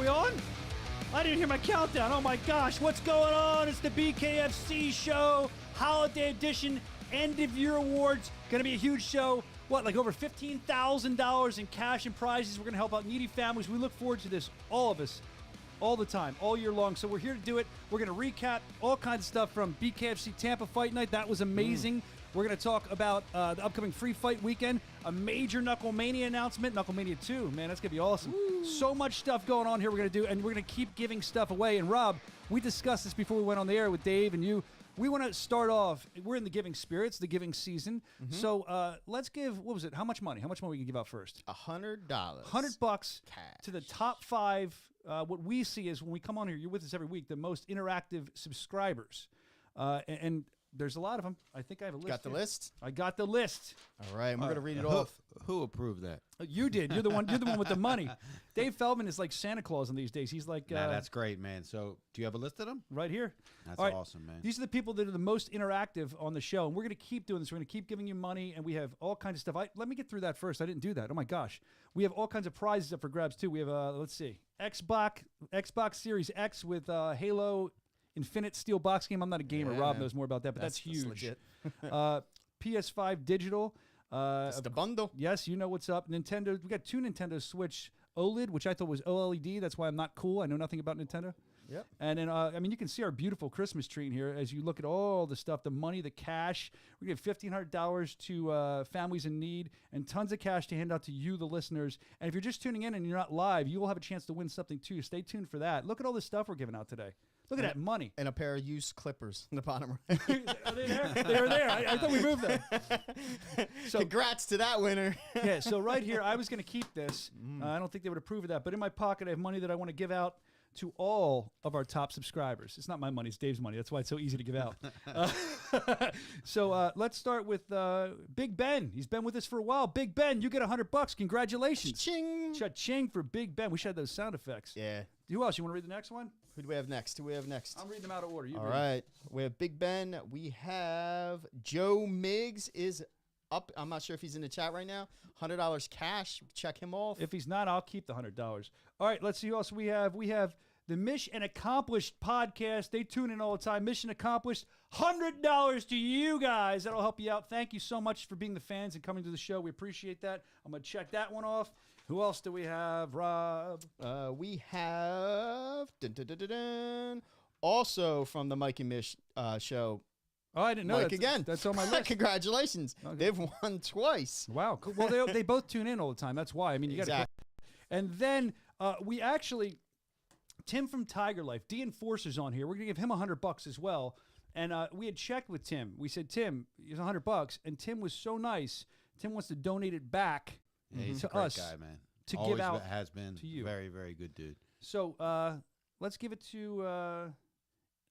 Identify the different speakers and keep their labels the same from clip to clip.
Speaker 1: we on? I didn't hear my countdown. Oh my gosh, what's going on? It's the BKFC show, holiday edition, end of year awards. Going to be a huge show. What, like over $15,000 in cash and prizes. We're going to help out needy families. We look forward to this, all of us, all the time, all year long. So we're here to do it. We're going to recap all kinds of stuff from BKFC Tampa Fight Night. That was amazing. We're going to talk about the upcoming free fight weekend, a major Knuckle Mania announcement, Knuckle Mania 2. Man, that's going to be awesome. So much stuff going on here we're going to do, and we're going to keep giving stuff away. And Rob, we discussed this before we went on the air with Dave and you. We want to start off, we're in the giving spirits, the giving season. So let's give, what was it, how much money? How much money we can give out first?
Speaker 2: $100.
Speaker 1: $100
Speaker 2: Cash.
Speaker 1: to the top 5. What we see is when we come on here, you're with us every week, the most interactive subscribers. And there's a lot of them. I think I have a list.
Speaker 2: Got the list?
Speaker 1: I got the list.
Speaker 2: All right, we're going to read it off.
Speaker 3: Who approved that?
Speaker 1: You did. You're the one. You're the one with the money. Dave Feldman is like Santa Claus in these days. He's like.
Speaker 3: Nah, that's great, man. So, do you have a list of them?
Speaker 1: Right here.
Speaker 3: That's
Speaker 1: All right.
Speaker 3: awesome, man.
Speaker 1: These are the people that are the most interactive on the show, and we're going to keep doing this. We're going to keep giving you money, and we have all kinds of stuff. Let me get through that first. I didn't do that. Oh my gosh, we have all kinds of prizes up for grabs too. We have let's see, Xbox Series X with Halo Infinite Steel box game. I'm not a gamer.
Speaker 2: Yeah,
Speaker 1: Rob
Speaker 2: man.
Speaker 1: knows more about that, but that's huge.
Speaker 2: legit.
Speaker 1: PS5 digital.
Speaker 2: It's the bundle.
Speaker 1: Yes, you know what's up. Nintendo. We got 2 Nintendo Switch OLED, which I thought was OLED. That's why I'm not cool. I know nothing about Nintendo.
Speaker 2: Yep.
Speaker 1: And then, I mean, you can see our beautiful Christmas tree in here as you look at all the stuff, the money, the cash. We give $1,500 to families in need and tons of cash to hand out to you, the listeners. And if you're just tuning in and you're not live, you will have a chance to win something too. Stay tuned for that. Look at all the stuff we're giving out today. Look at that money.
Speaker 2: And a pair of used clippers in the bottom right.
Speaker 1: Are they there? They were there. I thought we moved them. So,
Speaker 2: congrats to that winner.
Speaker 1: yeah, so right here, I was going to keep this. I don't think they would approve of that. But in my pocket, I have money that I want to give out to all of our top subscribers. It's not my money. It's Dave's money. That's why it's so easy to give out. So let's start with Big Ben. He's been with us for a while. Big Ben, you get $100. Congratulations.
Speaker 2: Ching.
Speaker 1: Cha-ching for Big Ben. We should have those sound effects.
Speaker 2: Yeah.
Speaker 1: Who else? You want to read the next one?
Speaker 2: Who do we have next?
Speaker 1: I'm reading them out of order. You
Speaker 2: All
Speaker 1: read
Speaker 2: right. We have Big Ben. We have Joe Miggs is up. I'm not sure if he's in the chat right now. $100 cash. Check him off.
Speaker 1: If he's not, I'll keep the $100. All right, let's see who else we have. We have the Mission Accomplished podcast. They tune in all the time. Mission Accomplished, $100 to you guys. That'll help you out. Thank you so much for being the fans and coming to the show. We appreciate that. I'm going to check that one off. Who else do we have, Rob?
Speaker 2: We have also from the Mike and Mish show.
Speaker 1: Oh, I didn't know
Speaker 2: Mike
Speaker 1: that.
Speaker 2: again.
Speaker 1: That's on my list.
Speaker 2: Congratulations.
Speaker 1: Okay.
Speaker 2: They've won twice.
Speaker 1: Wow. Cool. Well, they both tune in all the time. That's why. I mean, you got to.
Speaker 2: Exactly.
Speaker 1: And then we actually, Tim from Tiger Life, D Enforcer's on here. We're going to give him $100 as well. And we had checked with Tim. We said, Tim, here's $100. And Tim was so nice. Tim wants to donate it back
Speaker 3: He's
Speaker 1: to
Speaker 3: a great
Speaker 1: us
Speaker 3: guy, man.
Speaker 1: to
Speaker 3: Always
Speaker 1: give out
Speaker 3: has been
Speaker 1: to you.
Speaker 3: Very, very good dude.
Speaker 1: So let's give it to,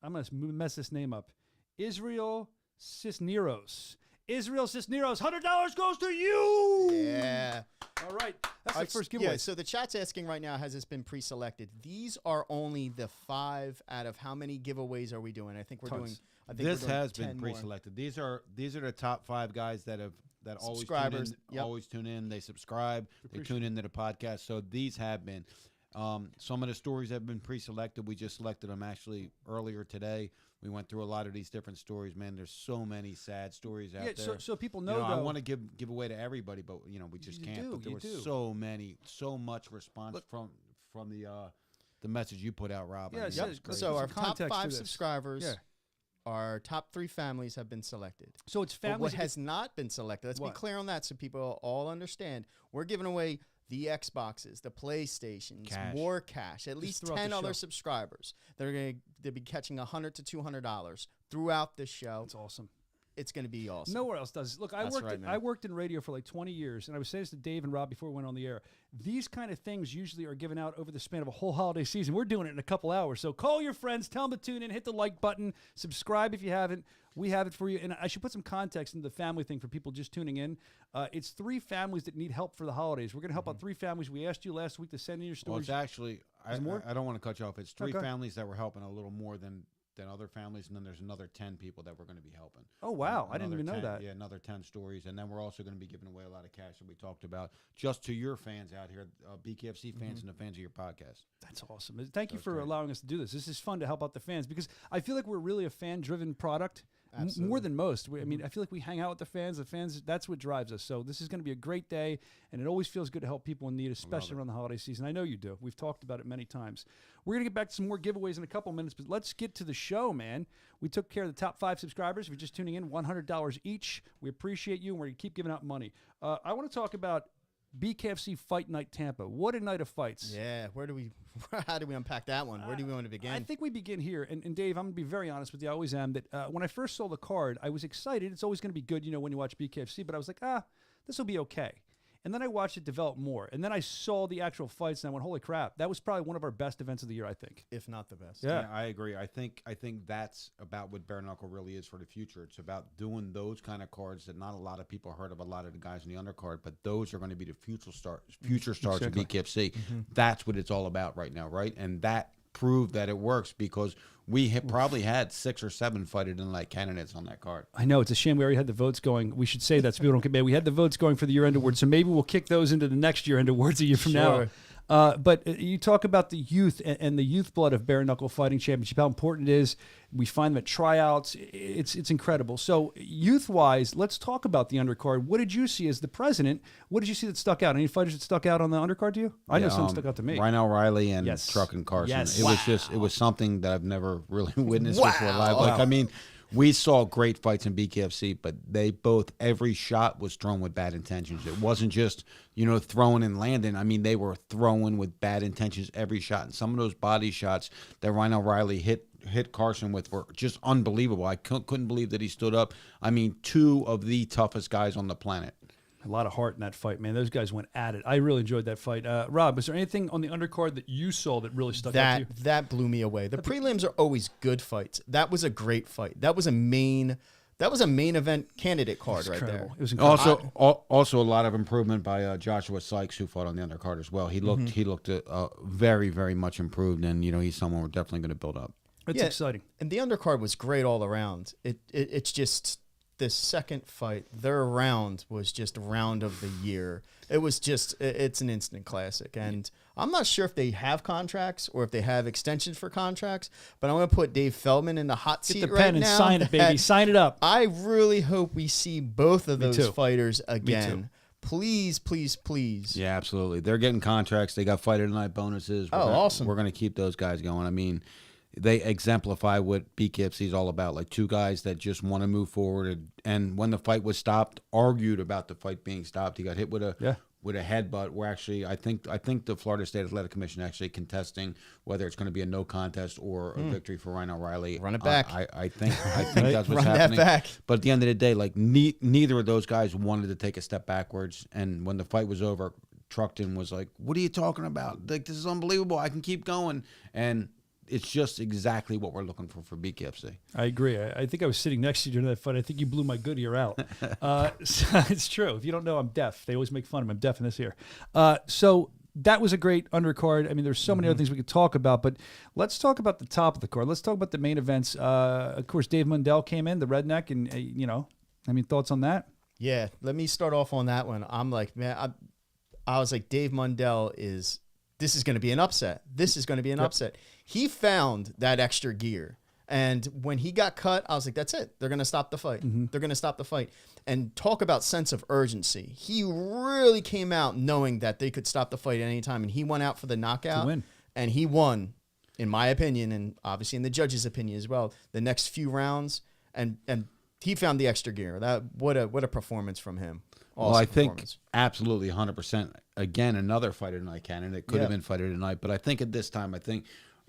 Speaker 1: I'm going to mess this name up, Israel Cisneros. Israel Cisneros, $100 goes to you.
Speaker 2: Yeah.
Speaker 1: All right. That's the first giveaway.
Speaker 2: Yeah, so the chat's asking right now, has this been pre-selected? These are only the 5 out of how many giveaways are we doing? I think we're
Speaker 1: Tons.
Speaker 2: doing. I think
Speaker 3: This
Speaker 2: we're doing
Speaker 3: has
Speaker 2: 10
Speaker 3: been
Speaker 2: more.
Speaker 3: pre-selected. These are the top 5 guys that always
Speaker 2: Subscribers,
Speaker 3: tune in,
Speaker 2: yep.
Speaker 3: always tune in. They subscribe. They tune into the podcast. So these have been. Some of the stories have been pre-selected. We just selected them actually earlier today. We went through a lot of these different stories. Man, there's so many sad stories out there.
Speaker 1: So people know,
Speaker 3: I
Speaker 1: though.
Speaker 3: want to give away to everybody, but we just
Speaker 1: You
Speaker 3: can't.
Speaker 1: do,
Speaker 3: But there
Speaker 1: you
Speaker 3: was
Speaker 1: do.
Speaker 3: so much response from the message you put out, Rob.
Speaker 1: Yeah,
Speaker 3: I mean,
Speaker 1: so-
Speaker 3: it was great.
Speaker 2: So our
Speaker 1: Some
Speaker 2: top
Speaker 1: context to
Speaker 2: 5
Speaker 1: this.
Speaker 2: subscribers,
Speaker 1: Yeah.
Speaker 2: our top 3 families have been selected.
Speaker 1: So it's
Speaker 2: But
Speaker 1: families.
Speaker 2: what has not been selected, let's
Speaker 1: What?
Speaker 2: be clear on that so people all understand. We're giving away the Xboxes, the PlayStations,
Speaker 3: Cash.
Speaker 2: more cash, at least
Speaker 1: throughout
Speaker 2: 10
Speaker 1: the
Speaker 2: other
Speaker 1: show.
Speaker 2: subscribers that are going to be catching $100 to $200 throughout this show.
Speaker 1: That's awesome.
Speaker 2: It's going to be awesome.
Speaker 1: Nowhere else does. Look,
Speaker 2: That's right, man.
Speaker 1: I worked in radio for like 20 years, and I was saying this to Dave and Rob before we went on the air. These kind of things usually are given out over the span of a whole holiday season. We're doing it in a couple hours. So call your friends, tell them to tune in, hit the like button, subscribe if you haven't. We have it for you. And I should put some context into the family thing for people just tuning in. It's 3 families that need help for the holidays. We're going to help out 3 families. We asked you last week to send in your
Speaker 3: Well,
Speaker 1: stories.
Speaker 3: it's actually, I don't want to cut you off. It's 3
Speaker 1: Okay.
Speaker 3: families that were helping a little more than than other families, and then there's another 10 people that we're going to be helping.
Speaker 1: Oh, wow. I didn't
Speaker 3: Another
Speaker 1: even know
Speaker 3: 10
Speaker 1: that.
Speaker 3: Yeah, another 10 stories. And then we're also going to be giving away a lot of cash that we talked about just to your fans out here, BKFC fans and the fans of your podcast.
Speaker 1: That's awesome. Thank you
Speaker 3: That's
Speaker 1: for
Speaker 3: great.
Speaker 1: allowing us to do this. This is fun to help out the fans because I feel like we're really a fan-driven product. More
Speaker 2: Absolutely.
Speaker 1: than most. I mean, I feel like we hang out with the fans. The fans, that's what drives us. So this is going to be a great day, and it always feels good to help people in need, especially around the holiday season. I know you do. We've talked about it many times. We're going to get back to some more giveaways in a couple minutes, but let's get to the show, man. We took care of the top 5 subscribers. If you're just tuning in, $100 each. We appreciate you, and we're going to keep giving out money. I want to talk about BKFC Fight Night Tampa. What a night of fights.
Speaker 2: Yeah, how do we unpack that one? Where do we want to begin?
Speaker 1: I think we begin here. And Dave, I'm going to be very honest with you. I always am. That when I first saw the card, I was excited. It's always going to be good, when you watch BKFC. But I was like, this will be okay. And then I watched it develop more. And then I saw the actual fights, and I went, holy crap. That was probably one of our best events of the year, I think.
Speaker 2: If not the best.
Speaker 1: Yeah.
Speaker 3: I agree. I think that's about what bare knuckle really is for the future. It's about doing those kind of cards that not a lot of people heard of, a lot of the guys in the undercard, but those are going to be the future stars
Speaker 1: Exactly.
Speaker 3: of BKFC. That's what it's all about right now, right? And that proved that it works because we probably had 6 or 7 fight of the night candidates on that card.
Speaker 1: I know. It's a shame we already had the votes going. We should say that so people don't get mad. We had the votes going for the year-end awards, so maybe we'll kick those into the next year-end awards a year from now.
Speaker 2: Sure.
Speaker 1: But you talk about the youth and the youth blood of bare knuckle fighting championship, how important it is. We find them at tryouts. It's incredible. So youth-wise, let's talk about the undercard. What did you see as the president? What did you see that stuck out? Any fighters that stuck out on the undercard to you? I know some stuck out to me.
Speaker 3: Ryan O'Reilly and
Speaker 1: Yes.
Speaker 3: Truck and Carson.
Speaker 1: Yes.
Speaker 3: It was something that I've never really witnessed
Speaker 2: Wow.
Speaker 3: before live. Like, I mean, we saw great fights in BKFC, but every shot was thrown with bad intentions. It wasn't just, throwing and landing. I mean, they were throwing with bad intentions every shot. And some of those body shots that Ryan O'Reilly hit Carson with were just unbelievable. I couldn't believe that he stood up. I mean, 2 of the toughest guys on the planet.
Speaker 1: A lot of heart in that fight, man. Those guys went at it. I really enjoyed that fight. Rob, was there anything on the undercard that you saw that really stuck out to you?
Speaker 2: That blew me away. The prelims are always good fights. That was a great fight. That was a main event candidate card right there.
Speaker 1: It was incredible.
Speaker 3: Also a lot of improvement by Joshua Sykes, who fought on the undercard as well. He looked very, very much improved, and he's someone we're definitely going to build up.
Speaker 1: It's exciting.
Speaker 2: And the undercard was great all around. It's just this second fight, their round was just round of the year. It was just, it's an instant classic. And I'm not sure if they have contracts or if they have extensions for contracts, but I'm going to put Dave Feldman in the hot seat
Speaker 1: Get the
Speaker 2: right
Speaker 1: pen and
Speaker 2: now.
Speaker 1: sign it, baby. Sign it up.
Speaker 2: I really hope we see both of those
Speaker 1: too.
Speaker 2: fighters
Speaker 1: too.
Speaker 2: again. Please, please, please.
Speaker 3: Yeah, absolutely. They're getting contracts. They got fight of the night bonuses.
Speaker 2: Awesome.
Speaker 3: We're going to keep those guys going. I mean, they exemplify what BKFC is all about. Like 2 guys that just want to move forward. And when the fight was stopped, argued about the fight being stopped. He got hit with a headbutt. We're actually, I think the Florida State Athletic Commission actually contesting whether it's going to be a no contest or a victory for Ryan O'Reilly.
Speaker 2: Run it back.
Speaker 3: I think that's what's
Speaker 2: Run
Speaker 3: happening.
Speaker 2: that back.
Speaker 3: But at the end of the day, like neither of those guys wanted to take a step backwards. And when the fight was over, Truckton was like, "What are you talking about? Like, this is unbelievable. I can keep going." And it's just exactly what we're looking for BKFC.
Speaker 1: I agree. I think I was sitting next to you during that fight. I think you blew my good ear out. So it's true. If you don't know, I'm deaf. They always make fun of me. I'm deaf in this ear. So that was a great undercard. I mean, there's so many other things we could talk about, but let's talk about the top of the card. Let's talk about the main events. Of course, Dave Mundell came in, the redneck, and, thoughts on that?
Speaker 2: Yeah, let me start off on that one. I'm like, man, I was like, Dave Mundell this is going to be an upset. This is going to be an upset. He found that extra gear. And when he got cut, I was like, that's it. They're going to stop the fight. They're going to stop the fight. And talk about sense of urgency. He really came out knowing that they could stop the fight at any time. And he went out for the knockout.
Speaker 1: To win.
Speaker 2: And he won, in my opinion, and obviously in the judge's opinion as well, the next few rounds. And he found the extra gear. What a performance from him. Awesome
Speaker 3: Well, I think
Speaker 2: performance.
Speaker 3: absolutely 100%. Again, another fight of the night candidate. Could have been fight of the night. But I think at this time,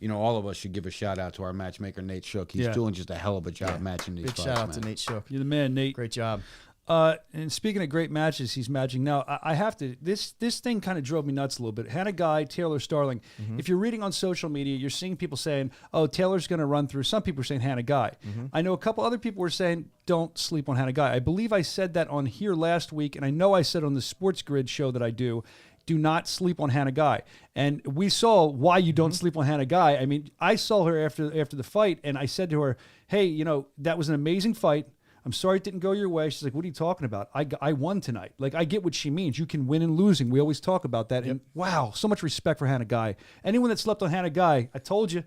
Speaker 3: all of us should give a shout out to our matchmaker, Nate Shook. He's doing just a hell of a job matching these
Speaker 2: Big
Speaker 3: fights,
Speaker 2: shout out
Speaker 3: man.
Speaker 2: to Nate Shook.
Speaker 1: You're the man, Nate.
Speaker 2: Great job.
Speaker 1: And speaking of great matches, he's matching now. I have to. This thing kind of drove me nuts a little bit. Hannah Guy, Taylor Starling. If you're reading on social media, you're seeing people saying, "Oh, Taylor's going to run through." Some people are saying Hannah Guy. I know a couple other people were saying, "Don't sleep on Hannah Guy." I believe I said that on here last week, and I know I said on the Sports Grid show that I do. do not sleep on Hannah Guy. And we saw why you don't sleep on Hannah Guy. I mean, I saw her after the fight, and I said to her, hey, you know, that was an amazing fight. I'm sorry it didn't go your way. She's like, what are you talking about? I won tonight. Like, I get what she means. You can win and losing. We always talk about that. Yep. And wow, so much respect for Hannah Guy. Anyone that slept on Hannah Guy, I told you.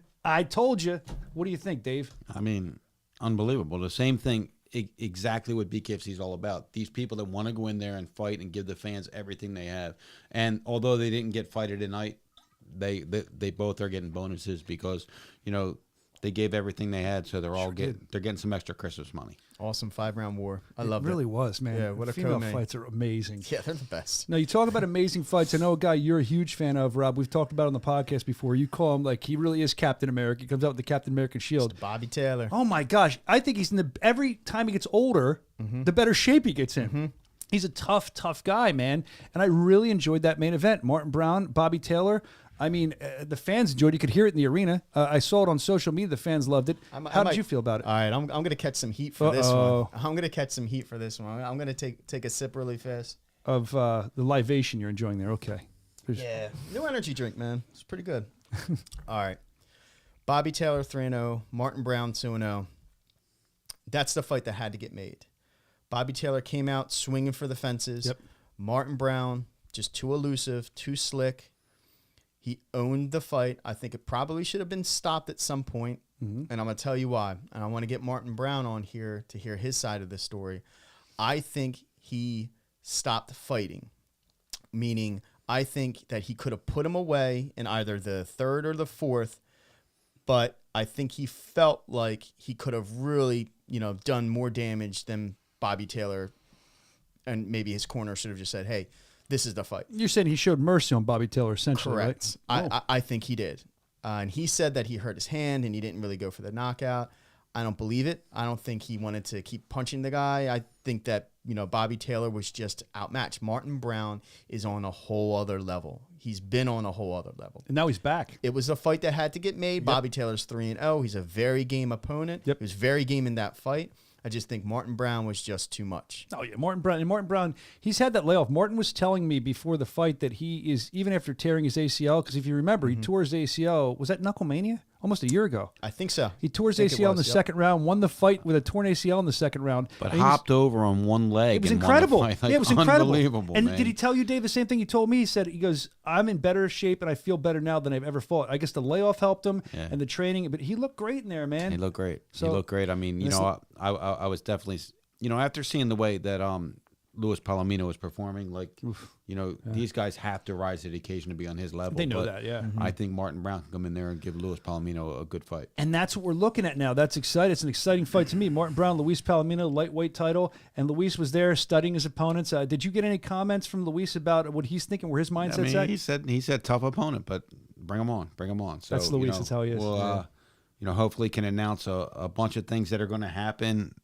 Speaker 1: What do you think, Dave?
Speaker 3: I mean, unbelievable. The same thing, exactly what BKFC is all about. These people that want to go in there and fight and give the fans everything they have. And although they didn't get fighter tonight, they both are getting bonuses because, you know, they gave everything they had, so they're getting some extra Christmas money.
Speaker 2: Awesome 5-round war. I love it.
Speaker 1: It really was, man.
Speaker 2: Yeah, what a
Speaker 1: female
Speaker 2: co-main.
Speaker 1: fights are amazing.
Speaker 2: Yeah, they're the best.
Speaker 1: Now, you talk about amazing fights. I know a guy you're a huge fan of, Rob. We've talked about it on the podcast before. You call him like he really is Captain America. He comes out with the Captain American shield.
Speaker 2: Mr. Bobby Taylor.
Speaker 1: Oh, my gosh. I think he's every time he gets older, the better shape he gets in. He's a tough guy, man. And I really enjoyed that main event. Martin Brown, Bobby Taylor. I mean, the fans enjoyed it. You could hear it in the arena. I saw it on social media. The fans loved it. How did you feel about it?
Speaker 2: All right, I'm going to catch some heat for this one. I'm going to catch some heat for this one. I'm going to take a sip really fast.
Speaker 1: Of the libation you're enjoying there. Okay.
Speaker 2: Yeah. New energy drink, man. It's pretty good. All right. Bobby Taylor 3-0. Martin Brown 2-0. That's the fight that had to get made. Bobby Taylor came out swinging for the fences.
Speaker 1: Yep.
Speaker 2: Martin Brown, just too elusive, too slick. He owned the fight. I think it probably should have been stopped at some point, and I'm going to tell you why. And I want to get Martin Brown on here to hear his side of the story. I think he stopped fighting, meaning I think that he could have put him away in either the third or the fourth, but I think he felt like he could have really, done more damage than Bobby Taylor, and maybe his corner should have just said, hey, this is the fight.
Speaker 1: You're saying he showed mercy on Bobby Taylor, essentially,
Speaker 2: correct.
Speaker 1: Right?
Speaker 2: I think he did. And he said that he hurt his hand and he didn't really go for the knockout. I don't believe it. I don't think he wanted to keep punching the guy. I think that, Bobby Taylor was just outmatched. Martin Brown is on a whole other level. He's been on a whole other level.
Speaker 1: And now he's back.
Speaker 2: It was a fight that had to get made. Yep. Bobby Taylor's 3-0. He's a very game opponent. Yep. He was very game in that fight. I just think Martin Brown was just too much.
Speaker 1: Oh, yeah, Martin Brown, he's had that layoff. Martin was telling me before the fight that he is, even after tearing his ACL, because if you remember, he tore his ACL, was that Knuckle Mania? Almost a year ago.
Speaker 2: I think so.
Speaker 1: He tore his ACL in the second round, won the fight with a torn ACL in the second round.
Speaker 3: But hopped over on one leg.
Speaker 1: It was incredible.
Speaker 3: Like,
Speaker 1: it was incredible.
Speaker 3: Unbelievable,
Speaker 1: and
Speaker 3: man.
Speaker 1: Did he tell you, Dave, the same thing he told me? He goes, I'm in better shape and I feel better now than I've ever fought. I guess the layoff helped him and the training, but he looked great in there, man.
Speaker 3: He looked great. I mean, I was definitely, after seeing the way that Luis Palomino was performing, these guys have to rise to the occasion to be on his level.
Speaker 1: They know that, yeah.
Speaker 3: I think Martin Brown can come in there and give Luis Palomino a good fight.
Speaker 1: And that's what we're looking at now. That's exciting. It's an exciting fight to me. Martin Brown, Luis Palomino, lightweight title, and Luis was there studying his opponents. Did you get any comments from Luis about what he's thinking, where his mindset's at?
Speaker 3: He said tough opponent, but bring him on. So
Speaker 1: that's Luis. That's how he is.
Speaker 3: Well, hopefully can announce a bunch of things that are going to happen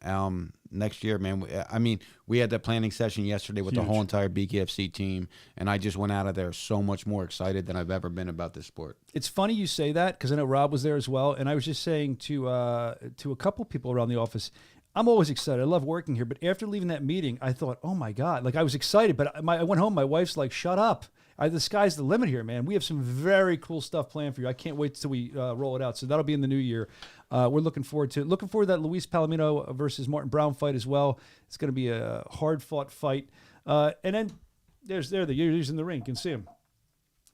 Speaker 3: next year, man. We had that planning session yesterday with the whole entire BKFC team, and I just went out of there so much more excited than I've ever been about this sport.
Speaker 1: It's funny you say that because I know Rob was there as well, and I was just saying to a couple people around the office, I'm always excited. I love working here, but after leaving that meeting, I thought, oh my God, like I was excited, but I went home. My wife's like, shut up. The sky's the limit here, man. We have some very cool stuff planned for you. I can't wait till we roll it out. So that'll be in the new year. We're looking forward to it. Looking forward to that Luis Palomino versus Martin Brown fight as well. It's going to be a hard-fought fight. And then he's in the ring. You can see him.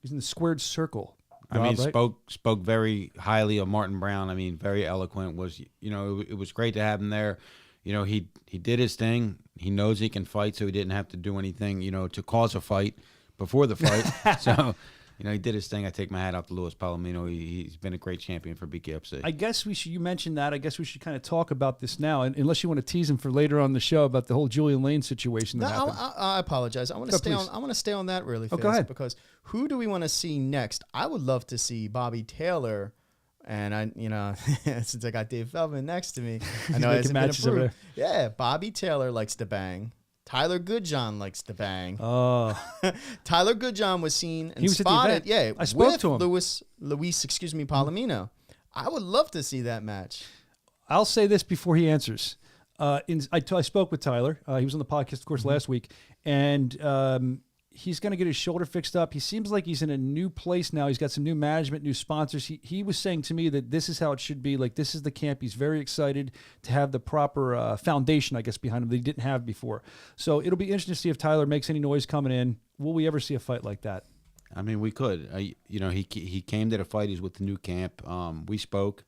Speaker 1: He's in the squared circle. Rob, right?
Speaker 3: spoke very highly of Martin Brown. I mean, very eloquent. It was great to have him there. He did his thing. He knows he can fight, so he didn't have to do anything, to cause a fight before the fight. So, he did his thing. I take my hat off to Luis Palomino. He's been a great champion for BKFC.
Speaker 1: I guess you mentioned that. I guess we should kind of talk about this now, unless you want to tease him for later on the show about the whole Julian Lane situation that happened.
Speaker 2: I apologize. I want to stay on that really fast.
Speaker 1: Go ahead.
Speaker 2: Because who do we want to see next? I would love to see Bobby Taylor. And since I got Dave Feldman next to me, I know it hasn't been approved. Yeah, Bobby Taylor likes to bang. Tyler Goodjohn likes to bang.
Speaker 1: Oh,
Speaker 2: Tyler Goodjohn was seen and
Speaker 1: spotted.
Speaker 2: Yeah,
Speaker 1: I spoke to him.
Speaker 2: Luis, Palomino. I would love to see that match.
Speaker 1: I'll say this before he answers. I spoke with Tyler. He was on the podcast, of course, last week, and he's going to get his shoulder fixed up. He seems like he's in a new place now. He's got some new management, new sponsors. He was saying to me that this is how it should be. Like, this is the camp. He's very excited to have the proper foundation, I guess, behind him that he didn't have before. So it'll be interesting to see if Tyler makes any noise coming in. Will we ever see a fight like that?
Speaker 3: I mean, we could. He came to the fight. He's with the new camp. We spoke.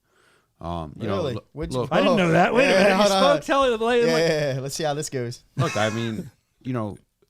Speaker 2: Really?
Speaker 3: Look,
Speaker 1: I didn't know that. Wait a minute. You spoke? Tell it later.
Speaker 2: Yeah, let's see how this goes.
Speaker 3: Look, I mean,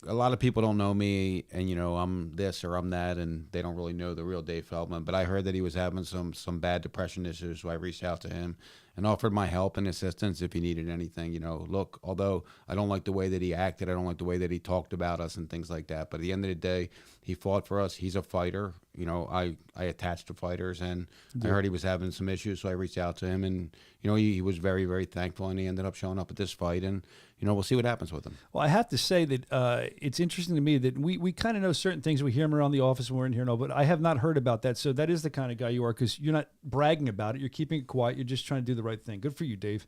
Speaker 3: a lot of people don't know me, and I'm this or I'm that, and they don't really know the real Dave Feldman. But I heard that he was having some bad depression issues, so I reached out to him and offered my help and assistance if he needed anything. Look, although I don't like the way that he acted, I don't like the way that he talked about us and things like that. But at the end of the day, he fought for us. He's a fighter. I attach to fighters, and I heard he was having some issues, so I reached out to him, and he was very, very thankful, and he ended up showing up at this fight, and we'll see what happens with him.
Speaker 1: Well, I have to say that it's interesting to me that we kind of know certain things. We hear him around the office when we're in here, but I have not heard about that. So that is the kind of guy you are, because you're not bragging about it. You're keeping it quiet. You're just trying to do the right thing. Good for you, Dave.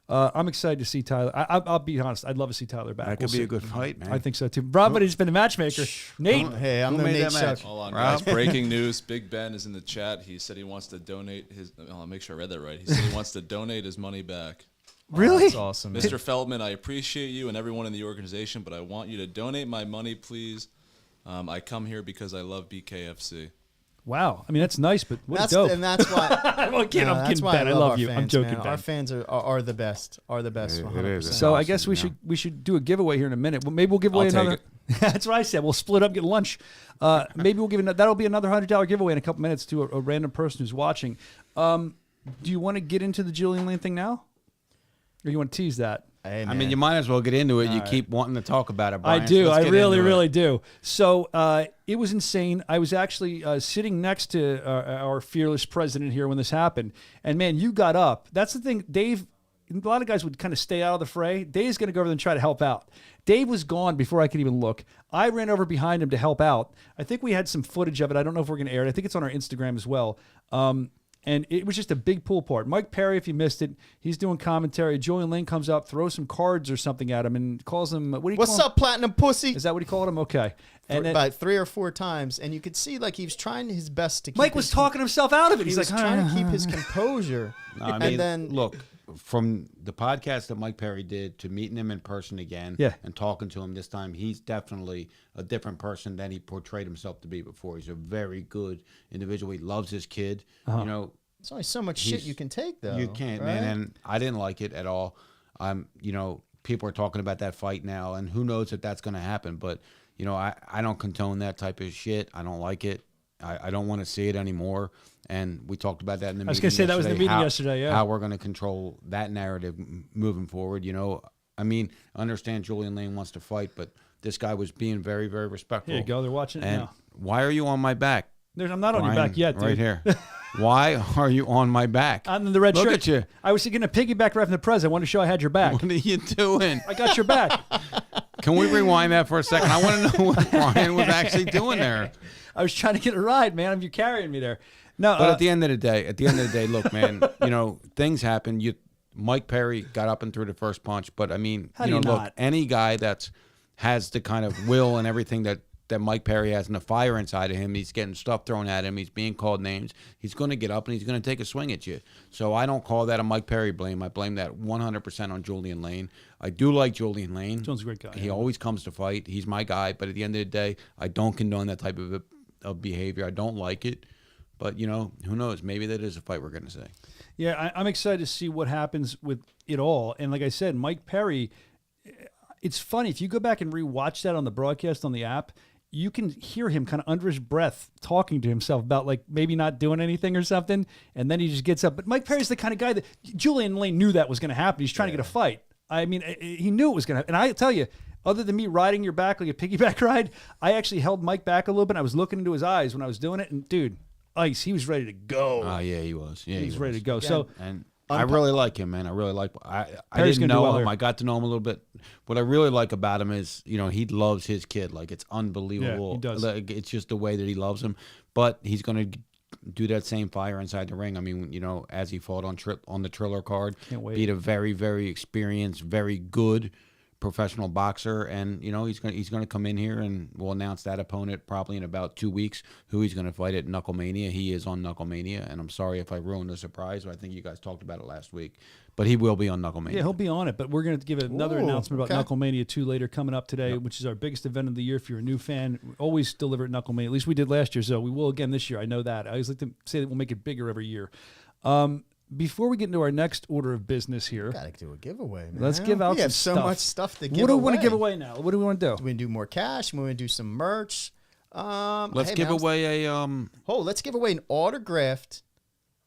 Speaker 1: I'm excited to see Tyler. I'll be honest. I'd love to see Tyler back.
Speaker 3: That could be a good fight, man.
Speaker 1: I think so, too. Rob, but he's been a matchmaker. Nate.
Speaker 2: Hey, I'm the Nate Chuck.
Speaker 4: Hold on, guys. Breaking news. Big Ben is in the chat. He said he wants to donate his... I'll make sure I read that right. He said he wants to donate his money back.
Speaker 1: Really?
Speaker 2: That's awesome, man.
Speaker 4: Mr. Feldman, I appreciate you and everyone in the organization, but I want you to donate my money, please. I come here because I love BKFC.
Speaker 1: Wow. I mean, that's nice, but what dope.
Speaker 2: And that's why...
Speaker 1: I'm kidding, Ben. I love you. I'm joking, Ben.
Speaker 2: Our fans are the best. Are the best. 100%.
Speaker 1: So
Speaker 3: awesome,
Speaker 1: I guess we should do a giveaway here in a minute. Well, maybe we'll give away
Speaker 4: I'll take
Speaker 1: another... That's what I said. We'll split up, get lunch. Maybe we'll give that'll be another $100 giveaway in a couple minutes to a random person who's watching. Do you want to get into the Julian Lane thing now? Or you want to tease that?
Speaker 2: Hey,
Speaker 3: I mean, you might as well get into it. You keep wanting to talk about it, Brian.
Speaker 1: I do.
Speaker 3: Let's
Speaker 1: I
Speaker 3: get
Speaker 1: really,
Speaker 3: into it.
Speaker 1: really do. So it was insane. I was actually sitting next to our fearless president here when this happened. And, man, you got up. That's the thing. Dave, a lot of guys would kind of stay out of the fray. Dave's going to go over there and try to help out. Dave was gone before I could even look. I ran over behind him to help out. I think we had some footage of it. I don't know if we're going to air it. I think it's on our Instagram as well. And it was just a big pool part. Mike Perry, if you missed it, he's doing commentary. Julian Lane comes up, throws some cards or something at him, and calls him, what do you
Speaker 2: What's
Speaker 1: call him?
Speaker 2: up, platinum pussy?
Speaker 1: Is that what he called him? Okay. And then,
Speaker 2: About 3 or 4 times, and you could see like he was trying his best to keep
Speaker 1: Mike was talking himself out of it.
Speaker 2: He's
Speaker 1: He's
Speaker 2: like
Speaker 1: like,
Speaker 2: trying to keep his composure.
Speaker 3: No, I mean,
Speaker 2: and then
Speaker 3: look, from the podcast that Mike Perry did to meeting him in person again and talking to him this time, he's definitely a different person than he portrayed himself to be before. He's a very good individual. He loves his kid.
Speaker 2: there's only so much shit you can take, though.
Speaker 3: You can't,
Speaker 2: right?
Speaker 3: man. And I didn't like it at all. People are talking about that fight now, and who knows if that's going to happen. But, I don't condone that type of shit. I don't like it. I don't want to see it anymore. And we talked about that in the meeting.
Speaker 1: I was going to say that was the meeting yesterday, yeah.
Speaker 3: How we're going to control that narrative moving forward. I mean, I understand Julian Lane wants to fight, but this guy was being very, very respectful.
Speaker 1: Here you go. They're watching it
Speaker 3: And
Speaker 1: now.
Speaker 3: why are you on my back?
Speaker 1: I'm not on your
Speaker 3: Brian,
Speaker 1: back yet, dude.
Speaker 3: Right here. Why are you on my back?
Speaker 1: I'm in the red shirt.
Speaker 3: Look at you.
Speaker 1: I was going to piggyback right from the press. I wanted to show I had your back.
Speaker 3: What are you doing?
Speaker 1: I got your back.
Speaker 3: Can we rewind that for a second? I want to know what Brian was actually doing there.
Speaker 1: I was trying to get a ride, man. You're carrying me there. No,
Speaker 3: But at the end of the day, look, man, things happen. Mike Perry got up and threw the first punch, but I mean,
Speaker 1: How do you
Speaker 3: look,
Speaker 1: not?
Speaker 3: any guy that has the kind of will and everything that Mike Perry has and the fire inside of him, he's getting stuff thrown at him, he's being called names, he's going to get up and he's going to take a swing at you. So I don't call that a Mike Perry blame. I blame that 100% on Julian Lane. I do like Julian Lane.
Speaker 1: John's a great guy.
Speaker 3: He always comes to fight. He's my guy. But at the end of the day, I don't condone that type of behavior. I don't like it. But, who knows? Maybe that is a fight we're going to see.
Speaker 1: Yeah, I'm excited to see what happens with it all. And like I said, Mike Perry, it's funny. If you go back and rewatch that on the broadcast on the app, you can hear him kind of under his breath talking to himself about like maybe not doing anything or something. And then he just gets up. But Mike Perry's the kind of guy that Julian Lane knew that was going to happen. He's trying to get a fight. I mean, he knew it was going to happen. And I tell you, other than me riding your back like a piggyback ride, I actually held Mike back a little bit. I was looking into his eyes when I was doing it. And dude, ice, he was ready to go.
Speaker 3: Oh, yeah, he was. Yeah,
Speaker 1: he was ready to go. So,
Speaker 3: and I really like him, man. I really like. I
Speaker 1: Perry's
Speaker 3: didn't
Speaker 1: gonna do
Speaker 3: know
Speaker 1: well
Speaker 3: him.
Speaker 1: here.
Speaker 3: I got to know him a little bit. What I really like about him is, he loves his kid. Like, it's unbelievable.
Speaker 1: Yeah, he does.
Speaker 3: Like, it's just the way that he loves him. But he's going to do that same fire inside the ring. I mean, as he fought on the Triller card,
Speaker 1: Can't wait.
Speaker 3: beat a very, very experienced, very good professional boxer, and he's gonna come in here, and we'll announce that opponent probably in about 2 weeks who he's gonna fight at Knuckle Mania. He is on Knuckle Mania, and I'm sorry if I ruined the surprise. But I think you guys talked about it last week, but he will be on Knuckle Mania.
Speaker 1: Yeah, he'll be on it. But we're going to give another announcement about Knuckle Mania 2 later coming up today, which is our biggest event of the year. If you're a new fan, we always deliver at Knuckle Mania. At least we did last year, so we will again this year. I know that. I always like to say that we'll make it bigger every year. Before we get into our next order of business here,
Speaker 2: gotta do a giveaway, man.
Speaker 1: Let's give out
Speaker 2: we have
Speaker 1: some
Speaker 2: so
Speaker 1: stuff.
Speaker 2: much stuff to give away.
Speaker 1: What do we want to give away now? What do we want to do?
Speaker 2: Do we do more cash? Do we want to do some merch?
Speaker 3: Let's give away a
Speaker 2: let's give away an autographed.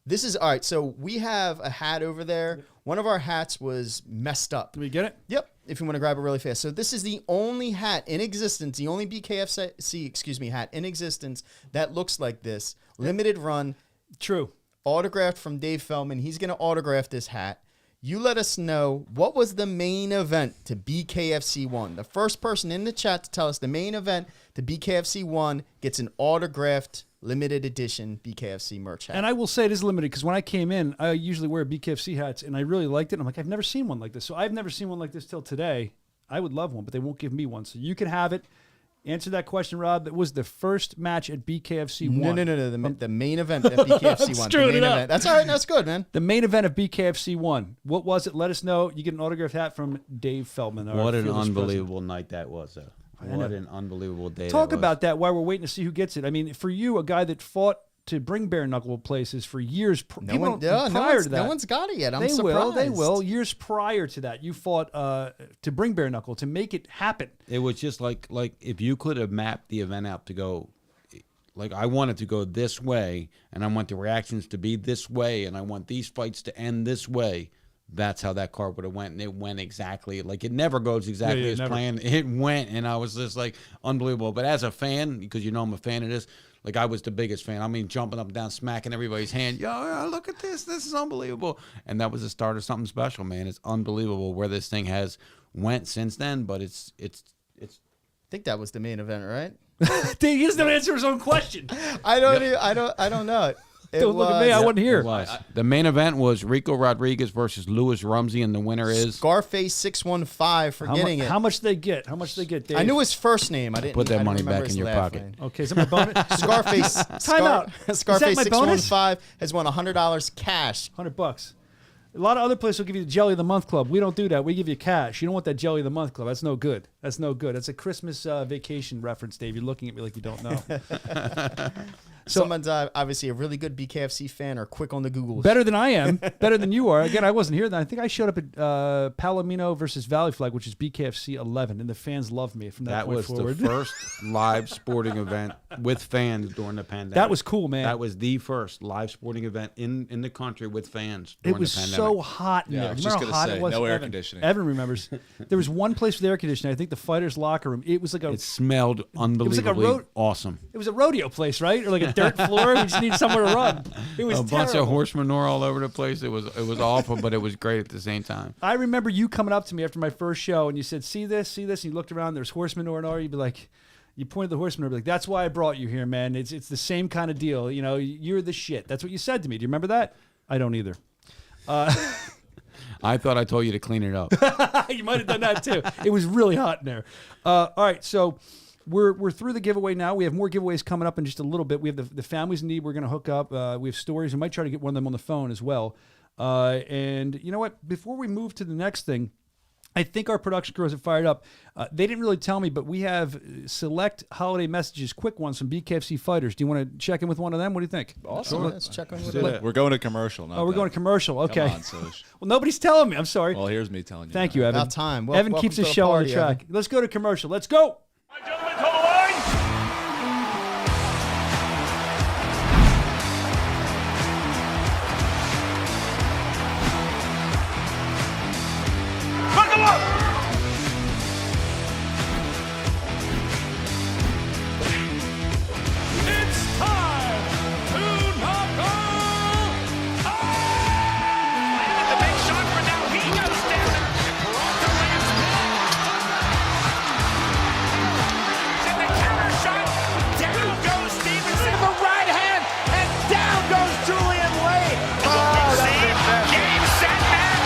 Speaker 2: This is all right. So we have a hat over there. One of our hats was messed up.
Speaker 1: Do we get it?
Speaker 2: Yep. If you want to grab it really fast. So this is the only hat in existence, the only BKFC, hat in existence that looks like this. Limited run.
Speaker 1: True.
Speaker 2: Autographed from Dave Feldman. He's going to autograph this hat. You let us know what was the main event to BKFC 1. The first person in the chat to tell us the main event to BKFC 1 gets an autographed limited edition BKFC merch hat.
Speaker 1: And I will say it is limited because when I came in, I usually wear BKFC hats, and I really liked it. I'm like, I've never seen one like this. So I've never seen one like this till today. I would love one, but they won't give me one. So you can have it. Answer that question, Rob. That was the first match at BKFC 1.
Speaker 2: No. The main event at BKFC 1. The main event. That's all right. That's good, man.
Speaker 1: The main event of BKFC 1. What was it? Let us know. You get an autographed hat from Dave Feldman.
Speaker 3: What an unbelievable night that was, though. What an unbelievable day.
Speaker 1: Talk about that while we're waiting to see who gets it. I mean, for you, a guy that fought to bring bare knuckle places for years prior to that.
Speaker 2: No one's got it yet. I'm surprised.
Speaker 1: They will. Years prior to that, you fought to bring bare knuckle, to make it happen.
Speaker 3: It was just like if you could have mapped the event out to go, like I wanted to go this way, and I want the reactions to be this way, and I want these fights to end this way. That's how that card would have went, and it went exactly like it never goes exactly as planned. It went, and I was just like unbelievable. But as a fan, because I'm a fan of this, like I was the biggest fan. I mean, jumping up and down, smacking everybody's hand. Yo, look at this! This is unbelievable. And that was the start of something special, man. It's unbelievable where this thing has went since then. But it's.
Speaker 2: I think that was the main event, right?
Speaker 1: He doesn't answer his own question.
Speaker 2: I don't know.
Speaker 1: Don't look at me. I wasn't here.
Speaker 3: The main event was Rico Rodriguez versus Louis Rumsey, and the winner is
Speaker 2: Scarface 615 for getting it.
Speaker 1: How much they get? How much they get, Dave?
Speaker 2: I knew his first name. I didn't
Speaker 3: put that money
Speaker 2: remember
Speaker 3: back
Speaker 2: his
Speaker 3: in your
Speaker 2: last
Speaker 3: pocket.
Speaker 2: name.
Speaker 1: Okay, is that my bonus?
Speaker 2: Scarface.
Speaker 1: Time out.
Speaker 2: Scarface
Speaker 1: my bonus?
Speaker 2: 615 has won $100 cash.
Speaker 1: $100. A lot of other places will give you the Jelly of the Month Club. We don't do that. We give you cash. You don't want that Jelly of the Month Club. That's no good. That's no good. That's a Christmas vacation reference, Dave. You're looking at me like you don't know.
Speaker 2: So, someone's obviously a really good BKFC fan or quick on the Googles.
Speaker 1: Better than I am. Better than you are. Again, I wasn't here then. I think I showed up at Palomino versus Valley Flag, which is BKFC 11, and the fans loved me from that point forward.
Speaker 3: That was the first live sporting event with fans during the pandemic.
Speaker 1: That was cool, man.
Speaker 3: That was the first live sporting event in the country with fans
Speaker 1: It
Speaker 3: during
Speaker 1: was
Speaker 3: the pandemic.
Speaker 1: so hot in there.
Speaker 4: I was
Speaker 1: Remember
Speaker 4: just
Speaker 1: how hot
Speaker 4: gonna
Speaker 1: it
Speaker 4: say,
Speaker 1: was?
Speaker 4: no air
Speaker 1: Evan.
Speaker 4: conditioning.
Speaker 1: Evan remembers. There was one place with air conditioning. I think the fighters' locker room. It was like
Speaker 3: It smelled unbelievably awesome.
Speaker 1: It was a rodeo place, right? Or like a dirt floor. We just need somewhere to run. It was
Speaker 3: bunch
Speaker 1: terrible.
Speaker 3: of horse manure all over the place. It was awful, but it was great at the same time.
Speaker 1: I remember you coming up to me after my first show, and you said, see this? And you looked around. There's horse manure and all. You'd be like, you pointed the horse manure. Be like, that's why I brought you here, man. It's the same kind of deal. You know, you're the shit. That's what you said to me. Do you remember that? I don't either.
Speaker 3: I thought I told you to clean it up.
Speaker 1: You might have done that too. It was really hot in there. All right, so we're through the giveaway now. We have more giveaways coming up in just a little bit. We have the families in need. We're going to hook up. We have stories. We might try to get one of them on the phone as well. And you know what? Before we move to the next thing, I think our production crew has it fired up. They didn't really tell me, but we have select holiday messages, quick ones from BKFC fighters. Do you want to check in with one of them? What do you think?
Speaker 2: Awesome. Let's check on
Speaker 4: We're going to commercial now.
Speaker 1: Oh, we're going to commercial. Okay.
Speaker 4: Come on, Soch.
Speaker 1: Well, nobody's telling me. I'm sorry.
Speaker 4: Well, here's me telling you.
Speaker 1: Thank you, Evan.
Speaker 2: About time.
Speaker 1: Evan keeps his show on the track.
Speaker 2: Evan.
Speaker 1: Let's go to commercial. Let's go.
Speaker 5: Gentlemen, to the line. Buckle up. It's time to knuckle up. The big shot for now. He goes down. Peralta lands and the counter shot. Down goes Stevenson. The right hand, and down goes Julian Wade. Oh, that's game, set, match.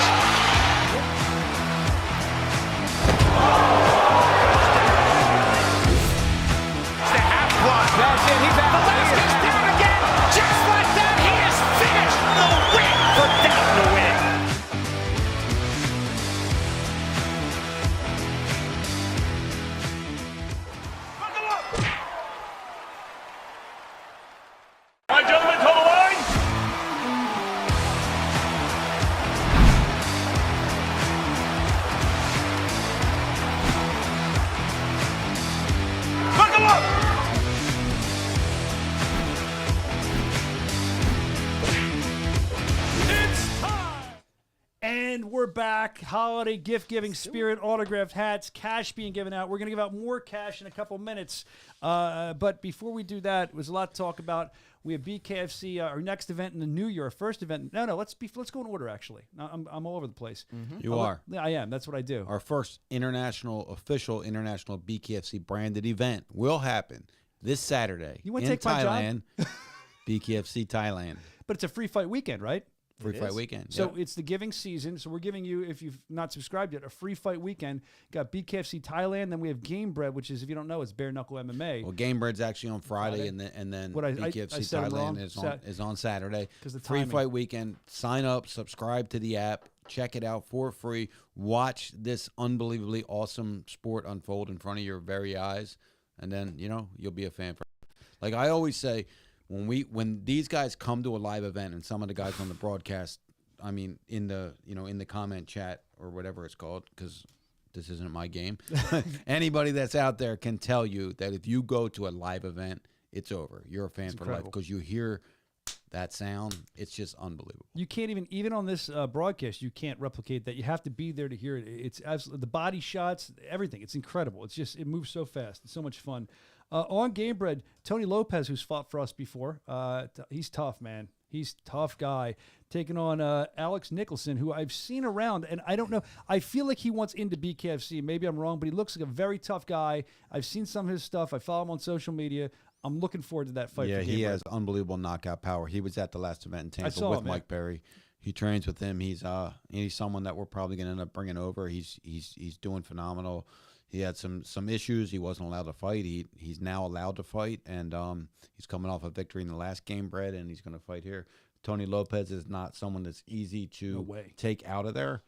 Speaker 1: we're back. Holiday gift-giving spirit, autographed hats, cash being given out. We're going to give out more cash in a couple minutes. But before we do that, there's a lot to talk about. We have BKFC, our next event in the new year, our first event. No, let's go in order, actually. I'm all over the place.
Speaker 3: You are.
Speaker 1: Yeah, I am. That's what I do.
Speaker 3: Our first official international BKFC branded event will happen this Saturday
Speaker 1: You wanna
Speaker 3: in
Speaker 1: take my job?
Speaker 3: Thailand. BKFC Thailand.
Speaker 1: But it's a free fight weekend, right?
Speaker 3: Free fight weekend.
Speaker 1: So
Speaker 3: Yep.
Speaker 1: it's the giving season. So we're giving you, if you've not subscribed yet, a free fight weekend. Got BKFC Thailand. Then we have Game Bread, which is, if you don't know, it's bare knuckle MMA.
Speaker 3: Well, Game Bread's actually on Friday, and then
Speaker 1: What, I
Speaker 3: BKFC
Speaker 1: said it wrong?
Speaker 3: Thailand is on Saturday.
Speaker 1: 'Cause the
Speaker 3: free
Speaker 1: timing.
Speaker 3: fight weekend. Sign up, subscribe to the app, check it out for free. Watch this unbelievably awesome sport unfold in front of your very eyes, and then you'll be a fan. Like I always say, when these guys come to a live event, and some of the guys on the broadcast, I mean, in the comment chat or whatever it's called, because this isn't my game. Anybody that's out there can tell you that if you go to a live event, it's over. You're a fan for life because you hear that sound. It's just unbelievable.
Speaker 1: You can't even on this broadcast, you can't replicate that. You have to be there to hear it. It's absolutely the body shots, everything. It's incredible. It moves so fast. It's so much fun. On Game Bread, Tony Lopez, who's fought for us before, he's tough, man. He's a tough guy. Taking on Alex Nicholson, who I've seen around, and I don't know. I feel like he wants into BKFC. Maybe I'm wrong, but he looks like a very tough guy. I've seen some of his stuff. I follow him on social media. I'm looking forward to that fight.
Speaker 3: Yeah,
Speaker 1: for Game
Speaker 3: he
Speaker 1: Bread.
Speaker 3: has unbelievable knockout power. He was at the last event in Tampa
Speaker 1: saw
Speaker 3: with
Speaker 1: him, yeah.
Speaker 3: Mike Perry. He trains with him. He's someone that we're probably going to end up bringing over. He's doing phenomenal. He had some issues. He wasn't allowed to fight. He's now allowed to fight, and he's coming off a victory in the last Game Bread, and he's going to fight here. Tony Lopez is not someone that's easy to take out of there.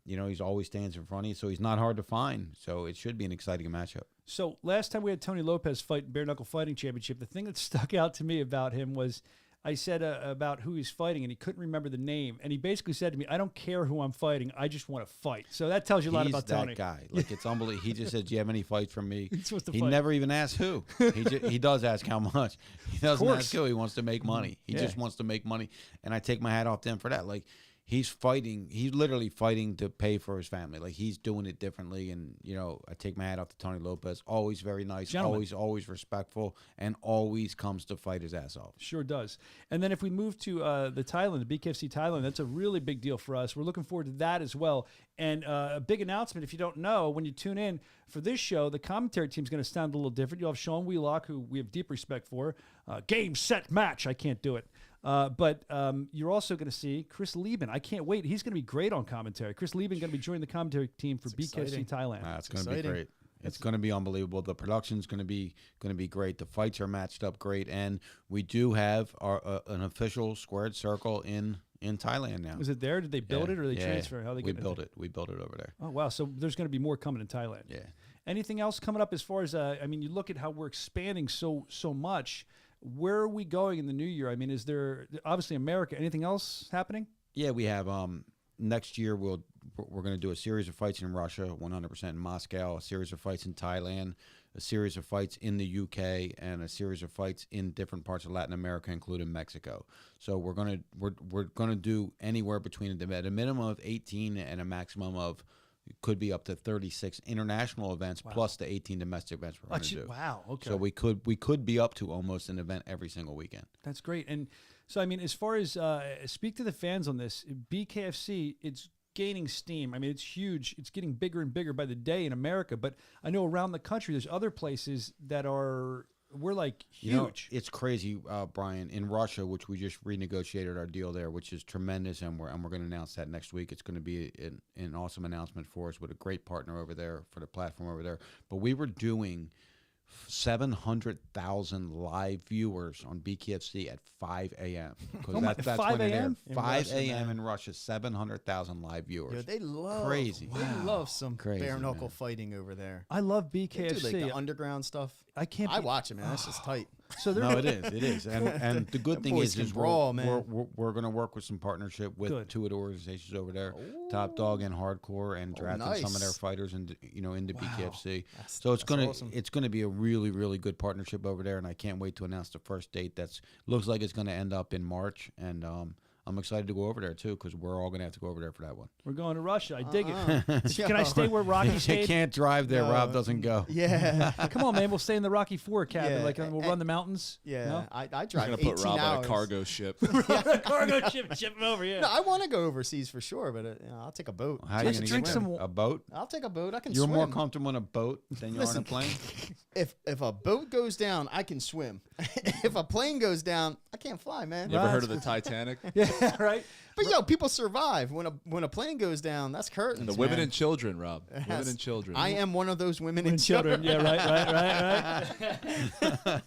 Speaker 3: He's always stands in front of you, so he's not hard to find. So it should be an exciting matchup.
Speaker 1: So last time we had Tony Lopez fight Bare Knuckle Fighting Championship, the thing that stuck out to me about him was I said about who he's fighting, and he couldn't remember the name. And he basically said to me, I don't care who I'm fighting. I just want to fight. So that tells you a lot about Tony.
Speaker 3: He's that guy. Like, it's unbelievable. He just said, do you have any fights from me?
Speaker 1: He's supposed to
Speaker 3: He
Speaker 1: fight.
Speaker 3: never even asked who. He does ask how much. He doesn't ask who. He wants to make money. He just wants to make money. And I take my hat off to him for that. Like, he's fighting. He's literally fighting to pay for his family. Like, he's doing it differently. And, I take my hat off to Tony Lopez. Always very nice.
Speaker 1: Gentleman.
Speaker 3: Always respectful. And always comes to fight his ass off.
Speaker 1: Sure does. And then if we move to the BKFC Thailand, that's a really big deal for us. We're looking forward to that as well. And a big announcement, if you don't know, when you tune in for this show, the commentary team's going to sound a little different. You'll have Sean Wheelock, who we have deep respect for. Game, set, match. I can't do it. But you're also going to see Chris Lieben. I can't wait. He's going to be great on commentary. Chris Lieben going to be joining the commentary team for BKFC Thailand.
Speaker 3: It's going to be great. It's going to be unbelievable. The production's going to be great. The fights are matched up great, and we do have an official squared circle in Thailand now.
Speaker 1: Is it there? Did they build it or they transfer? How they
Speaker 3: we
Speaker 1: get
Speaker 3: built it. We built it over there.
Speaker 1: Oh wow! So there's going to be more coming in Thailand.
Speaker 3: Yeah.
Speaker 1: Anything else coming up as far as you look at how we're expanding so much. Where are we going in the new year? I mean, is there obviously America? Anything else happening?
Speaker 3: Yeah, we have. Next year we're going to do a series of fights in Russia, 100% in Moscow, a series of fights in Thailand, a series of fights in the UK, and a series of fights in different parts of Latin America, including Mexico. So we're gonna do anywhere between at a minimum of 18 and a maximum of could be up to 36 international events plus the 18 domestic events we're going to do.
Speaker 1: Wow. Okay.
Speaker 3: So we could be up to almost an event every single weekend.
Speaker 1: That's great. And so, I mean, as far as speak to the fans on this, BKFC, it's gaining steam. I mean, it's huge. It's getting bigger and bigger by the day in America. But I know around the country, there's other places that we're like huge.
Speaker 3: It's crazy, Brian. In Russia, which we just renegotiated our deal there, which is tremendous, and we're going to announce that next week. It's going to be an awesome announcement for us with a great partner over there for the platform over there. But we were doing 700,000 live viewers on BKFC at 5 a.m. Because that's
Speaker 1: 5
Speaker 3: when it
Speaker 1: a.m.?
Speaker 3: aired. 5 a.m. in Russia, 700,000 live viewers.
Speaker 2: Yo, they love
Speaker 3: Crazy.
Speaker 2: They love some
Speaker 3: Crazy,
Speaker 2: bare knuckle
Speaker 3: man.
Speaker 2: fighting over there.
Speaker 1: I love
Speaker 2: They do
Speaker 1: BKFC.
Speaker 2: like the underground stuff.
Speaker 1: I
Speaker 2: watch it, man. That's just tight.
Speaker 1: So they're
Speaker 3: No, it is. And the good thing
Speaker 2: boys
Speaker 3: is
Speaker 2: can brawl, man.
Speaker 3: we're going to work with some partnership with
Speaker 1: Good.
Speaker 3: two of the organizations over there, Top Dog and Hardcore, and drafting some of their
Speaker 2: nice.
Speaker 3: fighters into BKFC.
Speaker 2: That's
Speaker 3: So it's
Speaker 2: awesome.
Speaker 3: going to be a really, really good partnership over there, and I can't wait to announce the first date. Looks like it's going to end up in March, and I'm excited to go over there too because we're all gonna have to go over there for that one.
Speaker 1: We're going to Russia. I dig it. Can I stay where Rocky
Speaker 3: You
Speaker 1: stayed?
Speaker 3: can't drive there.
Speaker 2: No.
Speaker 3: Rob doesn't go.
Speaker 2: Yeah.
Speaker 1: Come on, man. We'll stay in the Rocky IV cabin.
Speaker 2: Yeah,
Speaker 1: Like we'll run the mountains.
Speaker 2: Yeah.
Speaker 1: No?
Speaker 2: I
Speaker 4: We're
Speaker 2: drive
Speaker 4: gonna
Speaker 2: 18
Speaker 4: put Rob
Speaker 2: hours.
Speaker 4: on a cargo ship.
Speaker 1: Cargo ship him over. Yeah.
Speaker 2: No, I want to go overseas for sure, but I'll take a boat.
Speaker 3: How are you
Speaker 1: Let's
Speaker 3: gonna
Speaker 1: drink
Speaker 3: get
Speaker 1: some
Speaker 3: there?
Speaker 1: wa-
Speaker 3: A boat?
Speaker 2: I'll take a boat. I can
Speaker 3: You're
Speaker 2: swim.
Speaker 3: more comfortable in a boat than you are on a plane.
Speaker 2: If a boat goes down, I can swim. If a plane goes down, I can't fly, man.
Speaker 4: You ever heard of the Titanic?
Speaker 1: Yeah. Right.
Speaker 2: But yo, people survive when a plane goes down. That's curtains.
Speaker 4: The women
Speaker 2: man.
Speaker 4: and children, Rob. Women
Speaker 2: Yes.
Speaker 4: and children.
Speaker 2: I am one of those women and
Speaker 1: And children. Yeah. Right.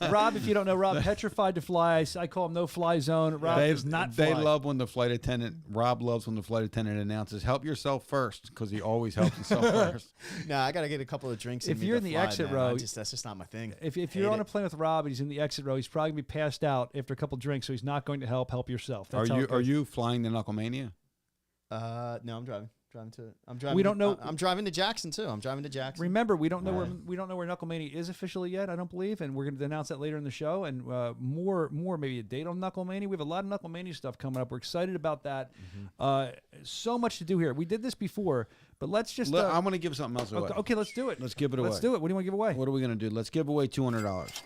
Speaker 1: Rob, if you don't know, Rob petrified to fly. I call him no fly zone. Rob does not fly.
Speaker 3: They love when the flight attendant, Rob loves when the flight attendant announces, help yourself first, because he always helps himself first.
Speaker 2: Nah, I gotta get a couple of drinks.
Speaker 1: If
Speaker 2: in me
Speaker 1: you're
Speaker 2: to
Speaker 1: in the
Speaker 2: fly,
Speaker 1: exit
Speaker 2: man.
Speaker 1: row-
Speaker 2: That's just not my thing.
Speaker 1: If
Speaker 2: Hate
Speaker 1: you're on
Speaker 2: it.
Speaker 1: a plane with Rob and he's in the exit row, he's probably gonna be passed out after a couple drinks, so he's not going to help. Help yourself. That's how it
Speaker 3: Are
Speaker 1: goes.
Speaker 3: you flying the Knuckle Mania?
Speaker 2: No, I'm driving. Driving to. I'm driving.
Speaker 1: We don't know-
Speaker 2: I'm driving to Jackson too. I'm driving to Jackson.
Speaker 1: Remember, we don't know where Knuckle Mania is officially yet. I don't believe, and we're going to announce that later in the show. And more maybe a date on Knuckle Mania. We have a lot of Knuckle Mania stuff coming up. We're excited about that. So much to do here. We did this before, but let's just.
Speaker 3: I'm going to give something else away.
Speaker 1: Okay, let's do it.
Speaker 3: Let's give it away.
Speaker 1: Let's do it. What do you want to give away?
Speaker 3: What are we going to do? Let's give away $200.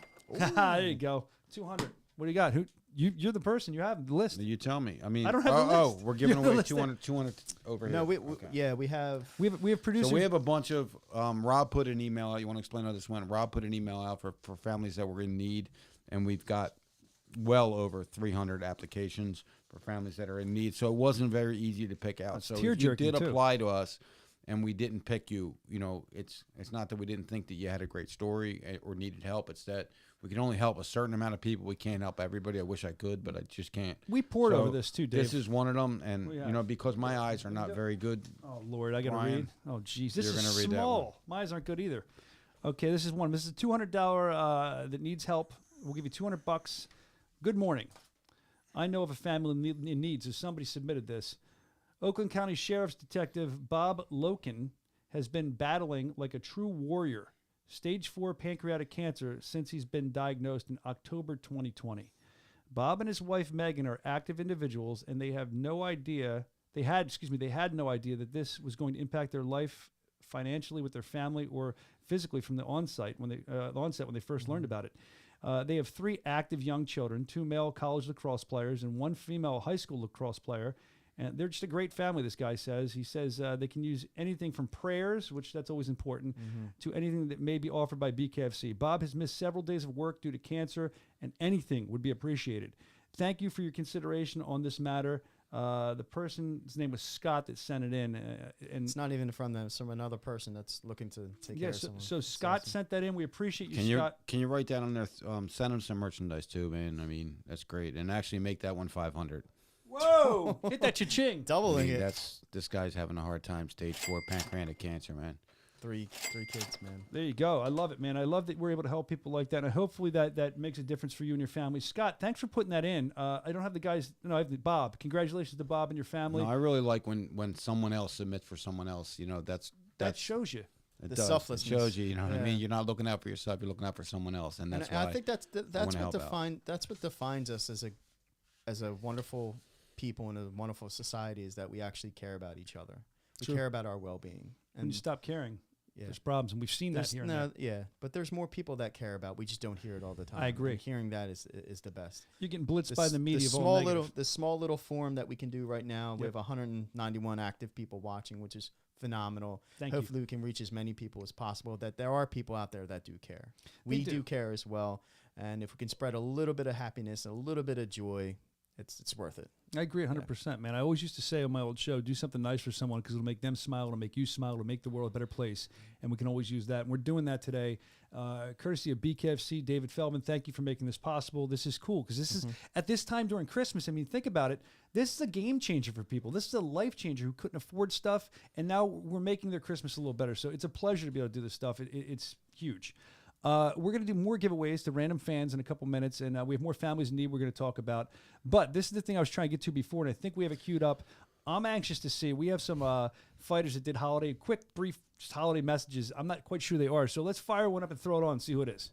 Speaker 1: There you go. 200. What do you got? Who? You're the person. You have the list.
Speaker 3: You tell me. I mean,
Speaker 1: I don't have the list.
Speaker 3: we're giving
Speaker 1: You're the
Speaker 3: away
Speaker 1: list.
Speaker 3: 200 over here.
Speaker 2: No, we
Speaker 3: Okay.
Speaker 2: we have.
Speaker 1: We have producers.
Speaker 3: So we have a bunch of Rob put an email out. You want to explain how this went? Rob put an email out for families that were in need, and we've got well over 300 applications for families that are in need. So it wasn't very easy to pick out.
Speaker 1: That's
Speaker 3: So if
Speaker 1: tear-jerking,
Speaker 3: you did
Speaker 1: too.
Speaker 3: apply to us and we didn't pick you, it's not that we didn't think that you had a great story or needed help. It's that we can only help a certain amount of people. We can't help everybody. I wish I could, but I just can't.
Speaker 1: We poured
Speaker 3: So
Speaker 1: over this too, Dave.
Speaker 3: This is one of them, and
Speaker 1: We have.
Speaker 3: because my eyes are not very good.
Speaker 1: Oh Lord, I gotta
Speaker 3: Brian,
Speaker 1: read. Oh jeez, this
Speaker 3: you're
Speaker 1: is
Speaker 3: gonna read that
Speaker 1: small. My eyes aren't good either. Okay, this is one. This is a $200 that needs help. We'll give you $200. Good morning. I know of a family in need, so somebody submitted this. Oakland County Sheriff's Detective Bob Loken has been battling like a true warrior. Stage 4 pancreatic cancer since he's been diagnosed in October 2020. Bob and his wife Megan are active individuals, and they had no idea that this was going to impact their life financially with their family or physically from the onset when they first learned about it. They have 3 active young children, 2 male college lacrosse players and 1 female high school lacrosse player. And they're just a great family, this guy says. He says they can use anything from prayers, which that's always important, to anything that may be offered by BKFC. Bob has missed several days of work due to cancer, and anything would be appreciated. Thank you for your consideration on this matter. The person's name was Scott that sent it in. And
Speaker 2: It's not even from them. It's from another person that's looking to take care of someone.
Speaker 1: so Scott sent that in. We appreciate you,
Speaker 3: Can you
Speaker 1: Scott.
Speaker 3: can you write that on there? Send them some merchandise too, man. I mean, that's great, and actually make that one 500.
Speaker 1: Whoa! Hit that cha-ching.
Speaker 3: I
Speaker 2: Doubling
Speaker 3: mean,
Speaker 2: it.
Speaker 3: this guy's having a hard time. Stage 4 pancreatic cancer, man.
Speaker 2: Three kids, man.
Speaker 1: There you go. I love it, man. I love that we're able to help people like that. And hopefully that makes a difference for you and your family. Scott, thanks for putting that in. I don't have the guys. No, I have the Bob. Congratulations to Bob and your family.
Speaker 3: No, I really like when someone else submits for someone else.
Speaker 1: that shows you.
Speaker 3: It
Speaker 2: The
Speaker 3: does.
Speaker 2: selflessness.
Speaker 3: It shows you. You know what I
Speaker 2: Yeah.
Speaker 3: mean. You're not looking out for yourself. You're looking out for someone else, and that's
Speaker 2: And
Speaker 3: why
Speaker 2: I think that's
Speaker 3: wanna
Speaker 2: what defines us as a wonderful people in a wonderful society is that we actually care about each other. We
Speaker 1: True.
Speaker 2: care about our well-being.
Speaker 1: And you stop caring.
Speaker 2: Yeah.
Speaker 1: There's problems, and we've seen that
Speaker 2: There's,
Speaker 1: here and there.
Speaker 2: yeah, but there's more people that care about. We just don't hear it all the time.
Speaker 1: I agree.
Speaker 2: And hearing that is the best.
Speaker 1: You're getting blitzed
Speaker 2: The
Speaker 1: by
Speaker 2: s-
Speaker 1: the media. of all
Speaker 2: small
Speaker 1: negative.
Speaker 2: the small little forum that we can do right now. We
Speaker 1: Yep.
Speaker 2: have 191 active people watching, which is phenomenal.
Speaker 1: Thank you.
Speaker 2: Hopefully, we can reach as many people as possible. That there are people out there that do care. We
Speaker 1: do.
Speaker 2: do care as well, and if we can spread a little bit of happiness, a little bit of joy, it's worth it.
Speaker 1: I agree 100%, man. I always used to say on my old show, do something nice for someone because it'll make them smile, it'll make you smile, it'll make the world a better place. And we can always use that. And we're doing that today, courtesy of BKFC. David Feldman, thank you for making this possible. This is cool because this is at this time during Christmas. I mean, think about it. This is a game changer for people. This is a life changer who couldn't afford stuff. And now we're making their Christmas a little better. So it's a pleasure to be able to do this stuff. It's huge. We're going to do more giveaways to random fans in a couple minutes, and we have more families in need we're going to talk about. But this is the thing I was trying to get to before, and I think we have it queued up. I'm anxious to see. We have some fighters that did brief holiday messages. I'm not quite sure they are, so let's fire one up and throw it on and see who it is.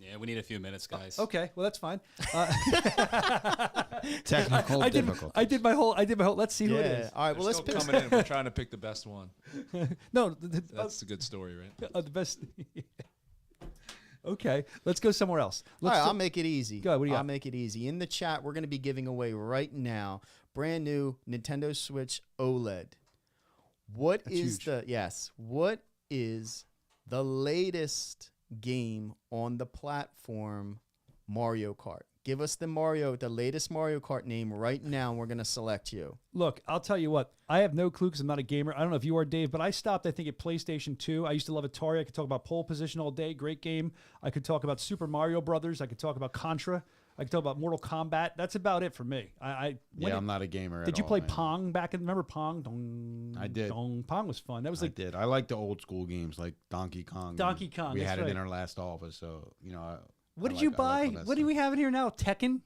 Speaker 6: Yeah, we need a few minutes, guys.
Speaker 1: Okay, well that's fine.
Speaker 3: Technical difficulties.
Speaker 1: I did my whole. Let's see who it is.
Speaker 2: All right. Well, let's
Speaker 4: Still
Speaker 2: pick.
Speaker 4: coming in. We're trying to pick the best one.
Speaker 1: No,
Speaker 4: That's a good story, right?
Speaker 1: the best. Okay, let's go somewhere else.
Speaker 2: All
Speaker 1: Let's
Speaker 2: right, I'll make it easy.
Speaker 1: Go ahead, what do you
Speaker 2: I'll
Speaker 1: got?
Speaker 2: make it easy. In the chat, we're going to be giving away right now brand new Nintendo Switch OLED. What is the latest game on the platform Mario Kart? Give us the latest Mario Kart name right now, and we're going to select you.
Speaker 1: Look, I'll tell you what. I have no clue because I'm not a gamer. I don't know if you are, Dave, but I stopped, I think, at PlayStation 2. I used to love Atari. I could talk about Pole Position all day. Great game. I could talk about Super Mario Brothers. I could talk about Contra. I could talk about Mortal Kombat. That's about it for me. I'm
Speaker 3: not a gamer.
Speaker 1: Did you
Speaker 3: all,
Speaker 1: play
Speaker 3: man.
Speaker 1: Pong back in? Remember Pong? Dong,
Speaker 3: I did.
Speaker 1: Dong. Pong was fun. That was
Speaker 3: I
Speaker 1: like
Speaker 3: did. I like the old school games like Donkey Kong.
Speaker 1: Donkey Kong,
Speaker 3: We
Speaker 1: that's
Speaker 3: had it
Speaker 1: right.
Speaker 3: in our last office, so
Speaker 1: What
Speaker 3: I
Speaker 1: did you
Speaker 3: like
Speaker 1: buy?
Speaker 3: all that
Speaker 1: What do
Speaker 3: stuff.
Speaker 1: we have in here now? Tekken?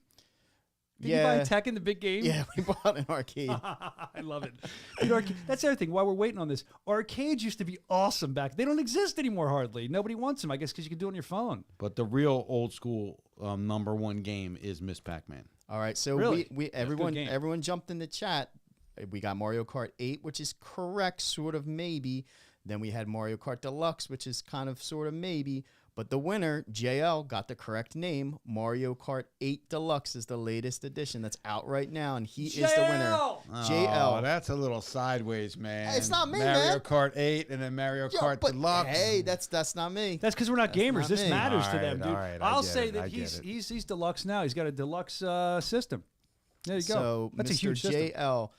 Speaker 1: Did you buy Tekken, the big game?
Speaker 2: Yeah, we bought an arcade.
Speaker 1: I love it. Dude, that's the other thing. While we're waiting on this, arcades used to be awesome back. They don't exist anymore hardly. Nobody wants them, I guess, because you can do it on your phone.
Speaker 3: But the real old school #1 game is Miss Pac-Man.
Speaker 2: All right, so
Speaker 1: Really?
Speaker 2: we
Speaker 1: That's a good game.
Speaker 2: everyone jumped in the chat. We got Mario Kart 8, which is correct, sort of maybe. Then we had Mario Kart Deluxe, which is kind of sort of maybe. But the winner, JL, got the correct name. Mario Kart 8 Deluxe is the latest edition that's out right now, and he is the winner.
Speaker 1: JL!
Speaker 2: JL.
Speaker 3: Oh, that's a little sideways, man.
Speaker 2: It's not me,
Speaker 3: Mario
Speaker 2: man.
Speaker 3: Kart 8 and then Mario
Speaker 2: Yo,
Speaker 3: Kart
Speaker 2: but
Speaker 3: Deluxe.
Speaker 2: hey, that's not me.
Speaker 1: That's because we're not gamers.
Speaker 2: not
Speaker 1: This
Speaker 2: me.
Speaker 1: matters
Speaker 3: All
Speaker 1: to them,
Speaker 3: right,
Speaker 1: dude.
Speaker 3: all right, I
Speaker 1: I'll
Speaker 3: get
Speaker 1: say
Speaker 3: it,
Speaker 1: that
Speaker 3: I get it.
Speaker 1: he's deluxe now. He's got a deluxe system. There you go.
Speaker 2: So,
Speaker 1: That's
Speaker 2: Mr.
Speaker 1: a huge system.
Speaker 2: JL,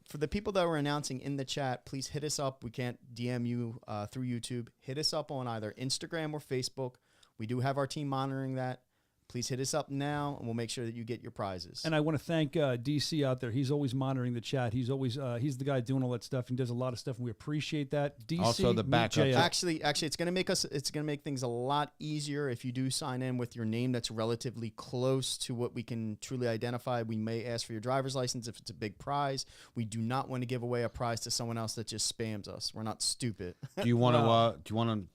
Speaker 2: for the people that were announcing in the chat, please hit us up. We can't DM you through YouTube. Hit us up on either Instagram or Facebook. We do have our team monitoring that. Please hit us up now, and we'll make sure that you get your prizes.
Speaker 1: And I want to thank DC out there. He's always monitoring the chat. He's always he's the guy doing all that stuff and does a lot of stuff. And we appreciate that. DC,
Speaker 3: Also the
Speaker 1: meet
Speaker 3: backup.
Speaker 1: JL.
Speaker 2: Actually, it's going to make things a lot easier if you do sign in with your name that's relatively close to what we can truly identify. We may ask for your driver's license if it's a big prize. We do not want to give away a prize to someone else that just spams us. We're not stupid.
Speaker 3: Do you want to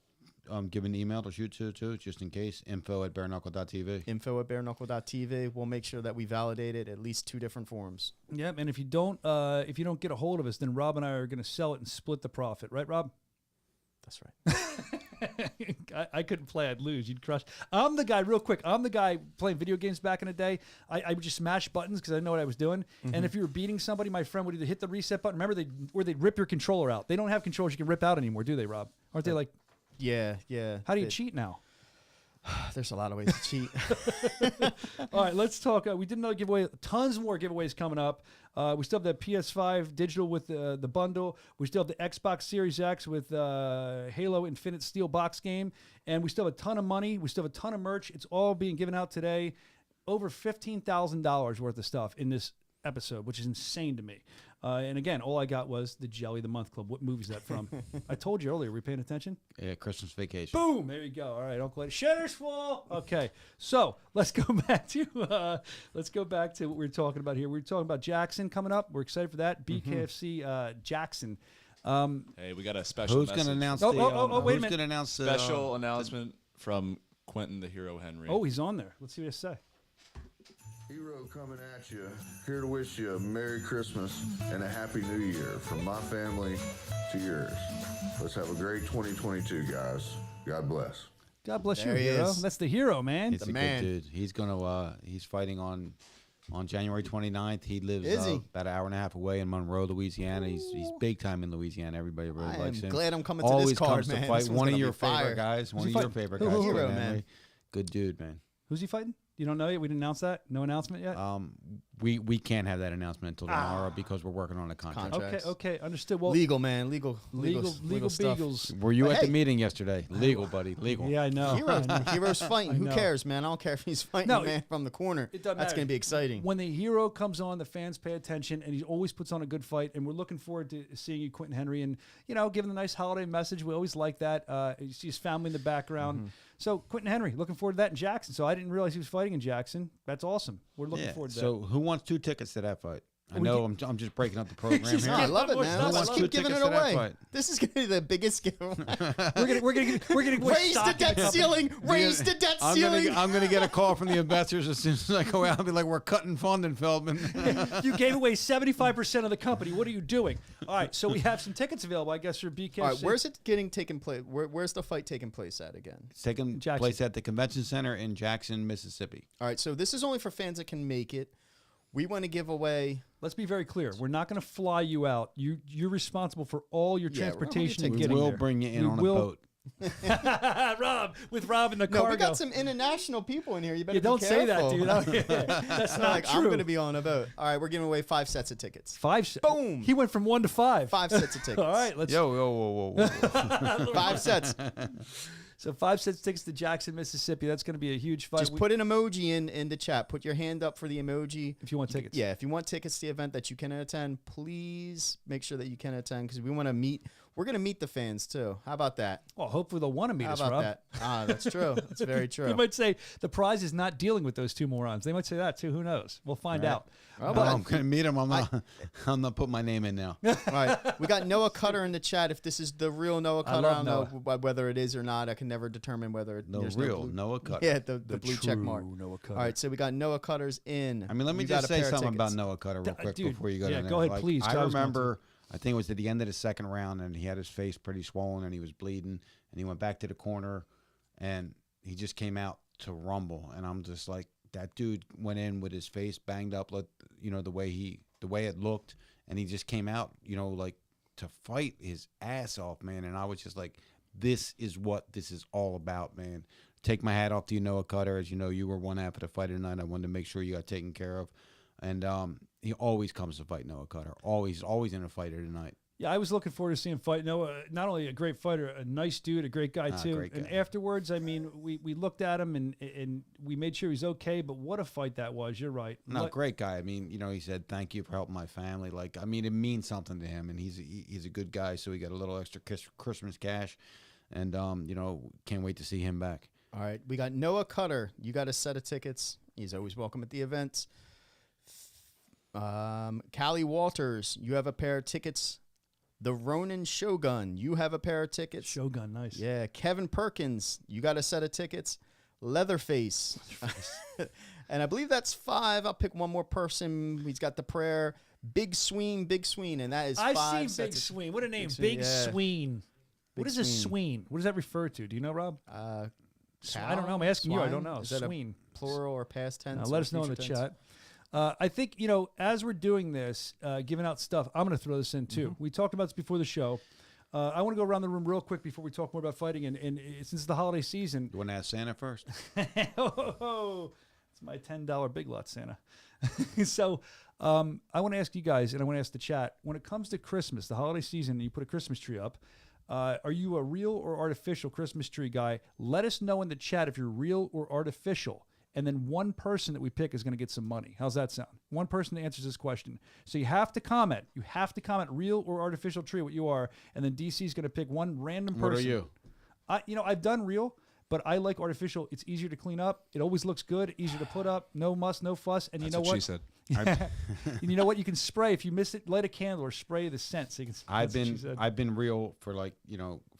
Speaker 3: give an email to shoot to too, just in case? info@bareknuckle.tv.
Speaker 2: info@bareknuckle.tv. We'll make sure that we validate it at least 2 different forms.
Speaker 1: Yep. And if you don't get a hold of us, then Rob and I are going to sell it and split the profit, right, Rob?
Speaker 2: That's right.
Speaker 1: I couldn't play. I'd lose. You'd crush. I'm the guy, real quick. I'm the guy playing video games back in the day. I would just smash buttons because I know what I was doing. And if you were beating somebody, my friend would either hit the reset button. Remember, they'd rip your controller out. They don't have controllers you can rip out anymore, do they, Rob? Aren't they like,
Speaker 2: Yeah.
Speaker 1: how do you cheat now?
Speaker 2: There's a lot of ways to cheat.
Speaker 1: All right, let's talk. We did another giveaway. Tons more giveaways coming up. We still have the PS5 digital with the bundle. We still have the Xbox Series X with Halo Infinite Steel box game. And we still have a ton of money. We still have a ton of merch. It's all being given out today. Over $15,000 worth of stuff in this episode, which is insane to me. And again, all I got was the Jelly of the Month Club. What movie is that from? I told you earlier. Were you paying attention?
Speaker 3: Yeah, Christmas Vacation.
Speaker 1: Boom! There you go. All right, Uncle Eddie. Shutter's full. Okay, so let's go back to what we were talking about here. We were talking about Jackson coming up. We're excited for that. BKFC Jackson.
Speaker 4: Hey, we got a special
Speaker 3: Who's going to announce
Speaker 1: Oh,
Speaker 3: the?
Speaker 1: wait a
Speaker 3: who's
Speaker 1: minute.
Speaker 3: going to announce the
Speaker 4: special announcement from Quentin the Hero Henry.
Speaker 1: Oh, he's on there. Let's see what they say.
Speaker 7: Hero coming at you, here to wish you a Merry Christmas and a Happy New Year from my family to yours. Let's have a great 2022, guys. God bless.
Speaker 1: God bless
Speaker 2: There
Speaker 1: you,
Speaker 2: he
Speaker 1: Hero.
Speaker 2: is.
Speaker 1: That's the hero, man.
Speaker 3: He's a
Speaker 2: man.
Speaker 3: good dude. He's gonna. He's fighting on January 29th. He lives
Speaker 2: Is he?
Speaker 3: about an hour and a half away in Monroe, Louisiana. He's big time in Louisiana. Everybody really
Speaker 2: I
Speaker 3: likes
Speaker 2: am
Speaker 3: him.
Speaker 2: glad I'm coming to
Speaker 3: Always
Speaker 2: this card,
Speaker 3: comes
Speaker 2: man.
Speaker 3: to fight.
Speaker 2: This one's
Speaker 3: One of
Speaker 2: gonna
Speaker 3: your
Speaker 2: be fire.
Speaker 3: favorite guys. One
Speaker 1: he
Speaker 3: of your
Speaker 1: fighting?
Speaker 3: favorite
Speaker 1: Who-
Speaker 3: guys.
Speaker 1: who-
Speaker 3: Quentin
Speaker 2: Hero, man.
Speaker 3: Henry. Good dude, man.
Speaker 1: Who's he fighting? You don't know yet? We didn't announce that? No announcement yet?
Speaker 3: We can't have that announcement until tomorrow because we're working on a contract.
Speaker 2: Contract.
Speaker 1: Okay, understood. Well,
Speaker 2: Legal, man. Legal stuff.
Speaker 1: beagles.
Speaker 3: Were you
Speaker 2: But
Speaker 3: at the
Speaker 2: hey.
Speaker 3: meeting yesterday? Legal, buddy. Legal.
Speaker 1: Yeah, I know.
Speaker 2: Hero's fighting. Who
Speaker 1: know.
Speaker 2: cares, man? I don't care if he's fighting
Speaker 1: No,
Speaker 2: a man from the corner.
Speaker 1: It doesn't
Speaker 2: That's
Speaker 1: matter.
Speaker 2: going to be exciting.
Speaker 1: When the hero comes on, the fans pay attention, and he always puts on a good fight. And we're looking forward to seeing you, Quentin Henry, and giving a nice holiday message. We always like that. You see his family in the background. So Quentin Henry, looking forward to that in Jackson. So I didn't realize he was fighting in Jackson. That's awesome. We're looking forward to
Speaker 3: So
Speaker 1: that.
Speaker 3: who wants 2 tickets to that fight? I know. I'm just breaking up the program here.
Speaker 2: I love it,
Speaker 1: more
Speaker 2: man.
Speaker 1: stuff.
Speaker 2: Let's
Speaker 1: I
Speaker 2: keep
Speaker 1: love
Speaker 2: giving
Speaker 3: tickets
Speaker 2: it
Speaker 3: to that
Speaker 2: away.
Speaker 3: fight.
Speaker 2: This is going to be the biggest giveaway.
Speaker 1: We're gonna
Speaker 2: Raise the debt ceiling. Raise the debt ceiling.
Speaker 3: I'm gonna get a call from the investors as soon as I go out and be like, "We're cutting funding, Feldman."
Speaker 1: You gave away 75% of the company. What are you doing? All right, so we have some tickets available, I guess, for BKFC.
Speaker 2: All right, where's it taking place? Where's the fight taking place at again?
Speaker 3: It's taking
Speaker 1: Jackson.
Speaker 3: place at the convention center in Jackson, Mississippi.
Speaker 2: All right, so this is only for fans that can make it. We want to give away.
Speaker 1: Let's be very clear. We're not going to fly you out. You're responsible for all your
Speaker 2: Yeah, we're gonna
Speaker 1: transportation and
Speaker 2: take-
Speaker 3: We
Speaker 1: getting
Speaker 3: will
Speaker 1: there.
Speaker 3: bring you in
Speaker 1: We
Speaker 3: on
Speaker 1: will-
Speaker 3: a boat.
Speaker 1: Rob in the
Speaker 2: No,
Speaker 1: cargo.
Speaker 2: we got some international people in here. You better
Speaker 1: Yeah, don't
Speaker 2: be
Speaker 1: say that,
Speaker 2: careful.
Speaker 1: dude. That's not
Speaker 2: Like,
Speaker 1: true.
Speaker 2: I'm going to be on a boat. All right, we're giving away 5 sets of tickets.
Speaker 1: 5.
Speaker 2: Boom.
Speaker 1: He went from 1 to 5.
Speaker 2: 5 sets of tickets.
Speaker 1: All right, let's.
Speaker 3: Yo, whoa, whoa, whoa.
Speaker 2: 5 sets.
Speaker 1: So 5 sets tickets to Jackson, Mississippi. That's going to be a huge fight.
Speaker 2: Just put an emoji in the chat. Put your hand up for the emoji.
Speaker 1: if you want tickets.
Speaker 2: Yeah, if you want tickets to the event that you can attend, please make sure that you can attend because we want to meet. We're going to meet the fans too. How about that?
Speaker 1: Well, hopefully they'll want to meet
Speaker 2: How
Speaker 1: us,
Speaker 2: about
Speaker 1: Rob.
Speaker 2: that? Ah, that's true. That's very true.
Speaker 1: They might say the prize is not dealing with those 2 morons. They might say that too. Who knows? We'll find out.
Speaker 2: Well,
Speaker 3: No, I'm gonna meet him. I'm not putting my name in now.
Speaker 2: All right, we got Noah Cutter in the chat. If this is the real Noah Cutter, I
Speaker 1: love
Speaker 2: don't know whether it is or not. I can never determine whether
Speaker 3: No
Speaker 2: there's
Speaker 3: real
Speaker 2: blue.
Speaker 3: Noah Cutter.
Speaker 2: Yeah, the blue check mark.
Speaker 1: Noah Cutter.
Speaker 2: All right, so we got Noah Cutter's in.
Speaker 3: I mean, let me
Speaker 2: You got
Speaker 3: just
Speaker 2: a
Speaker 3: say
Speaker 2: pair of
Speaker 3: something about
Speaker 2: tickets.
Speaker 3: Noah Cutter real quick
Speaker 1: Dude,
Speaker 3: before you go
Speaker 1: yeah,
Speaker 3: to that.
Speaker 1: go ahead, please.
Speaker 3: I
Speaker 1: Tyler's going
Speaker 3: remember, I think it was at the end of the second round, and he had his face pretty swollen, and he was bleeding, and he went back to the corner, and he just came out to rumble, and I'm just like, that dude went in with his face banged up, the way it looked, and he just came out, like to fight his ass off, man, and I was just like, this is what this is all about, man. Take my hat off to you, Noah Cutter. As you know, you were one half of the fight tonight. I wanted to make sure you got taken care of. And he always comes to fight, Noah Cutter. Always in a fighter tonight.
Speaker 1: Yeah, I was looking forward to seeing him fight Noah. Not only a great fighter, a nice dude, a great guy too.
Speaker 3: Great guy.
Speaker 1: And afterwards, I mean, we looked at him and we made sure he's okay. But what a fight that was! You're right.
Speaker 3: No,
Speaker 1: What-
Speaker 3: great guy. I mean, he said, thank you for helping my family. Like, I mean, it means something to him. And he's a good guy. So he got a little extra Christmas cash. And, can't wait to see him back.
Speaker 2: All right, we got Noah Cutter. You got a set of tickets. He's always welcome at the events. Callie Walters, you have a pair of tickets. The Ronin Shogun, you have a pair of tickets.
Speaker 1: Shogun, nice.
Speaker 2: Yeah, Kevin Perkins, you got a set of tickets. Leatherface. And I believe that's 5. I'll pick one more person. He's got the prayer. Big Sween, and that is 5
Speaker 1: I see
Speaker 2: sets
Speaker 1: Big
Speaker 2: of-
Speaker 1: Sween. What a name,
Speaker 2: Sween,
Speaker 1: Big
Speaker 2: yeah.
Speaker 1: Sween. What
Speaker 2: Big
Speaker 1: is a
Speaker 2: Sween.
Speaker 1: sween? What does that refer to? Do you know, Rob?
Speaker 2: Cow?
Speaker 1: I don't know. I'm asking you. I
Speaker 2: Swine?
Speaker 1: don't know.
Speaker 2: Is that
Speaker 1: Sween.
Speaker 2: a plural or past tense?
Speaker 1: Let
Speaker 2: or
Speaker 1: us know in the
Speaker 2: future tense?
Speaker 1: chat. I think, as we're doing this, giving out stuff, I'm going to throw this in too. We talked about this before the show. I want to go around the room real quick before we talk more about fighting. And since it's the holiday season,
Speaker 3: You want to ask Santa first?
Speaker 1: it's my $10 Big Lot Santa. So I want to ask you guys, and I want to ask the chat, when it comes to Christmas, the holiday season, and you put a Christmas tree up, are you a real or artificial Christmas tree guy? Let us know in the chat if you're real or artificial. And then one person that we pick is going to get some money. How's that sound? One person that answers this question. So you have to comment. You have to comment real or artificial tree, what you are. And then DC is going to pick one random person.
Speaker 3: What are you?
Speaker 1: I've done real, but I like artificial. It's easier to clean up. It always looks good, easier to put up. No muss, no fuss. And
Speaker 4: That's
Speaker 1: you know
Speaker 4: what she said.
Speaker 1: And you know what? You can spray if you miss it. Light a candle or spray the scent. So you can.
Speaker 3: I've
Speaker 1: that's what she said.
Speaker 3: been real for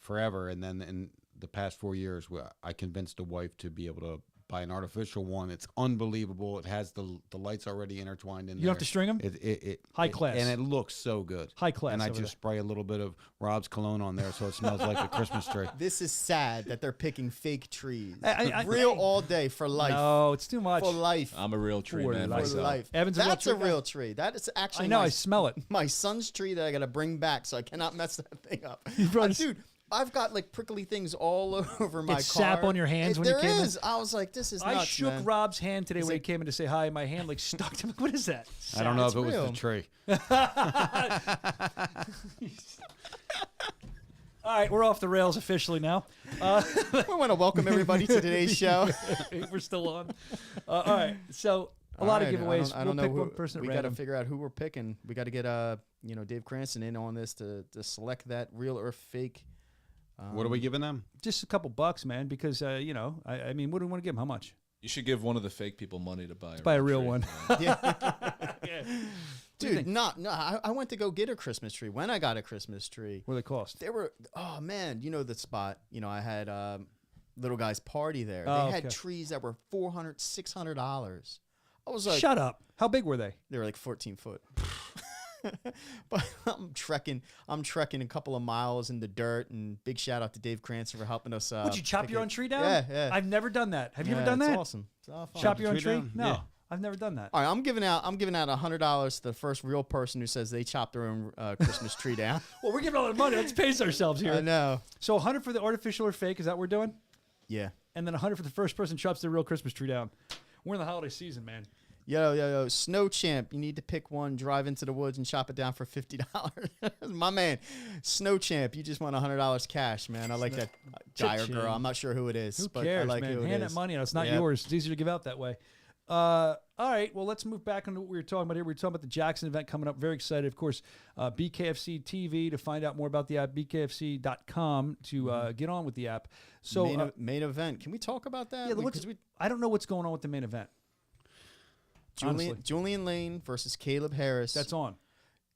Speaker 3: forever, and then in the past 4 years, I convinced the wife to be able to buy an artificial one. It's unbelievable. It has the lights already intertwined in there.
Speaker 1: You don't have to string them.
Speaker 3: High
Speaker 1: class.
Speaker 3: and it looks so good.
Speaker 1: High class
Speaker 3: And I
Speaker 1: over
Speaker 3: just
Speaker 1: there.
Speaker 3: spray a little bit of Rob's cologne on there, so it smells like a Christmas tree.
Speaker 2: This is sad that they're picking fake trees.
Speaker 1: I-
Speaker 2: real all day for life.
Speaker 1: No, it's too much.
Speaker 2: For life.
Speaker 4: I'm a real tree
Speaker 1: For
Speaker 4: man
Speaker 1: life.
Speaker 2: For
Speaker 4: myself.
Speaker 2: life.
Speaker 1: Evan's a real
Speaker 2: That's
Speaker 1: tree
Speaker 2: a
Speaker 1: guy?
Speaker 2: real tree. That is actually
Speaker 1: I know.
Speaker 2: my,
Speaker 1: I smell it.
Speaker 2: my son's tree that I got to bring back, so I cannot mess that thing up.
Speaker 1: brought us-
Speaker 2: Dude, I've got like prickly things all over my car.
Speaker 1: sap on your hands when you
Speaker 2: there
Speaker 1: came in?
Speaker 2: is. I was like, this is
Speaker 1: I
Speaker 2: nuts,
Speaker 1: shook
Speaker 2: man.
Speaker 1: Rob's hand today when he
Speaker 2: like-
Speaker 1: came in to say hi. My hand like stuck to him. What is that?
Speaker 3: I don't know
Speaker 2: It's
Speaker 3: if it was
Speaker 2: real.
Speaker 3: the tree.
Speaker 1: All right, we're off the rails officially now.
Speaker 2: We want to welcome everybody to today's show.
Speaker 1: We're still on. All right, so a lot of
Speaker 2: All right,
Speaker 1: giveaways.
Speaker 2: I don't
Speaker 1: we'll pick
Speaker 2: know
Speaker 1: one person at
Speaker 2: we got to
Speaker 1: random.
Speaker 2: figure out who we're picking. We got to get Dave Cranston in on this to select that real or fake.
Speaker 3: What are we giving them?
Speaker 1: Just a couple bucks, man, because I mean, what do we want to give him? How much?
Speaker 4: You should give one of the fake people money to buy
Speaker 1: Buy a real
Speaker 4: tree.
Speaker 1: one.
Speaker 4: Yeah.
Speaker 2: Dude, no. I went to go get a Christmas tree. When I got a Christmas tree,
Speaker 1: What do they cost?
Speaker 2: they were, oh man, you know the spot. You know, I had little guy's party there.
Speaker 1: Oh,
Speaker 2: They had
Speaker 1: okay.
Speaker 2: trees that were $400, $600. I was like,
Speaker 1: Shut up. How big were they?
Speaker 2: they were like 14 foot. But I'm trekking a couple of miles in the dirt, and big shout out to Dave Cranston for helping us.
Speaker 1: Would you chop
Speaker 2: pick
Speaker 1: your
Speaker 2: it.
Speaker 1: own tree down?
Speaker 2: Yeah.
Speaker 1: I've never done that. Have you
Speaker 2: Yeah,
Speaker 1: ever done
Speaker 2: it's
Speaker 1: that?
Speaker 2: awesome. It's all fun.
Speaker 1: Chop your own
Speaker 3: tree
Speaker 1: tree?
Speaker 3: down?
Speaker 1: No,
Speaker 3: Yeah.
Speaker 1: I've never done that.
Speaker 2: All right, I'm giving out $100 to the first real person who says they chopped their own Christmas tree down.
Speaker 1: Well, we're giving all the money. Let's pace ourselves here.
Speaker 2: I know.
Speaker 1: So 100 for the artificial or fake. Is that what we're doing?
Speaker 2: Yeah.
Speaker 1: And then 100 for the first person chops their real Christmas tree down. We're in the holiday season, man.
Speaker 2: Yo, Snow Champ, you need to pick one, drive into the woods and chop it down for $50. My man, Snow Champ, you just won $100 cash, man. I like that guy or girl. I'm not sure who it is,
Speaker 1: Who
Speaker 2: but
Speaker 1: cares,
Speaker 2: I like
Speaker 1: man?
Speaker 2: who it
Speaker 1: Hand
Speaker 2: is.
Speaker 1: that money out. It's not
Speaker 2: Yep.
Speaker 1: yours. It's easier to give out that way. All right. Well, let's move back into what we were talking about here. We were talking about the Jackson event coming up. Very excited. Of course, BKFC TV to find out more about the app, BKFC.com to get on with the app. So,
Speaker 2: main event. Can we talk about that?
Speaker 1: yeah,
Speaker 2: Like,
Speaker 1: what's,
Speaker 2: 'cause we-
Speaker 1: I don't know what's going on with the main event. honestly.
Speaker 2: Julian Lane versus Caleb Harris.
Speaker 1: That's on.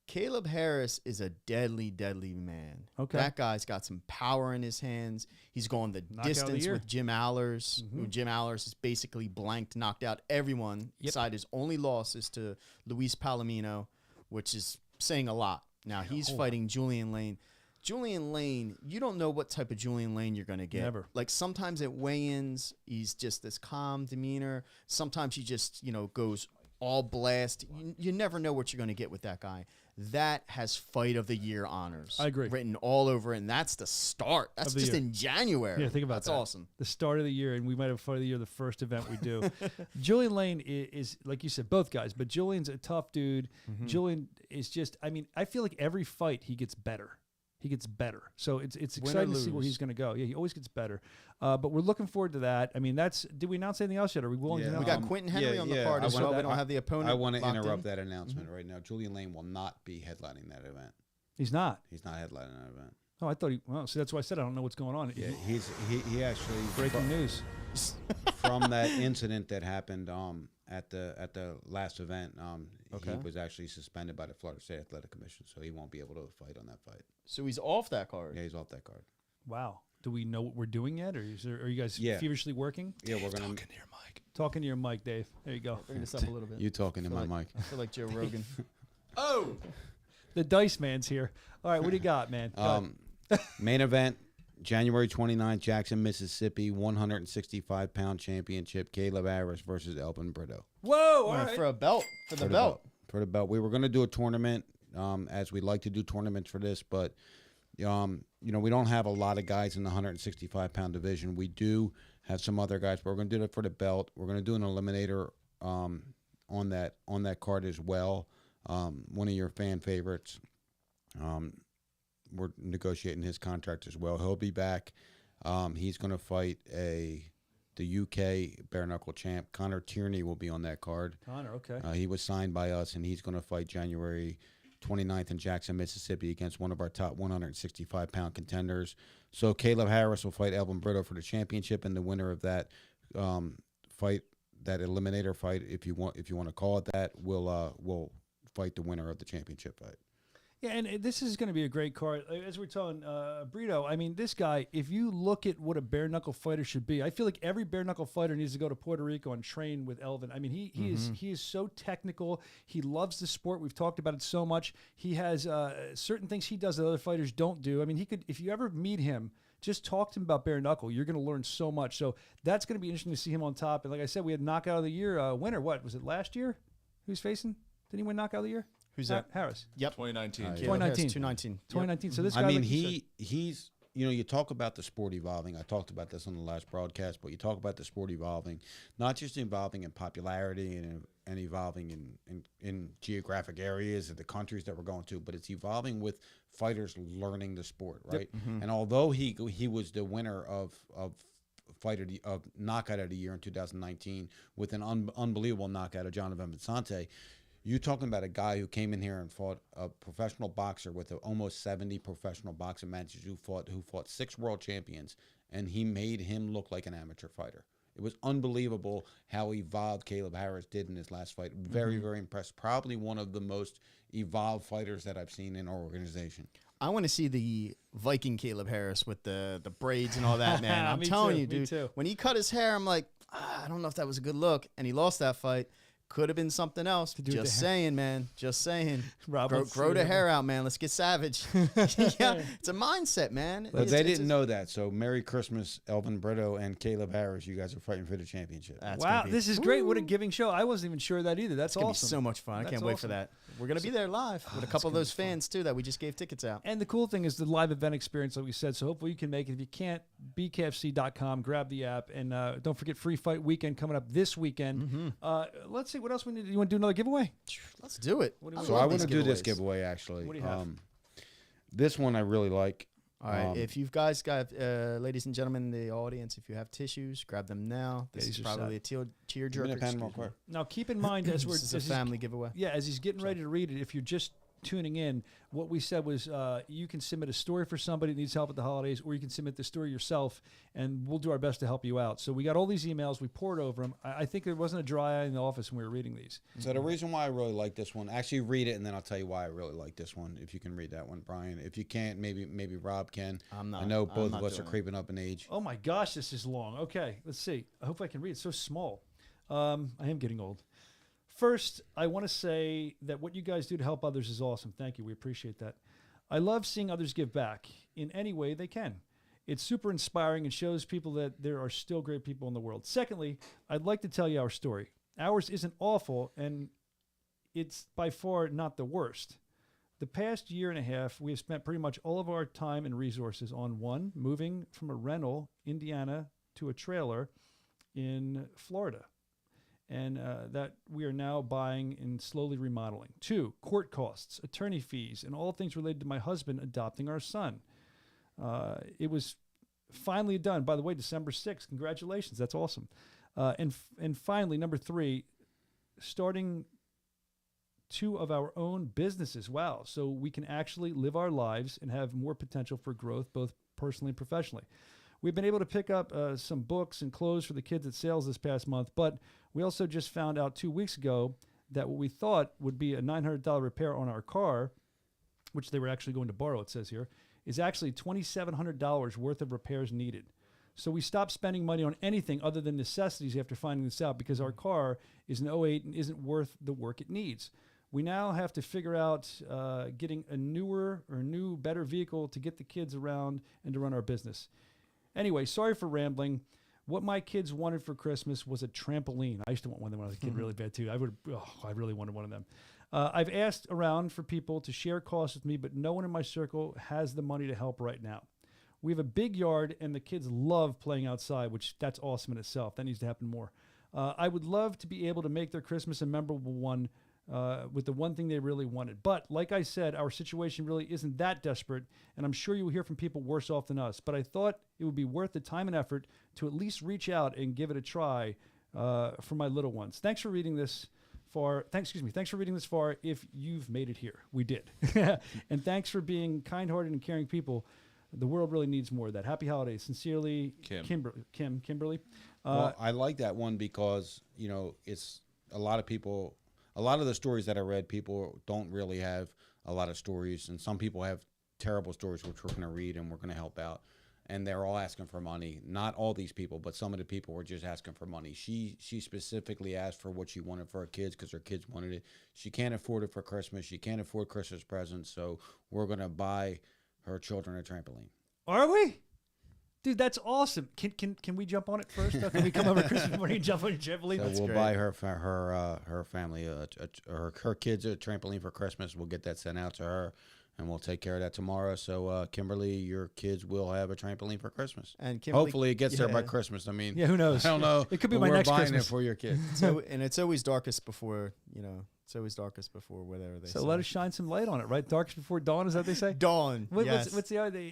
Speaker 2: Caleb Harris is a deadly, deadly man.
Speaker 1: Okay.
Speaker 2: That guy's got some power in his hands. He's going the
Speaker 1: Knockout of the
Speaker 2: distance
Speaker 1: year.
Speaker 2: with Jim Allers. Who Jim Allers is basically blanked, knocked out everyone. Inside his only loss is to Luis Palomino, which is saying a lot. Now he's fighting Julian Lane. Julian Lane, you don't know what type of Julian Lane you're going to get.
Speaker 1: Never.
Speaker 2: Like sometimes at weigh-ins, he's just this calm demeanor. Sometimes he just, goes all blast. You never know what you're going to get with that guy. That has Fight of the Year honors.
Speaker 1: I agree.
Speaker 2: Written all over it, and that's the start. That's
Speaker 1: Of the
Speaker 2: just
Speaker 1: year.
Speaker 2: in January.
Speaker 1: Yeah, think about
Speaker 2: that's
Speaker 1: that.
Speaker 2: awesome.
Speaker 1: The start of the year, and we might have Fight of the Year the first event we do. Julian Lane is, like you said, both guys, but Julian's a tough dude. Julian is just, I feel like every fight he gets better. He gets better. So it's
Speaker 2: Win or
Speaker 1: exciting to see where
Speaker 2: lose.
Speaker 1: he's going to go. Yeah, he always gets better. But we're looking forward to that. did we announce anything else yet? Are we willing to
Speaker 3: Yeah.
Speaker 1: announce?
Speaker 2: We got Quentin Henry on the card
Speaker 3: I
Speaker 2: as well.
Speaker 3: wanna-
Speaker 2: We don't have the opponent.
Speaker 3: I want to
Speaker 2: locked
Speaker 3: interrupt
Speaker 2: in.
Speaker 3: that announcement right now. Julian Lane will not be headlining that event.
Speaker 1: He's not.
Speaker 3: He's not headlining that event.
Speaker 1: Oh, I thought see, that's why I said I don't know what's going on.
Speaker 3: Yeah, he actually
Speaker 1: Breaking news.
Speaker 3: from that incident that happened at the last event.
Speaker 2: Okay.
Speaker 3: He was actually suspended by the Florida State Athletic Commission, so he won't be able to fight on that fight.
Speaker 2: So he's off that card.
Speaker 3: Yeah, he's off that card.
Speaker 1: Wow. Do we know what we're doing yet, or are you guys
Speaker 3: Yeah.
Speaker 1: feverishly working?
Speaker 3: Yeah, we're gonna.
Speaker 4: to your mic.
Speaker 1: Talking to your mic, Dave. There you go.
Speaker 2: Bring this up a little bit.
Speaker 3: You talking to my mic?
Speaker 2: I feel like Joe Rogan.
Speaker 4: Oh,
Speaker 1: The Dice Man's here. All right, what do you got, man?
Speaker 3: Main event, January 29th, Jackson, Mississippi, 165-pound championship, Caleb Harris versus Elvin Brito.
Speaker 1: Whoa! All right.
Speaker 2: For a belt. For the belt.
Speaker 3: For the belt. We were going to do a tournament, as we like to do tournaments for this, but we don't have a lot of guys in the 165-pound division. We do have some other guys, but we're going to do it for the belt. We're going to do an eliminator on that card as well. One of your fan favorites. We're negotiating his contract as well. He'll be back. He's going to fight the UK bare knuckle champ. Connor Tierney will be on that card.
Speaker 1: Connor, okay.
Speaker 3: He was signed by us, and he's going to fight January 29th in Jackson, Mississippi against one of our top 165-pound contenders. So Caleb Harris will fight Elvin Brito for the championship, and the winner of that fight, that eliminator fight, if you want to call it that, will fight the winner of the championship fight.
Speaker 1: Yeah, and this is going to be a great card. As we're telling Brito, this guy, if you look at what a bare knuckle fighter should be, I feel like every bare knuckle fighter needs to go to Puerto Rico and train with Elvin. He is so technical. He loves the sport. We've talked about it so much. He has certain things he does that other fighters don't do. He could, if you ever meet him, just talk to him about bare knuckle. You're going to learn so much. So that's going to be interesting to see him on top. And like I said, we had knockout of the year winner. What was it last year? Who's facing? Did he win knockout of the year?
Speaker 2: Who's that?
Speaker 1: Harris.
Speaker 2: Yep.
Speaker 4: 2019.
Speaker 2: Caleb
Speaker 1: 2019.
Speaker 2: Harris, 219.
Speaker 1: 2019. So this guy,
Speaker 3: I mean,
Speaker 1: like you said-
Speaker 3: he's you talk about the sport evolving. I talked about this on the last broadcast, but you talk about the sport evolving, not just evolving in popularity and evolving in geographic areas of the countries that we're going to, but it's evolving with fighters learning the sport, right? And although he was the winner of knockout of the year in 2019 with an unbelievable knockout of Jonathan Vicente. You're talking about a guy who came in here and fought a professional boxer with almost 70 professional boxing matches, who fought 6 world champions, and he made him look like an amateur fighter. It was unbelievable how evolved Caleb Harris did in his last fight. Very, very impressed. Probably one of the most evolved fighters that I've seen in our organization.
Speaker 2: I want to see the Viking Caleb Harris with the braids and all that, man. I'm
Speaker 1: Me
Speaker 2: telling
Speaker 1: too,
Speaker 2: you,
Speaker 1: me
Speaker 2: dude.
Speaker 1: too.
Speaker 2: When he cut his hair, I'm like, I don't know if that was a good look. And he lost that fight. Could have been something else.
Speaker 1: do with
Speaker 2: Just
Speaker 1: the hair.
Speaker 2: saying, man. Just saying.
Speaker 1: Rob,
Speaker 2: grow
Speaker 1: let's
Speaker 2: grow
Speaker 1: see
Speaker 2: the
Speaker 1: it.
Speaker 2: hair out, man. Let's get savage. Yeah, it's a mindset, man.
Speaker 3: But
Speaker 2: It's-
Speaker 3: they
Speaker 2: it's
Speaker 3: didn't
Speaker 2: a-
Speaker 3: know that. So Merry Christmas, Elvin Brito and Caleb Harris. You guys are fighting for the championship.
Speaker 2: That's
Speaker 1: Wow,
Speaker 2: gonna be-
Speaker 1: this is great. What a giving show. I wasn't even sure of that either. That's
Speaker 2: It's gonna
Speaker 1: awesome.
Speaker 2: be so much fun. I
Speaker 1: That's
Speaker 2: can't wait for
Speaker 1: awesome.
Speaker 2: that. We're gonna be there live with a couple of those fans too that we just gave tickets out.
Speaker 1: And the cool thing is the live event experience, like we said. So hopefully you can make it. If you can't, BKFC.com, grab the app, and don't forget Free Fight Weekend coming up this weekend. Let's see what else we need. You want to do another giveaway?
Speaker 2: Let's do it.
Speaker 3: So I want to do this giveaway, actually.
Speaker 1: What do you have?
Speaker 3: This one I really like.
Speaker 2: All right, if you guys got, ladies and gentlemen in the audience, if you have tissues, grab them now. This
Speaker 1: these
Speaker 2: is
Speaker 1: are
Speaker 2: probably a tear
Speaker 3: Give me
Speaker 2: jerker.
Speaker 3: a pen real
Speaker 2: excuse me.
Speaker 3: quick.
Speaker 1: Now keep in mind as we're
Speaker 2: This is a
Speaker 1: as he's-
Speaker 2: family giveaway.
Speaker 1: Yeah, as he's getting ready to read it, if you're just tuning in, what we said was you can submit a story for somebody that needs help at the holidays, or you can submit the story yourself, and we'll do our best to help you out. So we got all these emails. We poured over them. I think there wasn't a dry eye in the office when we were reading these.
Speaker 3: So the reason why I really like this one, actually read it and then I'll tell you why I really like this one. If you can read that one, Brian. If you can't, maybe Rob can.
Speaker 2: I'm not.
Speaker 3: I know
Speaker 2: I'm
Speaker 3: both
Speaker 2: not
Speaker 3: of us are
Speaker 2: doing it.
Speaker 3: creeping up in age.
Speaker 1: Oh my gosh, this is long. Okay, let's see. I hope I can read. It's so small. I am getting old. First, I want to say that what you guys do to help others is awesome. Thank you. We appreciate that. I love seeing others give back in any way they can. It's super inspiring and shows people that there are still great people in the world. Secondly, I'd like to tell you our story. Ours isn't awful, and it's by far not the worst. The past year and a half, we have spent pretty much all of our time and resources on one, moving from a rental, Indiana, to a trailer in Florida. And that we are now buying and slowly remodeling. 2, court costs, attorney fees, and all things related to my husband adopting our son. It was finally done. By the way, December 6th. Congratulations. That's awesome. And finally, number 3, starting 2 of our own businesses. Wow. So we can actually live our lives and have more potential for growth, both personally and professionally. We've been able to pick up some books and clothes for the kids at sales this past month, but we also just found out 2 weeks ago that what we thought would be a $900 repair on our car, which they were actually going to borrow, it says here, is actually $2,700 worth of repairs needed. So we stopped spending money on anything other than necessities after finding this out because our car is an 08 and isn't worth the work it needs. We now have to figure out getting a new, better vehicle to get the kids around and to run our business. Anyway, sorry for rambling. What my kids wanted for Christmas was a trampoline. I used to want one of them when I was a kid really bad too. I really wanted one of them. I've asked around for people to share costs with me, but no one in my circle has the money to help right now. We have a big yard, and the kids love playing outside, which that's awesome in itself. That needs to happen more. I would love to be able to make their Christmas a memorable one with the one thing they really wanted. But like I said, our situation really isn't that desperate, and I'm sure you will hear from people worse off than us. But I thought it would be worth the time and effort to at least reach out and give it a try for my little ones. Thanks for reading this far. Thanks for reading this far. If you've made it here, we did. And thanks for being kind-hearted and caring people. The world really needs more of that. Happy holidays. Sincerely, Kimberly.
Speaker 3: Well, I like that one because, it's a lot of people, a lot of the stories that I read, people don't really have a lot of stories. And some people have terrible stories, which we're going to read and we're going to help out. And they're all asking for money. Not all these people, but some of the people were just asking for money. She specifically asked for what she wanted for her kids because her kids wanted it. She can't afford it for Christmas. She can't afford Christmas presents. So we're going to buy her children a trampoline.
Speaker 1: Are we? Dude, that's awesome. Can we jump on it first? Can we come over Christmas morning and jump on your trampoline?
Speaker 3: So we'll buy her family, her kids a trampoline for Christmas. We'll get that sent out to her, and we'll take care of that tomorrow. So, Kimberly, your kids will have a trampoline for Christmas.
Speaker 2: And Kimberly,
Speaker 3: hopefully it gets there by Christmas.
Speaker 1: Yeah, who knows?
Speaker 3: I don't know.
Speaker 1: It could be
Speaker 3: but
Speaker 1: my next
Speaker 3: we're buying
Speaker 1: Christmas.
Speaker 3: it for your kids.
Speaker 2: So, and it's always darkest before It's always darkest before whatever they say.
Speaker 1: So let us shine some light on it, right? Darkest before dawn, is that what they say?
Speaker 2: Dawn. Yes.
Speaker 1: What's the other?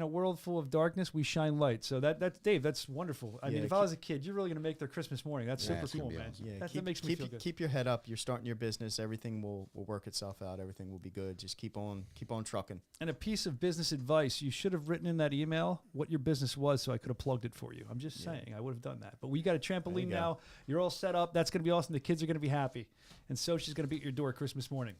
Speaker 1: World full of darkness, we shine light. So that's Dave. That's wonderful. I mean, if I was a kid, you're really gonna make their Christmas morning. That's super
Speaker 3: it's gonna
Speaker 1: cool,
Speaker 3: be
Speaker 1: man.
Speaker 3: awesome.
Speaker 2: Yeah,
Speaker 1: That makes me feel good.
Speaker 2: Keep your head up. You're starting your business. Everything will work itself out. Everything will be good. Just keep on trucking.
Speaker 1: And a piece of business advice: you should have written in that email what your business was, so I could have plugged it for you. I'm just saying, I would have done that. But we got a trampoline now. You're all set up. That's gonna be awesome. The kids are gonna be happy, and so she's gonna be at your door Christmas morning.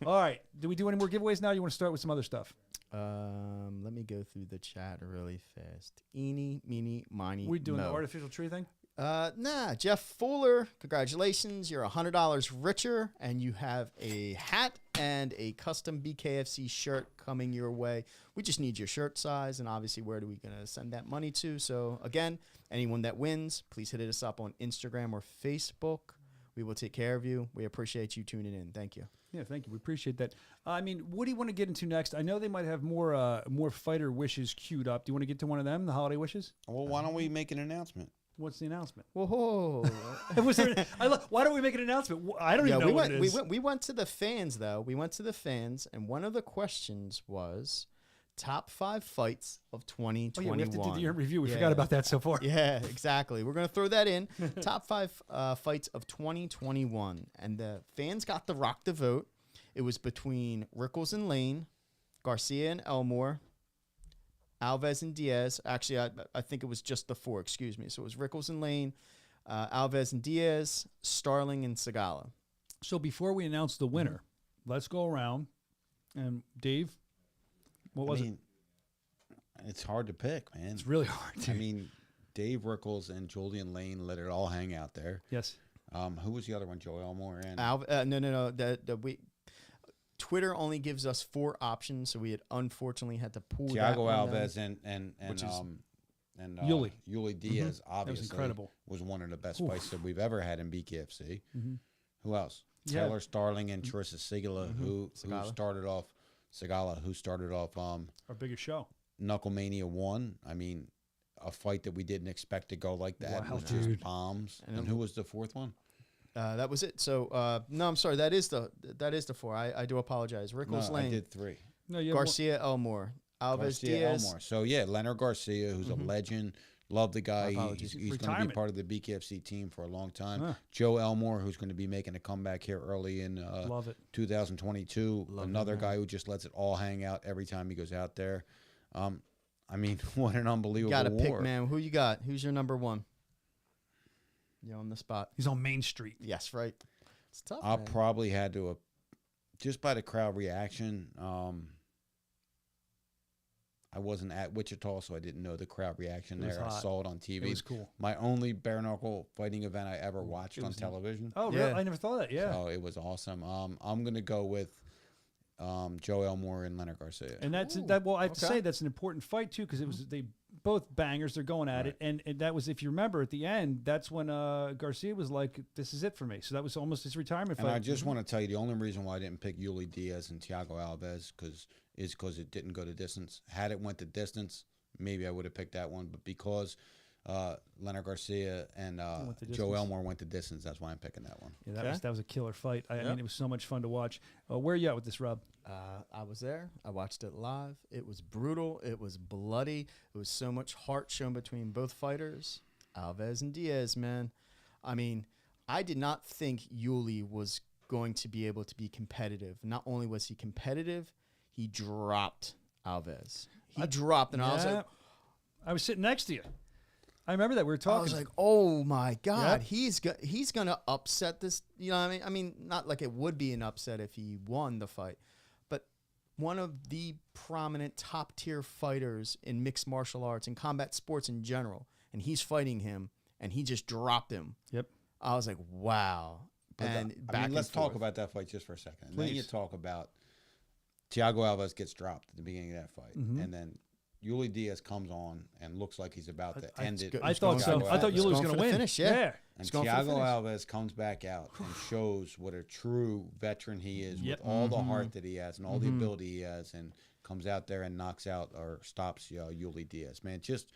Speaker 1: All right. Do we do any more giveaways now? Or you want to start with some other stuff?
Speaker 2: Let me go through the chat really fast. Eeny, meeny, miny,
Speaker 1: We doing the
Speaker 2: mo.
Speaker 1: artificial tree thing?
Speaker 2: Nah, Jeff Fuller, congratulations. You're $100 richer, and you have a hat and a custom BKFC shirt coming your way. We just need your shirt size, and obviously, where are we going to send that money to? So, again, anyone that wins, please hit us up on Instagram or Facebook. We will take care of you. We appreciate you tuning in. Thank you.
Speaker 1: Yeah, thank you. We appreciate that. I mean, what do you want to get into next? I know they might have more fighter wishes queued up. Do you want to get to one of them, the holiday wishes?
Speaker 3: Well, why don't we make an announcement?
Speaker 1: What's the announcement?
Speaker 2: Whoa.
Speaker 1: Was there? Why don't we make an announcement? I don't even know what it is.
Speaker 2: We went to the fans, though. We went to the fans, and one of the questions was top 5 fights of 2021.
Speaker 1: Oh, yeah, we have to do the year in review. We forgot about that so far.
Speaker 2: Yeah, exactly. We're going to throw that in. Top 5 fights of 2021. And the fans got the rock the vote. It was between Rickles and Lane, Garcia and Elmore, Alves and Diaz. Actually, I think it was just the 4, excuse me. So it was Rickles and Lane, Alves and Diaz, Starling and Segala.
Speaker 1: So before we announce the winner, let's go around. And Dave, what was it?
Speaker 3: It's hard to pick, man.
Speaker 1: It's really hard.
Speaker 3: I mean, Dave Rickles and Julian Lane let it all hang out there.
Speaker 1: Yes.
Speaker 3: Who was the other one? Joe Elmore and
Speaker 2: No. Twitter only gives us 4 options, so we had unfortunately had to pull that
Speaker 3: Thiago
Speaker 2: one
Speaker 3: Alves
Speaker 2: down.
Speaker 3: and
Speaker 1: Yuli.
Speaker 3: Diaz obviously
Speaker 1: incredible.
Speaker 3: was one of the best fights that we've ever had in BKFC.
Speaker 1: Mm-hmm.
Speaker 3: Who else?
Speaker 1: Yeah.
Speaker 3: Taylor Starling and Teresa Sigala, who started off
Speaker 1: Our biggest show.
Speaker 3: Knuckle Mania 1. I mean, a fight that we didn't expect to go like that.
Speaker 1: Wow,
Speaker 3: It was just
Speaker 1: dude.
Speaker 3: bombs. And who was the 4th one?
Speaker 2: That was it. So no, I'm sorry. That is the 4. I do apologize. Rickles,
Speaker 3: No,
Speaker 2: Lane,
Speaker 3: I did 3.
Speaker 1: No, you
Speaker 2: Garcia, Elmore, Alves,
Speaker 3: Garcia
Speaker 2: Diaz.
Speaker 3: Elmore. So yeah, Leonard Garcia, who's a legend. Love the guy.
Speaker 2: Apologies.
Speaker 3: He's going to be
Speaker 1: Retirement.
Speaker 3: part of the BKFC team for a long time.
Speaker 1: Huh.
Speaker 3: Joe Elmore, who's going to be making a comeback here early in
Speaker 1: Love it.
Speaker 3: 2022. Another guy who just lets it all hang out every time he goes out there. I mean, what an unbelievable
Speaker 2: Got to
Speaker 3: war.
Speaker 2: pick, man. Who you got? Who's your number 1? You're on the spot.
Speaker 1: He's on Main Street.
Speaker 2: Yes, right. It's tough.
Speaker 3: I
Speaker 2: man.
Speaker 3: probably had to, just by the crowd reaction. I wasn't at Wichita, so I didn't know the crowd reaction
Speaker 1: It was
Speaker 3: there. I
Speaker 1: hot.
Speaker 3: saw it on TV.
Speaker 1: It was cool.
Speaker 3: My only bare knuckle fighting event I ever watched on television.
Speaker 1: Oh,
Speaker 2: Yeah.
Speaker 1: really? I never thought of that. Yeah.
Speaker 3: So it was awesome. I'm gonna go with Joe Elmore and Leonard Garcia.
Speaker 1: And that's that. Well, I have to say that's an important fight too, because it was they both bangers. They're going at it, and that was, if you remember, at the end, that's when Garcia was like, "This is it for me." So that was almost his retirement
Speaker 3: And
Speaker 1: fight.
Speaker 3: I just want to tell you the only reason why I didn't pick Yuli Diaz and Thiago Alves is because it didn't go to distance. Had it went to distance, maybe I would have picked that one. But because Leonard Garcia and Joe Elmore went to distance, that's why I'm picking that one.
Speaker 1: Yeah, that was a killer fight. I mean, it was so much fun to watch. Where are you at with this, Rob?
Speaker 2: I was there. I watched it live. It was brutal. It was bloody. It was so much heart shown between both fighters, Alves and Diaz, man. I mean, I did not think Yuli was going to be able to be competitive. Not only was he competitive, he dropped Alves. He dropped, and I was like,
Speaker 1: I was sitting next to you. I remember that we were talking.
Speaker 2: I was like, oh my God, he's gonna upset this. You know what I mean? I mean, not like it would be an upset if he won the fight, but one of the prominent top tier fighters in mixed martial arts and combat sports in general, and he's fighting him, and he just dropped him.
Speaker 1: Yep.
Speaker 2: I was like, wow.
Speaker 3: But let's talk about that fight just for a second. And then you talk about Thiago Alves gets dropped at the beginning of that fight, and then Yuli Diaz comes on and looks like he's about to end it.
Speaker 1: I thought so. I thought Yuli was going to win.
Speaker 2: Finish, yeah.
Speaker 3: And Thiago Alves comes back out and shows what a true veteran he is with all the heart that he has and all the ability he has, and comes out there and knocks out or stops Yuli Diaz. Man, just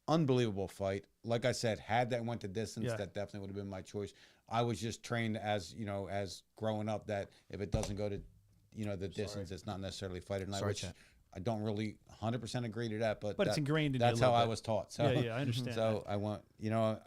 Speaker 3: unbelievable fight. Like I said, had that went to distance,
Speaker 1: Yeah.
Speaker 3: that definitely would have been my choice. I was just trained as as growing up that if it doesn't go to the distance, it's not necessarily fight of the night.
Speaker 2: Sorry,
Speaker 3: Which
Speaker 2: Chat.
Speaker 3: I don't really 100% agree to that, but
Speaker 1: It's ingrained in you a
Speaker 3: That's
Speaker 1: little
Speaker 3: how I
Speaker 1: bit.
Speaker 3: was taught. So
Speaker 1: Yeah, I understand
Speaker 3: So I want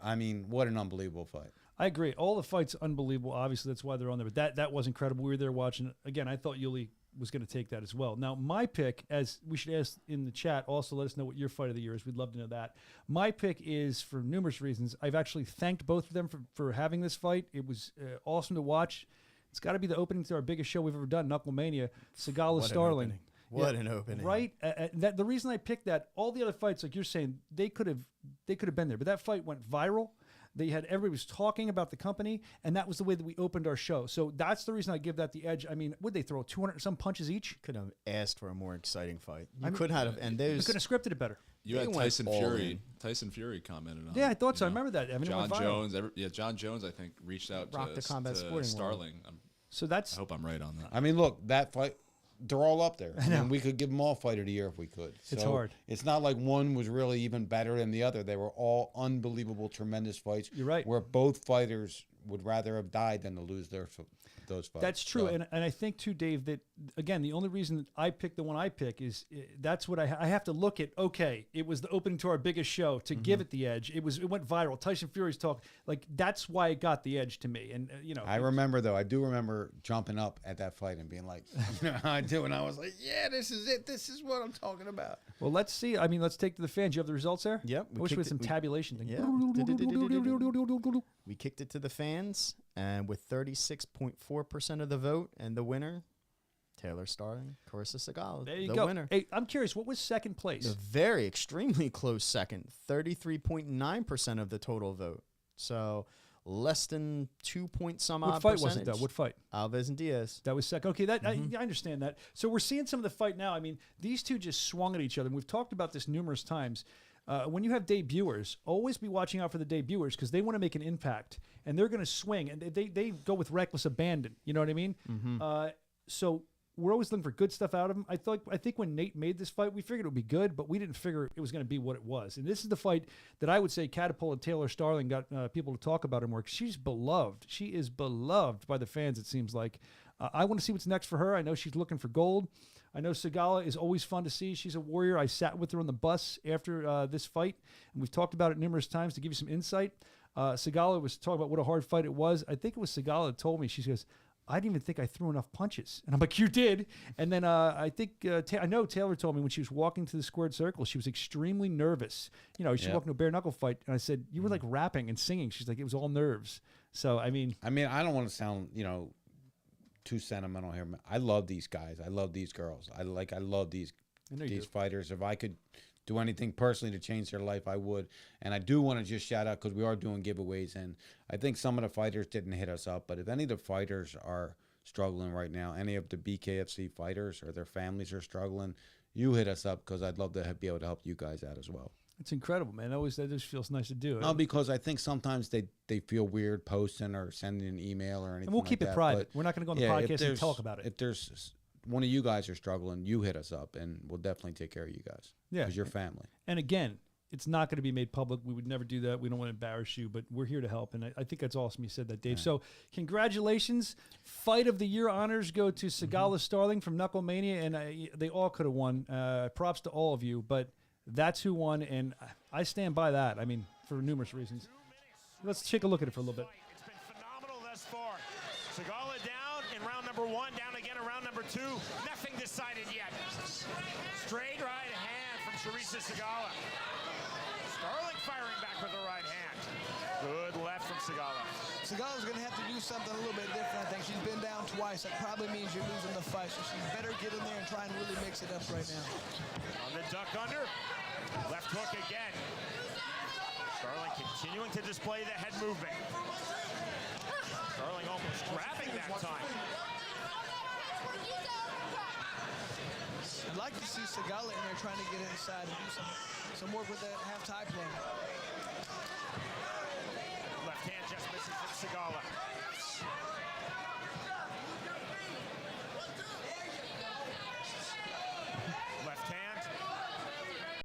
Speaker 3: I mean, what an unbelievable fight.
Speaker 1: I agree. All the fights unbelievable. Obviously, that's why they're on there. But that was incredible. We were there watching. Again, I thought Yuli was going to take that as well. Now, my pick, as we should ask in the chat, also let us know what your fight of the year is. We'd love to know that. My pick is for numerous reasons. I've actually thanked both of them for having this fight. It was awesome to watch. It's got to be the opening to our biggest show we've ever done, Knuckle Mania. Segala Starling.
Speaker 2: What an opening.
Speaker 1: Right? The reason I picked that, all the other fights, like you're saying, they could have been there. But that fight went viral. Everybody was talking about the company, and that was the way that we opened our show. So that's the reason I give that the edge. I mean, would they throw 200 some punches each?
Speaker 2: Could have asked for a more exciting fight. You could have, and
Speaker 1: We
Speaker 2: there's
Speaker 1: could have scripted it better.
Speaker 4: You
Speaker 2: They
Speaker 4: had
Speaker 2: went
Speaker 4: Tyson
Speaker 2: all
Speaker 4: Fury.
Speaker 2: in.
Speaker 4: Tyson Fury commented on.
Speaker 1: Yeah, I
Speaker 4: it,
Speaker 1: thought so.
Speaker 4: you
Speaker 1: I
Speaker 4: know.
Speaker 1: remember that. I mean, it
Speaker 4: John
Speaker 1: went viral.
Speaker 4: Jones. John Jones, I think, reached out
Speaker 2: Rock
Speaker 4: to,
Speaker 2: the Combat
Speaker 4: to
Speaker 2: Sporting World.
Speaker 4: Starling.
Speaker 1: So
Speaker 4: I
Speaker 1: that's
Speaker 4: hope I'm right on that.
Speaker 3: I mean, look, that fight, they're all up there. I mean, we could give them all fight of the year if we could.
Speaker 1: It's
Speaker 3: So
Speaker 1: hard.
Speaker 3: It's not like one was really even better than the other. They were all unbelievable, tremendous fights.
Speaker 1: You're right.
Speaker 3: Where both fighters would rather have died than to lose those fights.
Speaker 1: That's true,
Speaker 3: So-
Speaker 1: and I think too, Dave, that again, the only reason that I pick the one I pick is that's what I have to look at. Okay, it was the opening to our biggest show to give it the edge. It went viral. Tyson Fury's talk, like that's why it got the edge to me. And
Speaker 3: I remember though. I do remember jumping up at that fight and being like, I do, and I was like, yeah, this is it. This is what I'm talking about.
Speaker 1: Well, let's see. I mean, let's take to the fans. You have the results there?
Speaker 2: Yep,
Speaker 1: I wish we had some tabulation thing.
Speaker 2: Yeah. We kicked it to the fans, and with 36.4% of the vote, and the winner, Taylor Starling, Carissa Segala,
Speaker 1: There you
Speaker 2: the
Speaker 1: go.
Speaker 2: winner.
Speaker 1: Hey, I'm curious, what was second place?
Speaker 2: A very extremely close second, 33.9% of the total vote. So less than 2 point some
Speaker 1: What
Speaker 2: odd
Speaker 1: fight was it,
Speaker 2: percentage.
Speaker 1: though? What fight?
Speaker 2: Alves and Diaz.
Speaker 1: That was second. Okay, I understand that. So we're seeing some of the fight now. I mean, these two just swung at each other. And we've talked about this numerous times. When you have debuters, always be watching out for the debuters because they want to make an impact and they're going to swing and they go with reckless abandon. You know what I mean? So we're always looking for good stuff out of them. I think when Nate made this fight, we figured it would be good, but we didn't figure it was going to be what it was. And this is the fight that I would say catapulted Taylor Starling, got people to talk about her more. She's beloved. She is beloved by the fans, it seems like. I want to see what's next for her. I know she's looking for gold. I know Segala is always fun to see. She's a warrior. I sat with her on the bus after this fight, and we've talked about it numerous times to give you some insight. Segala was talking about what a hard fight it was. I think it was Segala that told me, she goes, I didn't even think I threw enough punches. And I'm like, you did. And then I think, I know Taylor told me when she was walking to the squared circle, she was extremely nervous. You know, she walked into a bare knuckle fight. And I said, you were like rapping and singing. She's like, it was all nerves. So, I mean,
Speaker 3: I don't want to sound, too sentimental here. I love these guys. I love these girls. I love these fighters. If I could do anything personally to change their life, I would. And I do want to just shout out because we are doing giveaways, and I think some of the fighters didn't hit us up. But if any of the fighters are struggling right now, any of the BKFC fighters or their families are struggling, you hit us up because I'd love to be able to help you guys out as well.
Speaker 1: it's incredible, man. That just feels nice to do.
Speaker 3: No, because I think sometimes they feel weird posting or sending an email or anything.
Speaker 1: And we'll
Speaker 3: like
Speaker 1: keep it
Speaker 3: that.
Speaker 1: private.
Speaker 3: But
Speaker 1: We're not going to go on the
Speaker 3: yeah, if
Speaker 1: podcast and
Speaker 3: there's-
Speaker 1: talk about it.
Speaker 3: If there's one of you guys are struggling, you hit us up, and we'll definitely take care of you guys.
Speaker 1: Yeah.
Speaker 3: Because you're family.
Speaker 1: And again, it's not going to be made public. We would never do that. We don't want to embarrass you, but we're here to help. And I think that's awesome you said that, Dave. So congratulations. Fight of the Year honors go to Segala Starling from Knuckle Mania, and they all could have won. Props to all of you, but that's who won, and I stand by that. I mean, for numerous reasons. Let's take a look at it for a little bit.
Speaker 5: It's been phenomenal thus far. Segala down in round number 1, down again in round number 2. Nothing decided yet. Straight right hand from Charissa Segala. Starling firing back with the right hand. Good left from Segala.
Speaker 6: Segala's going to have to do something a little bit different. I think she's been down twice. That probably means you're losing the fight, so she better get in there and try and really mix it up right now.
Speaker 5: On the duck under. Left hook again. Starling continuing to display the head movement. Starling almost grabbing that time.
Speaker 6: I'd like to see Segala in there trying to get inside and do some work with that half-tie play.
Speaker 5: Left hand just misses from Segala. Left hand.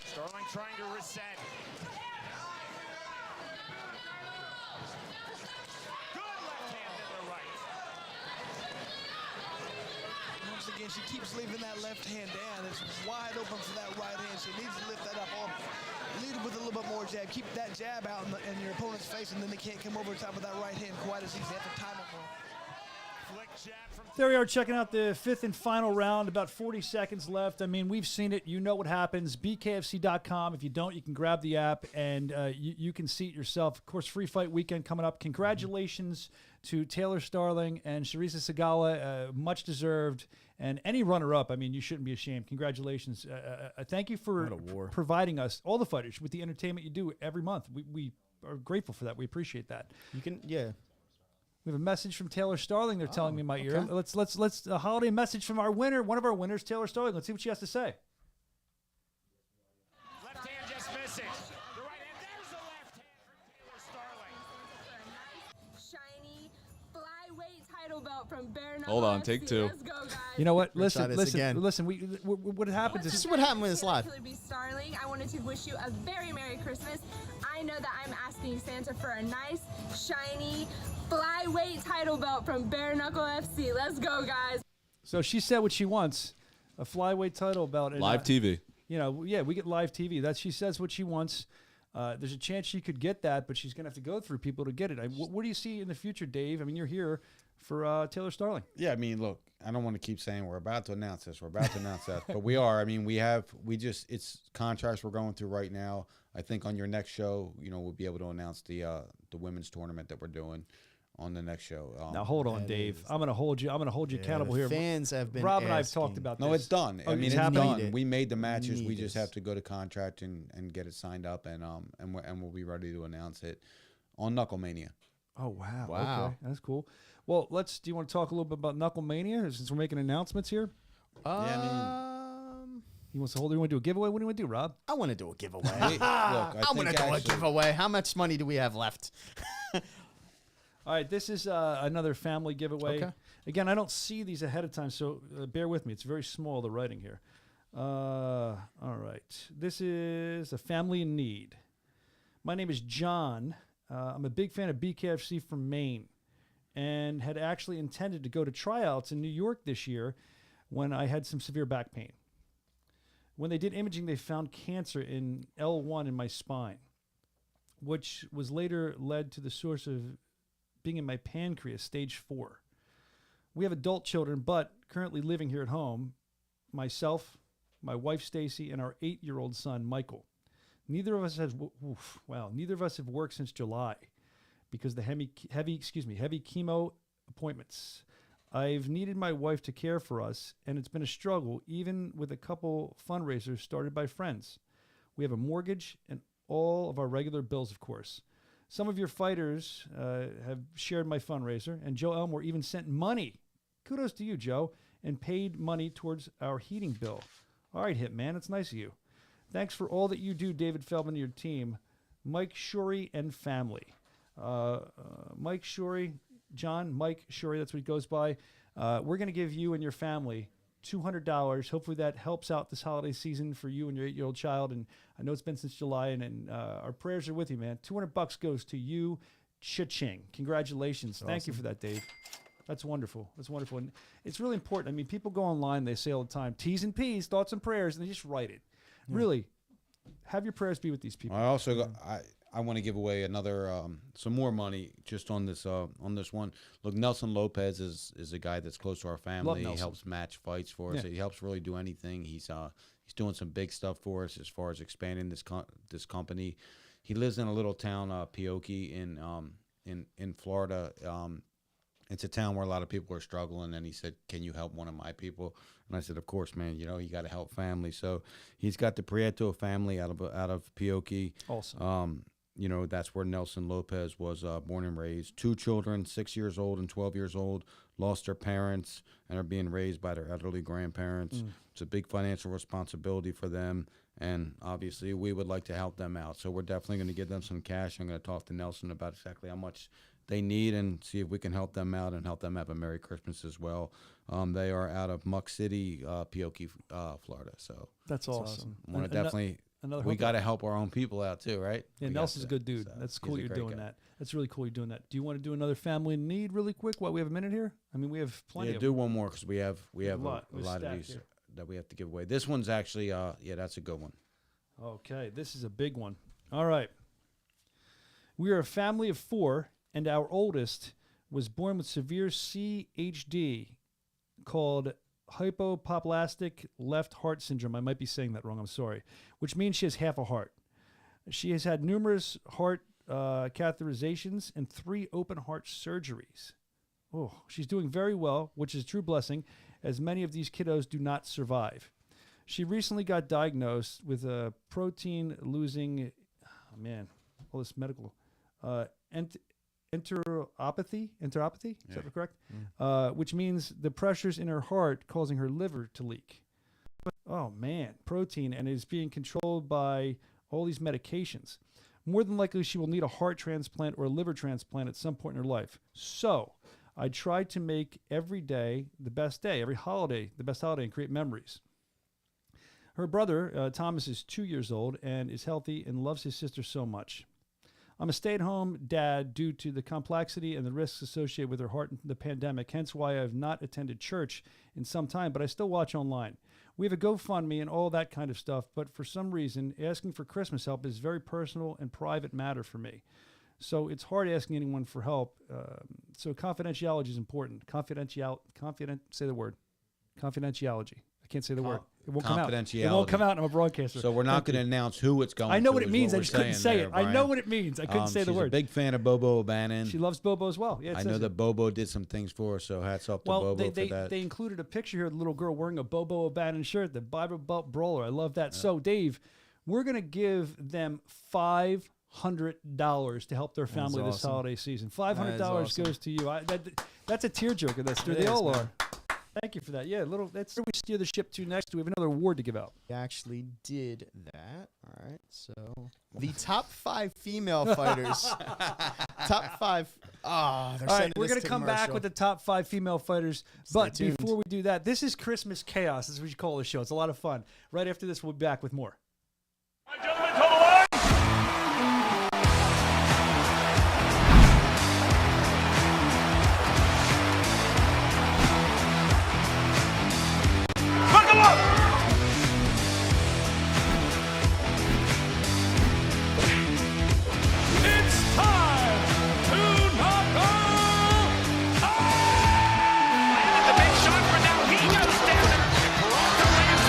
Speaker 5: Starling trying to reset.
Speaker 6: and she keeps leaving that left hand down. It's wide open for that right hand. She needs to lift that up. Lead with a little bit more jab. Keep that jab out in your opponent's face, and then they can't come over the top of that right hand quite as easy. They have to time it more.
Speaker 1: There we are, checking out the fifth and final round. About 40 seconds left. I mean, we've seen it. You know what happens. BKFC.com. If you don't, you can grab the app, and you can see it yourself. Of course, Free Fight Weekend coming up. Congratulations to Taylor Starling and Charissa Sagala. Much deserved. And any runner-up, I mean, you shouldn't be ashamed. Congratulations. Thank you for providing us, all the fighters, with the entertainment you do every month. We are grateful for that. We appreciate that.
Speaker 2: You can, yeah.
Speaker 1: We have a message from Taylor Starling. They're telling me in my ear.
Speaker 2: Okay.
Speaker 1: Let's a holiday message from our winner, one of our winners, Taylor Starling. Let's see what she has to say.
Speaker 5: Left hand just missing. The right hand. There's the left hand for Taylor Starling.
Speaker 8: Shiny flyweight title belt from Bare Knuckle
Speaker 4: Hold on,
Speaker 8: FC.
Speaker 4: take two.
Speaker 8: Let's go, guys.
Speaker 1: You know what?
Speaker 2: Let's try this again.
Speaker 1: Listen. What happens
Speaker 2: This
Speaker 1: is
Speaker 2: is what happened when it's live.
Speaker 8: Taylor B. Starling, I wanted to wish you a very Merry Christmas. I know that I'm asking Santa for a nice, shiny, flyweight title belt from Bare Knuckle FC. Let's go, guys.
Speaker 1: so she said what she wants, a flyweight title belt. And,
Speaker 4: Live TV.
Speaker 1: You know, yeah, we get live TV. That she says what she wants. There's a chance she could get that, but she's gonna have to go through people to get it. What do you see in the future, Dave? I mean, you're here for Taylor Starling.
Speaker 3: Yeah, I mean, look, I don't want to keep saying we're about to announce this, but we are. I mean, it's contracts we're going through right now. I think on your next show, you know, we'll be able to announce the women's tournament that we're doing on the next show.
Speaker 1: Now hold on, Dave. I'm gonna hold you accountable here.
Speaker 2: Fans have been
Speaker 1: Rob and I have
Speaker 2: asking.
Speaker 1: talked about this.
Speaker 3: No, it's done. I mean, it's
Speaker 1: happening?
Speaker 3: done. We made the matches. We
Speaker 2: Need
Speaker 3: just
Speaker 2: this.
Speaker 3: have to go to contract and get it signed up, and we'll be ready to announce it on Knuckle Mania.
Speaker 1: Oh wow!
Speaker 2: Wow.
Speaker 1: Okay, that's cool. Well, do you want to talk a little bit about Knuckle Mania since we're making announcements here? He wants to hold. You want to do a giveaway? What do you want to do, Rob?
Speaker 2: I want to do a giveaway.
Speaker 3: Look,
Speaker 2: I want to do a
Speaker 3: actually-
Speaker 2: giveaway. How much money do we have left?
Speaker 1: All right, this is another family giveaway.
Speaker 2: Okay.
Speaker 1: Again, I don't see these ahead of time, so bear with me. It's very small, the writing here. All right. This is a family in need. My name is John. I'm a big fan of BKFC from Maine and had actually intended to go to tryouts in New York this year when I had some severe back pain. When they did imaging, they found cancer in L1 in my spine, which was later led to the source of being in my pancreas, stage 4. We have adult children, but currently living here at home, myself, my wife Stacy, and our 8-year-old son Michael. Neither of us have worked since July because the heavy chemo appointments. I've needed my wife to care for us, and it's been a struggle, even with a couple fundraisers started by friends. We have a mortgage and all of our regular bills, of course. Some of your fighters have shared my fundraiser, and Joe Elmore even sent money. Kudos to you, Joe, and paid money towards our heating bill. All right, Hitman, it's nice of you. Thanks for all that you do, David Feldman and your team. Mike Shorey and family. Mike Shorey, John, Mike Shorey, that's what he goes by. We're going to give you and your family $200. Hopefully that helps out this holiday season for you and your 8-year-old child. And I know it's been since July, and our prayers are with you, man. $200 goes to you, cha-ching. Congratulations. Thank you for that, Dave. That's wonderful. That's wonderful. And it's really important. I mean, people go online, they say all the time, T's and P's, thoughts and prayers, and they just write it. Yeah. Really, have your prayers be with these people.
Speaker 3: I also I want to give away another some more money just on this one. Look, Nelson Lopez is a guy that's close to our family. He helps match fights for us. Yeah. He helps really do anything. He's doing some big stuff for us as far as expanding this company. He lives in a little town, Pioche in Florida. It's a town where a lot of people are struggling, and he said, "Can you help one of my people?" And I said, "Of course, man. You know, you got to help family." So he's got the Prieto family out of Pioche.
Speaker 1: Awesome.
Speaker 3: You know, that's where Nelson Lopez was born and raised. 2 children, 6 years old and 12 years old, lost their parents and are being raised by their elderly grandparents. It's a big financial responsibility for them, and obviously we would like to help them out. So we're definitely going to give them some cash. I'm going to talk to Nelson about exactly how much they need and see if we can help them out and help them have a Merry Christmas as well. They are out of Muck City, Pioche, Florida. So
Speaker 1: that's awesome.
Speaker 3: I want to definitely
Speaker 1: Another
Speaker 3: we
Speaker 1: hook
Speaker 3: got to
Speaker 1: up.
Speaker 3: help our own people out too, right?
Speaker 1: Yeah,
Speaker 3: We got
Speaker 1: Nelson's a
Speaker 3: to.
Speaker 1: good dude.
Speaker 3: So,
Speaker 1: That's
Speaker 3: he's
Speaker 1: cool
Speaker 3: a
Speaker 1: you're
Speaker 3: great
Speaker 1: doing
Speaker 3: guy.
Speaker 1: that. That's really cool you're doing that. Do you want to do another family in need really quick while we have a minute here? I mean, we have plenty
Speaker 3: Yeah,
Speaker 1: of
Speaker 3: do one more because we have
Speaker 1: a
Speaker 3: a
Speaker 1: lot. We're
Speaker 3: lot of
Speaker 1: stacked
Speaker 3: these
Speaker 1: here.
Speaker 3: that we have to give away. This one's actually yeah, that's a good one.
Speaker 1: Okay, this is a big one. All right. We are a family of 4, and our oldest was born with severe CHD called hypoplastic left heart syndrome. I might be saying that wrong. I'm sorry. Which means she has half a heart. She has had numerous heart catheterizations and 3 open heart surgeries. Oh, she's doing very well, which is a true blessing, as many of these kiddos do not survive. She recently got diagnosed with a protein losing, all this medical, enteropathy. Is that correct? Which means the pressures in her heart causing her liver to leak. Oh man, protein, and it is being controlled by all these medications. More than likely, she will need a heart transplant or a liver transplant at some point in her life. So, I try to make every day the best day, every holiday the best holiday, and create memories. Her brother, Thomas, is 2 years old and is healthy and loves his sister so much. I'm a stay-at-home dad due to the complexity and the risks associated with her heart and the pandemic, hence why I have not attended church in some time, but I still watch online. We have a GoFundMe and all that kind of stuff, but for some reason, asking for Christmas help is a very personal and private matter for me. So it's hard asking anyone for help. So confidentiality is important. Say the word. Confidentiality. I can't say the word. It won't come out. It won't come out. I'm a broadcaster.
Speaker 3: So we're not going to announce who it's going to.
Speaker 1: I know what it
Speaker 3: is
Speaker 1: means. I
Speaker 3: we're
Speaker 1: just couldn't
Speaker 3: saying
Speaker 1: say
Speaker 3: there,
Speaker 1: it. I know
Speaker 3: Brian.
Speaker 1: what it means. I couldn't say the
Speaker 3: She's
Speaker 1: word.
Speaker 3: a big fan of Bobo O'Bannon.
Speaker 1: She loves Bobo as well. Yeah, it
Speaker 3: I
Speaker 1: says
Speaker 3: know
Speaker 1: it.
Speaker 3: that Bobo did some things for her, so hats off to Bobo for that.
Speaker 1: They included a picture here of the little girl wearing a Bobo O'Bannon shirt, the Bible Belt Brawler. I love that. So, Dave, we're going to give them $500 to help their family this holiday season. $500 goes to you. That's a tearjerker. They all are. Thank you for that. Yeah, that's where we steer the ship to next. We have another award to give out.
Speaker 2: We actually did that. All right. So the top 5 female fighters. Top 5.
Speaker 1: All right, we're going to come back with the top 5 female fighters. But
Speaker 2: tuned.
Speaker 1: before we do that, this is Christmas Chaos. This is what you call the show. It's a lot of fun. Right after this, we'll be back with more.
Speaker 5: Gentlemen, to the line. Buckle up! It's time to knuckle up! And the big shot for now. He goes down. And Peralta lands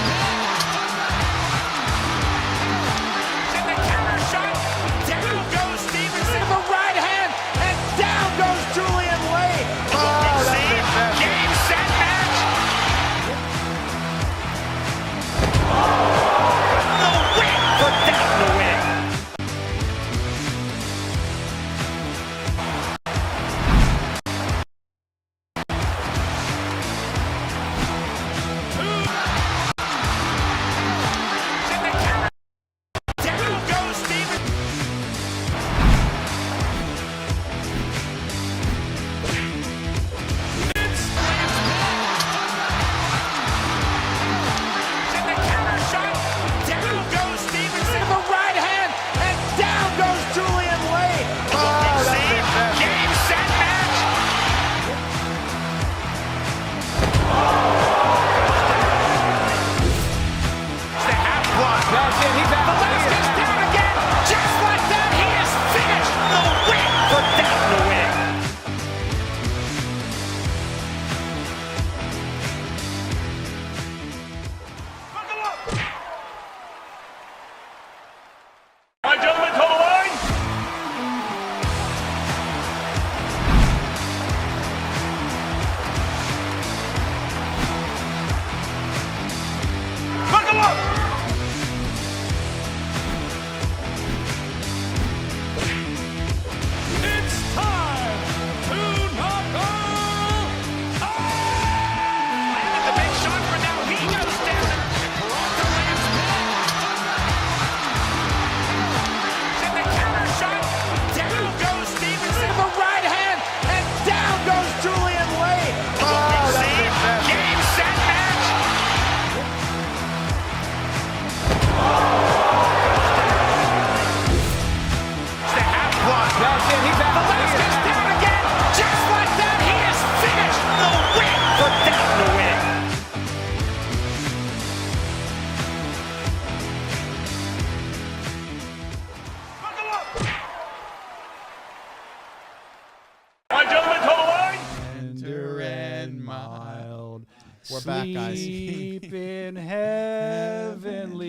Speaker 2: We're back, guys.
Speaker 1: Sleep in heavenly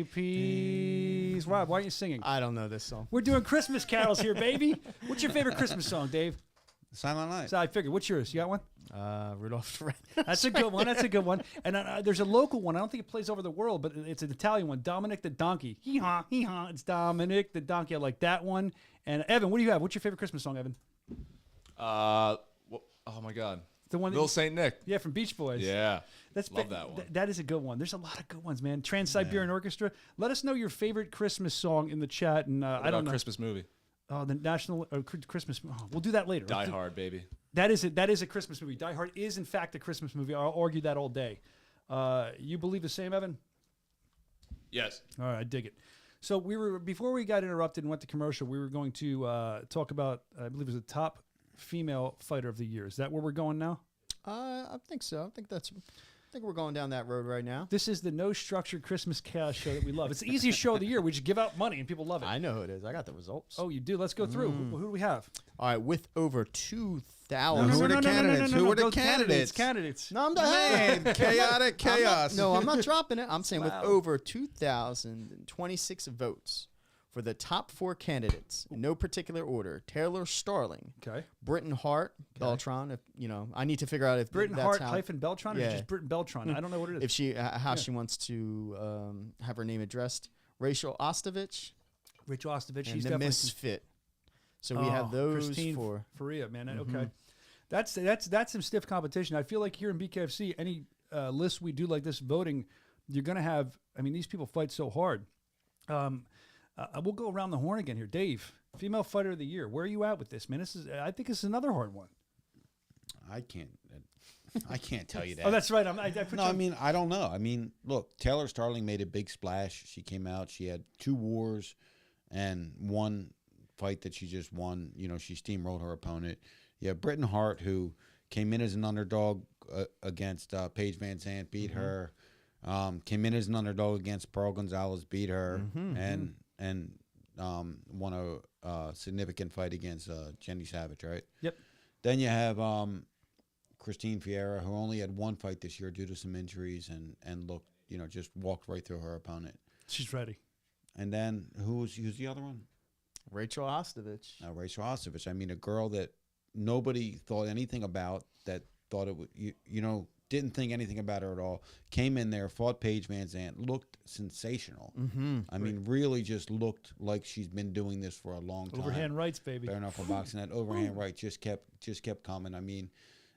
Speaker 1: peace. Rob, why aren't you singing?
Speaker 2: I don't know this song.
Speaker 1: We're doing Christmas carols here, baby. What's your favorite Christmas song, Dave?
Speaker 3: Silent Night.
Speaker 1: So I figured. What's yours? You got one?
Speaker 2: Rudolph the Red.
Speaker 1: That's a good one. That's a good one. And there's a local one. I don't think it plays over the world, but it's an Italian one. Dominic the Donkey. Hee-haw, hee-haw. It's Dominic the Donkey. I like that one. And Evan, what do you have? What's your favorite Christmas song, Evan?
Speaker 4: Oh my God.
Speaker 1: The one that
Speaker 4: Little Saint Nick.
Speaker 1: Yeah, from Beach Boys.
Speaker 4: Yeah.
Speaker 1: Love
Speaker 4: that one.
Speaker 1: That is a good one. There's a lot of good ones, man. Trans-Siberian Orchestra. Let us know your favorite Christmas song in the chat. And I don't know.
Speaker 4: Christmas movie.
Speaker 1: Oh, the national Christmas. Oh, we'll do that later.
Speaker 4: Die Hard, baby.
Speaker 1: That is a Christmas movie. Die Hard is in fact a Christmas movie. I'll argue that all day. You believe the same, Evan?
Speaker 4: Yes.
Speaker 1: All right, I dig it. So before we got interrupted and went to commercial, we were going to talk about, I believe it was the top female fighter of the year. Is that where we're going now?
Speaker 2: I think so. I think we're going down that road right now.
Speaker 1: This is the no structured Christmas chaos show that we love. It's the easiest show of the year. We just give out money and people love it.
Speaker 2: I know who it is. I got the results.
Speaker 1: Oh, you do? Let's go through. Who do we have?
Speaker 2: All right, with over 2,000.
Speaker 3: Who are the candidates? Who are the
Speaker 1: Those
Speaker 3: candidates?
Speaker 1: Candidates.
Speaker 2: No, I'm
Speaker 3: Man, chaotic chaos.
Speaker 2: I'm not dropping it. I'm saying
Speaker 1: Wow.
Speaker 2: with over 2,026 votes for the top 4 candidates in no particular order: Taylor Starling,
Speaker 1: Okay.
Speaker 2: Britton Hart, Beltran. If I need to figure out if
Speaker 1: Britton
Speaker 2: that's
Speaker 1: Hart
Speaker 2: how,
Speaker 1: hyphen Beltron or
Speaker 2: Yeah.
Speaker 1: just Britton Beltron? I don't know what it is.
Speaker 2: if she how she wants to have her name addressed. Rachel Ostovich
Speaker 1: Rachel Ostovich.
Speaker 2: and
Speaker 1: She's
Speaker 2: the
Speaker 1: definitely
Speaker 2: Misfit. So we have those
Speaker 1: Christine
Speaker 2: 4.
Speaker 1: Faria, man. Okay, that's some stiff competition. I feel like here in BKFC, any list we do like this voting, you're gonna have. I mean, these people fight so hard. We'll go around the horn again here. Dave, female fighter of the year. Where are you at with this, man? I think it's another hard one.
Speaker 3: I can't tell you that.
Speaker 1: Oh, that's right. I put
Speaker 3: No,
Speaker 1: you
Speaker 3: I
Speaker 1: on-
Speaker 3: mean, I don't know. I mean, look, Taylor Starling made a big splash. She came out. She had 2 wars and one fight that she just won. You know, she steamrolled her opponent. You have Britton Hart, who came in as an underdog against Paige Van Zandt, beat her. Came in as an underdog against Pearl Gonzalez, beat her, and won a significant fight against Jenny Savage, right?
Speaker 1: Yep.
Speaker 3: Then you have Christine Fiera, who only had 1 fight this year due to some injuries and looked, just walked right through her opponent.
Speaker 1: She's ready.
Speaker 3: And then who's the other one?
Speaker 2: Rachel Ostovich.
Speaker 3: Rachel Ostovich. I mean, a girl that nobody thought anything about, that thought it would, didn't think anything about her at all. Came in there, fought Paige Van Zandt, looked sensational. I mean, really just looked like she's been doing this for a long time.
Speaker 1: Overhand rights, baby.
Speaker 3: Bare knuckle boxing. That overhand right just kept coming. I mean,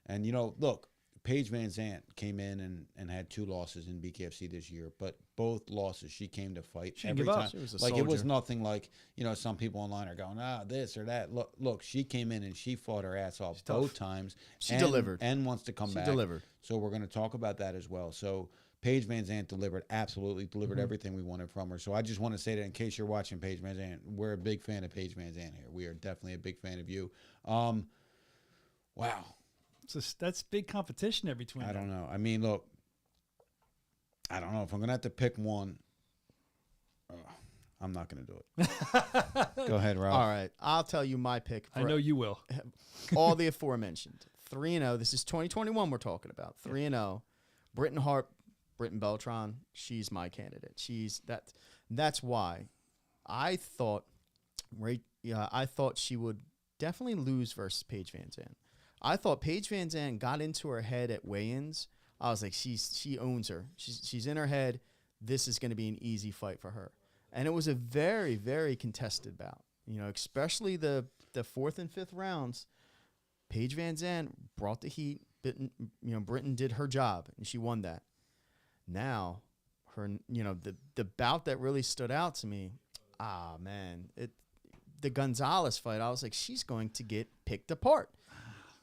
Speaker 3: and look, Paige Van Zandt came in and had 2 losses in BKFC this year, but both losses she came to fight
Speaker 1: didn't
Speaker 3: every
Speaker 1: give up.
Speaker 3: time.
Speaker 2: She was a
Speaker 3: Like, it was
Speaker 2: soldier.
Speaker 3: nothing like, some people online are going, this or that. Look, she came in and she fought her ass off both times.
Speaker 2: She delivered.
Speaker 3: And wants to come back.
Speaker 2: She delivered.
Speaker 3: So we're going to talk about that as well. So Paige Van Zandt absolutely delivered everything we wanted from her. So I just want to say that in case you're watching Paige Van Zandt, we're a big fan of Paige Van Zandt here. We are definitely a big fan of you. Wow.
Speaker 1: That's big competition there between
Speaker 3: I
Speaker 1: them.
Speaker 3: don't know. I mean, look, I don't know if I'm going to have to pick one. I'm not going to do it. Go ahead, Rob.
Speaker 2: All right, I'll tell you my pick.
Speaker 1: I know you will.
Speaker 2: all the aforementioned. 3-0. This is 2021 we're talking about. 3-0. Britton Hart, Britton Beltran. She's my candidate. That's why I thought she would definitely lose versus Paige Van Zandt. I thought Paige Van Zandt got into her head at weigh-ins. I was like, she owns her. She's in her head. This is going to be an easy fight for her. And it was a very, very contested bout. Especially the 4th and 5th rounds. Paige Van Zandt brought the heat. Britton did her job, and she won that. Now, the bout that really stood out to me, the Gonzalez fight, I was like, she's going to get picked apart.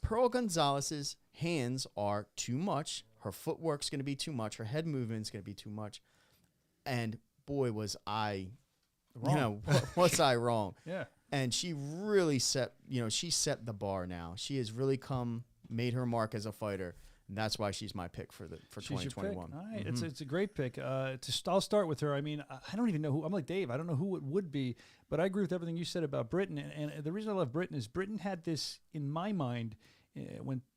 Speaker 2: Pearl Gonzalez's hands are too much. Her footwork's going to be too much. Her head movement's going to be too much. And boy, was I wrong. Was I wrong?
Speaker 1: Yeah.
Speaker 2: And she really set the bar now. She has really made her mark as a fighter. And that's why she's my pick for
Speaker 1: She's your
Speaker 2: 2021.
Speaker 1: pick. All right, it's a great pick. I'll start with her. I mean, I don't even know who. I'm like Dave. I don't know who it would be, but I agree with everything you said about Britton. And the reason I love Britton is Britton had this in my mind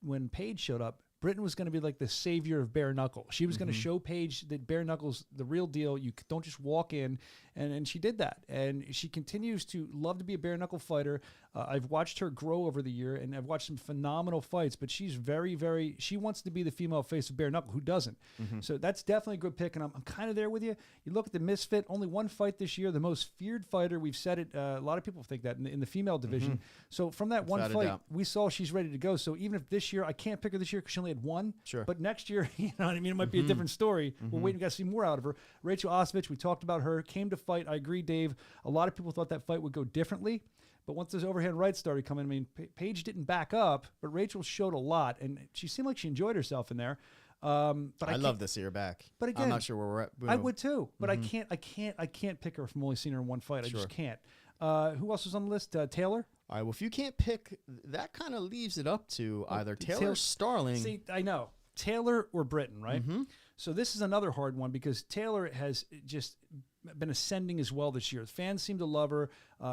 Speaker 1: when Paige showed up. Britain was going to be like the savior of bare knuckle. She was going to show Paige that bare knuckle's the real deal. You don't just walk in, and she did that. And she continues to love to be a bare knuckle fighter. I've watched her grow over the year, and I've watched some phenomenal fights. But she's very. She wants to be the female face of bare knuckle. Who doesn't? So that's definitely a good pick, and I'm kind of there with you. You look at the Misfit, only one fight this year, the most feared fighter. We've said it. A lot of people think that in the female division. So from that one
Speaker 2: Without a
Speaker 1: fight,
Speaker 2: doubt.
Speaker 1: we saw she's ready to go. So even if this year I can't pick her this year because she only had one,
Speaker 2: Sure.
Speaker 1: But next year, you know what I mean, it might be a different story. We're waiting to see more out of her. Rachel Ostovich, we talked about her, came to fight. I agree, Dave. A lot of people thought that fight would go differently. But once those overhand rights started coming, I mean, Paige didn't back up, but Rachel showed a lot, and she seemed like she enjoyed herself in there. But
Speaker 2: I love to see her back.
Speaker 1: But again,
Speaker 2: I'm not sure where we're at.
Speaker 1: I would too, but I can't pick her from only seeing her in one fight. I just can't. Who else was on the list? Taylor.
Speaker 2: All right. Well, if you can't pick, that kind of leaves it up to either Taylor Starling.
Speaker 1: See, I know Taylor or Britain, right? So this is another hard one because Taylor has just been ascending as well this year. The fans seem to love her.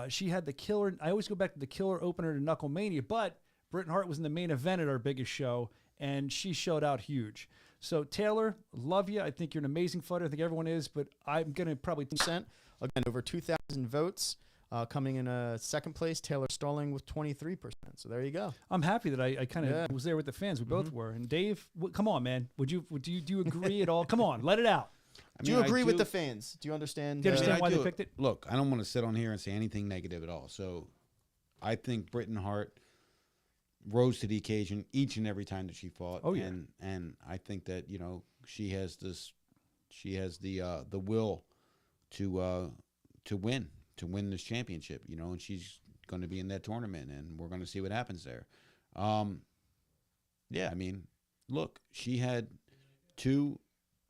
Speaker 1: She had the killer. I always go back to the killer opener to Knuckle Mania, but Britain Hart was in the main event at our biggest show, and she showed out huge. So Taylor, love you. I think you're an amazing fighter. I think everyone is, but I'm going to probably
Speaker 2: Again, over 2,000 votes. Coming in second place, Taylor Starling with 23%. So there you go.
Speaker 1: I'm happy that I kind of was there with the fans. We both were. And Dave, come on, man. Do you agree at all? Come on, let it out.
Speaker 2: Do you agree with the fans? Do you understand?
Speaker 1: Do you understand why they picked it?
Speaker 3: Look, I don't want to sit on here and say anything negative at all. So I think Britain Hart rose to the occasion each and every time that she fought.
Speaker 1: Oh, yeah.
Speaker 3: And I think that, you know, she has the will to win this championship, you know, and she's going to be in that tournament, and we're going to see what happens there. Yeah, I mean, look, she had 2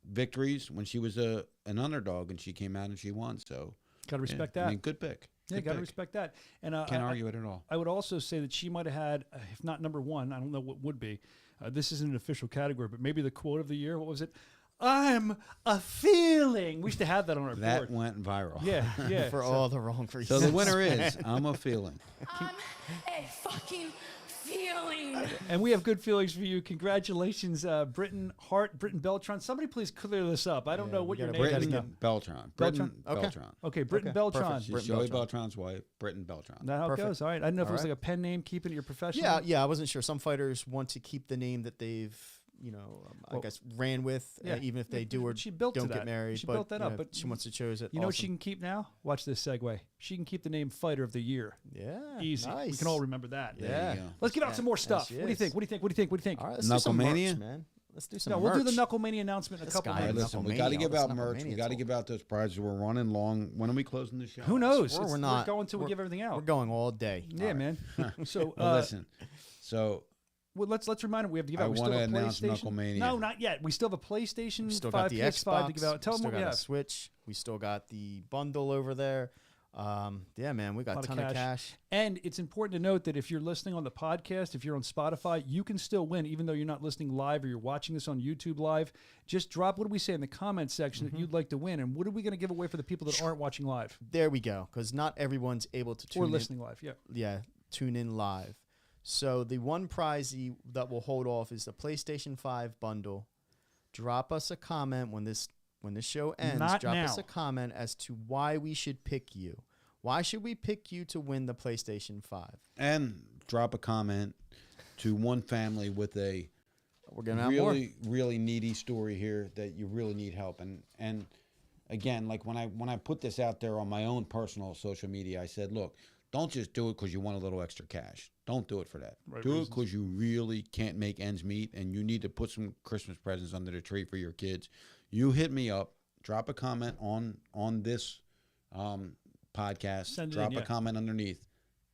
Speaker 3: victories when she was an underdog, and she came out and she won. So
Speaker 1: Got to respect that.
Speaker 3: I mean, good pick.
Speaker 1: Yeah, got to respect that. And
Speaker 3: Can't argue it at all.
Speaker 1: I would also say that she might have had, if not number one, I don't know what would be. This isn't an official category, but maybe the quote of the year. What was it? I'm a feeling. We used to have that on our
Speaker 3: That
Speaker 1: board.
Speaker 3: went viral.
Speaker 1: Yeah.
Speaker 2: For all the wrong reasons.
Speaker 3: So the winner is I'm a feeling.
Speaker 8: I'm a fucking feeling.
Speaker 1: And we have good feelings for you. Congratulations, Britain Hart, Britain Beltran. Somebody please clear this up. I don't know what your name is.
Speaker 3: Britain Beltran. Britain Beltran.
Speaker 1: Okay, Britain Beltran.
Speaker 3: She's Joey Beltran's wife, Britain Beltran.
Speaker 1: Is that how it goes? All right. I didn't know if it was like a pen name, keeping it your professional.
Speaker 2: Yeah, I wasn't sure. Some fighters want to keep the name that they've, I guess ran with, even if they do or
Speaker 1: she built
Speaker 2: don't
Speaker 1: to
Speaker 2: get
Speaker 1: that.
Speaker 2: married.
Speaker 1: She built that up, but
Speaker 2: she wants to choose it.
Speaker 1: You know what she can keep now? Watch this segue. She can keep the name Fighter of the Year.
Speaker 2: Yeah,
Speaker 1: easy.
Speaker 2: Nice.
Speaker 1: We can all remember that.
Speaker 2: Yeah.
Speaker 1: Let's get out some more stuff.
Speaker 2: she
Speaker 1: What do you
Speaker 2: is.
Speaker 1: think? What do you think?
Speaker 2: All right, let's
Speaker 3: Knuckle
Speaker 2: do some
Speaker 3: Mania?
Speaker 2: merch, man. Let's do some
Speaker 1: No,
Speaker 2: merch.
Speaker 1: we'll do the Knuckle Mania announcement in a
Speaker 2: This
Speaker 1: couple
Speaker 2: guy
Speaker 3: All right,
Speaker 1: minutes.
Speaker 3: listen, we
Speaker 2: Knuckle
Speaker 3: got to
Speaker 2: Mania,
Speaker 3: give
Speaker 2: all
Speaker 3: out
Speaker 2: this
Speaker 3: merch.
Speaker 2: Knuckle
Speaker 3: We got to
Speaker 2: Mania
Speaker 3: give out those prizes. We're running long. When are we closing the show?
Speaker 1: Who knows?
Speaker 2: We're not.
Speaker 1: We're going till we give everything out.
Speaker 2: We're going all day.
Speaker 1: Yeah, man. So
Speaker 3: Well, listen. So
Speaker 1: well, let's remind them we have to give
Speaker 3: I
Speaker 1: out. We still
Speaker 3: wanna
Speaker 1: have a
Speaker 3: announce
Speaker 1: PlayStation.
Speaker 3: Knuckle Mania.
Speaker 1: No, not yet. We still have a PlayStation
Speaker 2: We still
Speaker 1: 5,
Speaker 2: got the
Speaker 1: PS5
Speaker 2: Xbox.
Speaker 1: to give out. Tell
Speaker 2: we
Speaker 1: them
Speaker 2: still
Speaker 1: what we
Speaker 2: got
Speaker 1: have.
Speaker 2: a Switch. We still got the bundle over there. Yeah, man, we got a ton of cash.
Speaker 1: And it's important to note that if you're listening on the podcast, if you're on Spotify, you can still win, even though you're not listening live or you're watching this on YouTube live. Just drop, what do we say in the comments section that you'd like to win? And what are we going to give away for the people that aren't watching live?
Speaker 2: There we go, because not everyone's able to tune
Speaker 1: Or
Speaker 2: in.
Speaker 1: listening live, yeah.
Speaker 2: Yeah, tune in live. So the one prize that we'll hold off is the PlayStation 5 bundle. Drop us a comment when this show ends.
Speaker 1: Not
Speaker 2: Drop us
Speaker 1: now.
Speaker 2: a comment as to why we should pick you. Why should we pick you to win the PlayStation 5?
Speaker 3: and drop a comment to one family with a
Speaker 2: We're gonna have more.
Speaker 3: really needy story here that you really need help. And again, like when I put this out there on my own personal social media, I said, look, don't just do it because you want a little extra cash. Don't do it for that. Do it because you really can't make ends meet and you need to put some Christmas presents under the tree for your kids. You hit me up, drop a comment on this podcast, drop a comment underneath,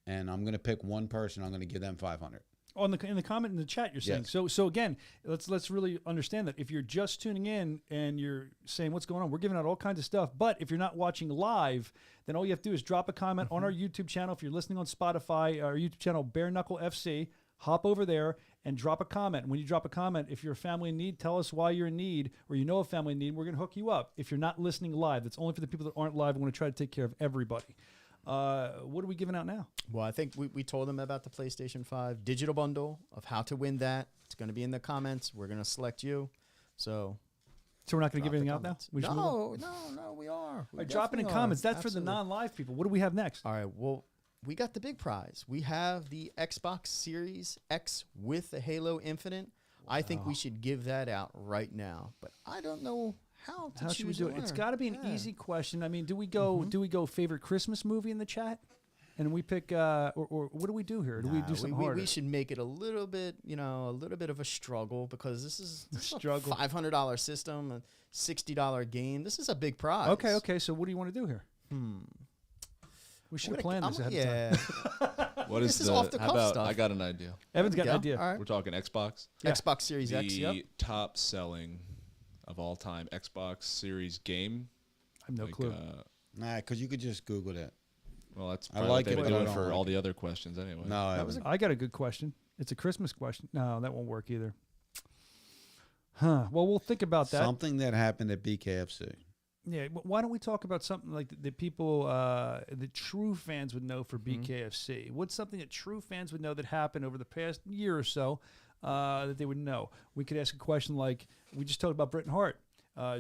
Speaker 3: and I'm going to pick one person. I'm going to give them $500.
Speaker 1: In the comment in the chat, you're saying.
Speaker 3: Yes.
Speaker 1: So again, let's really understand that if you're just tuning in and you're saying what's going on, we're giving out all kinds of stuff. But if you're not watching live, then all you have to do is drop a comment on our YouTube channel. If you're listening on Spotify, our YouTube channel, Bare Knuckle FC, hop over there and drop a comment. When you drop a comment, if you're a family in need, tell us why you're in need, or you know a family in need, we're going to hook you up. If you're not listening live, that's only for the people that aren't live. I want to try to take care of everybody. What are we giving out now?
Speaker 2: Well, I think we told them about the PlayStation 5 digital bundle of how to win that. It's going to be in the comments. We're going to select you. So
Speaker 1: we're not going to give
Speaker 2: drop the
Speaker 1: anything out now?
Speaker 2: comments.
Speaker 1: We should move on?
Speaker 2: No, we are. We
Speaker 1: All right, drop it in
Speaker 2: definitely
Speaker 1: comments.
Speaker 2: are.
Speaker 1: That's for the
Speaker 2: Absolutely.
Speaker 1: non-live people. What do we have next?
Speaker 2: All right, well, we got the big prize. We have the Xbox Series X with the Halo Infinite. I think we should give that out right now, but I don't know how to
Speaker 1: How should we
Speaker 2: choose
Speaker 1: do
Speaker 2: a
Speaker 1: it? It's
Speaker 2: winner.
Speaker 1: got to be an
Speaker 2: Yeah.
Speaker 1: easy question. I mean, do we go favorite Christmas movie in the chat? And we pick, or what do we do here? Do we do something harder?
Speaker 2: we should make it a little bit, a little bit of a struggle because this is
Speaker 1: Struggle.
Speaker 2: a $500 system, a $60 game. This is a big prize.
Speaker 1: Okay. So what do you want to do here? We should have planned this ahead of time.
Speaker 4: What
Speaker 2: This
Speaker 4: is
Speaker 2: is
Speaker 4: the?
Speaker 2: off the
Speaker 4: how
Speaker 2: cuff
Speaker 4: about
Speaker 2: stuff.
Speaker 4: I got an idea.
Speaker 1: Evan's got an
Speaker 2: Yeah,
Speaker 1: idea.
Speaker 2: all right.
Speaker 4: We're talking Xbox.
Speaker 1: Yeah.
Speaker 2: Xbox Series
Speaker 4: The
Speaker 2: X. Yep.
Speaker 4: top selling of all time Xbox Series game.
Speaker 1: I have no
Speaker 4: Like,
Speaker 1: clue.
Speaker 3: Nah, because you could just Google that.
Speaker 4: Well, that's
Speaker 3: I
Speaker 4: probably
Speaker 3: like
Speaker 4: what
Speaker 3: it,
Speaker 4: they've
Speaker 3: but
Speaker 4: been
Speaker 3: I
Speaker 4: doing
Speaker 3: don't
Speaker 4: for
Speaker 3: like
Speaker 4: all
Speaker 3: it.
Speaker 4: the other questions anyway.
Speaker 3: No, I haven't.
Speaker 1: I got a good question. It's a Christmas question. No, that won't work either. Huh. Well, we'll think about that.
Speaker 3: Something that happened at BKFC.
Speaker 1: Yeah. Why don't we talk about something like the people, the true fans would know for BKFC? What's something that true fans would know that happened over the past year or so that they would know? We could ask a question like, we just talked about Britton Hart.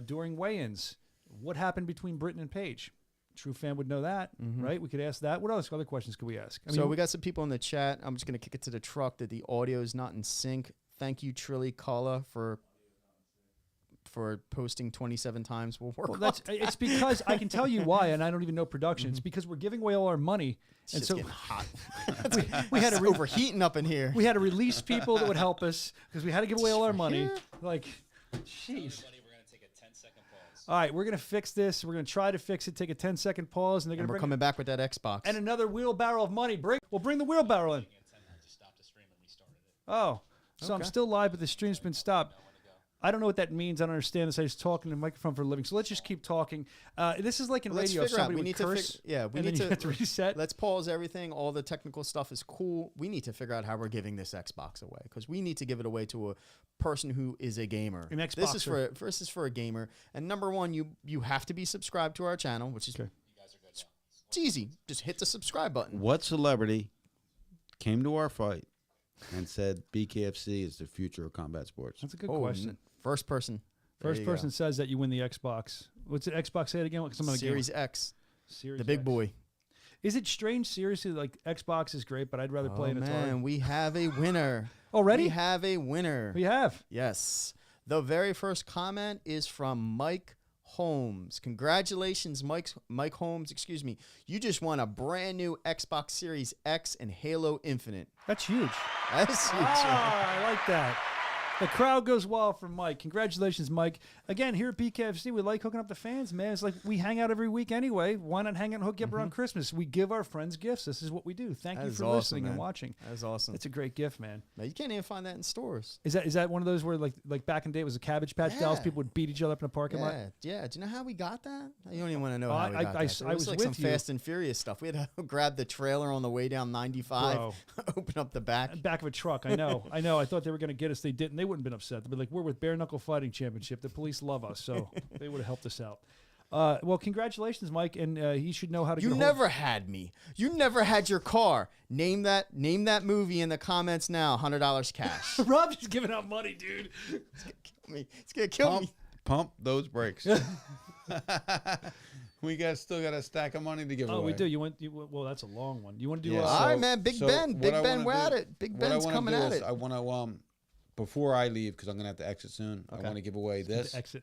Speaker 1: During weigh-ins, what happened between Britton and Paige? True fan would know that, right? We could ask that. What else? Other questions could we ask? I
Speaker 2: So we got some people in the chat. I'm just going to kick it to the truck that the audio is not in sync. Thank you, Trilly Kala, for posting 27 times. We'll work
Speaker 1: well,
Speaker 2: on
Speaker 1: that's
Speaker 2: that.
Speaker 1: it's because I can tell you why, and I don't even know production. It's because we're giving away all our money,
Speaker 2: It's
Speaker 1: and
Speaker 2: just
Speaker 1: so
Speaker 2: getting hot.
Speaker 1: we had
Speaker 2: It's
Speaker 1: to
Speaker 2: overheating up in here.
Speaker 1: we had to release people that would help us because we had to give away all our money. Like, jeez. All right, we're gonna fix this. We're gonna try to fix it. Take a 10-second pause, and they're
Speaker 2: And
Speaker 1: gonna
Speaker 2: we're
Speaker 1: bring
Speaker 2: coming back with that Xbox.
Speaker 1: and another wheelbarrow of money. We'll bring the wheelbarrow in. Oh, so I'm
Speaker 2: Okay.
Speaker 1: still live, but the stream's been stopped. I don't know what that means. I don't understand this. I just talk in the microphone for a living. So let's just keep talking. This is like in
Speaker 2: Let's
Speaker 1: radio. If
Speaker 2: figure out.
Speaker 1: somebody
Speaker 2: We
Speaker 1: would
Speaker 2: need to
Speaker 1: curse,
Speaker 2: figure. Yeah, we
Speaker 1: and
Speaker 2: need
Speaker 1: then you have to reset.
Speaker 2: Let's pause everything. All the technical stuff is cool. We need to figure out how we're giving this Xbox away because we need to give it away to a person who is a gamer.
Speaker 1: An
Speaker 2: This is
Speaker 1: Xboxer.
Speaker 2: this is for a gamer. And number one, you have to be subscribed to our channel, which is it's easy. Just hit the subscribe button.
Speaker 3: What celebrity came to our fight and said BKFC is the future of combat sports?
Speaker 1: That's a good
Speaker 2: Oh,
Speaker 1: question.
Speaker 2: First person. There
Speaker 1: First
Speaker 2: you go.
Speaker 1: person says that you win the Xbox. What's it? Xbox? Say it again. Some of the
Speaker 2: Series X,
Speaker 1: Series
Speaker 2: the big
Speaker 1: X.
Speaker 2: boy.
Speaker 1: Is it strange? Seriously, like Xbox is great, but I'd rather play
Speaker 2: Oh
Speaker 1: in Atari.
Speaker 2: man, we have a winner.
Speaker 1: Already?
Speaker 2: We have a winner.
Speaker 1: We have.
Speaker 2: Yes. The very first comment is from Mike Holmes. Congratulations, Mike Holmes. Excuse me. You just won a brand new Xbox Series X and Halo Infinite.
Speaker 1: That's huge.
Speaker 2: That's huge.
Speaker 1: Ah, I like that. The crowd goes wild for Mike. Congratulations, Mike. Again, here at BKFC, we like hooking up the fans, man. It's like we hang out every week anyway. Why not hang out and hook you up around Christmas? We give our friends gifts. This is what we do. Thank
Speaker 2: That
Speaker 1: you
Speaker 2: is
Speaker 1: for
Speaker 2: awesome,
Speaker 1: listening and
Speaker 2: man.
Speaker 1: watching.
Speaker 2: That's awesome.
Speaker 1: It's a great gift, man.
Speaker 2: Now, you can't even find that in stores.
Speaker 1: Is that one of those where like back in the day it was a Cabbage Patch Dolls?
Speaker 2: Yeah.
Speaker 1: People would beat each other up in a parking lot.
Speaker 2: Yeah. Do you know how we got that? You don't even want to know
Speaker 1: Oh,
Speaker 2: how we
Speaker 1: I-
Speaker 2: got
Speaker 1: I-
Speaker 2: that. It
Speaker 1: I
Speaker 2: was
Speaker 1: was
Speaker 2: like
Speaker 1: with
Speaker 2: some
Speaker 1: you.
Speaker 2: Fast and Furious stuff. We had to grab the trailer on the way down 95,
Speaker 1: Bro.
Speaker 2: open up the back.
Speaker 1: Back of a truck. I know. I thought they were going to get us. They didn't. They wouldn't have been upset. They'd be like, we're with Bare Knuckle Fighting Championship. The police love us, so they would have helped us out. Well, congratulations, Mike, and he should know how to.
Speaker 2: You
Speaker 1: get a
Speaker 2: never had me. You never had your car. Name that movie in the comments now. $100 cash.
Speaker 1: Hold. Rob's just giving out money, dude.
Speaker 2: It's gonna kill me.
Speaker 3: Pump those brakes. We still got a stack of money to give
Speaker 1: Oh,
Speaker 3: away.
Speaker 1: we do. Well, that's a long one. You want to do?
Speaker 3: Yeah,
Speaker 2: All right, man. Big
Speaker 3: so
Speaker 2: Ben.
Speaker 3: what
Speaker 2: Big
Speaker 3: I
Speaker 2: Ben,
Speaker 3: wanna
Speaker 2: we're
Speaker 3: do-
Speaker 2: at it. Big
Speaker 3: what I
Speaker 2: Ben's
Speaker 3: wanna
Speaker 2: coming
Speaker 3: do
Speaker 2: at
Speaker 3: is
Speaker 2: it.
Speaker 3: I want to before I leave because I'm gonna have to exit soon. I want to give away this,
Speaker 1: exit.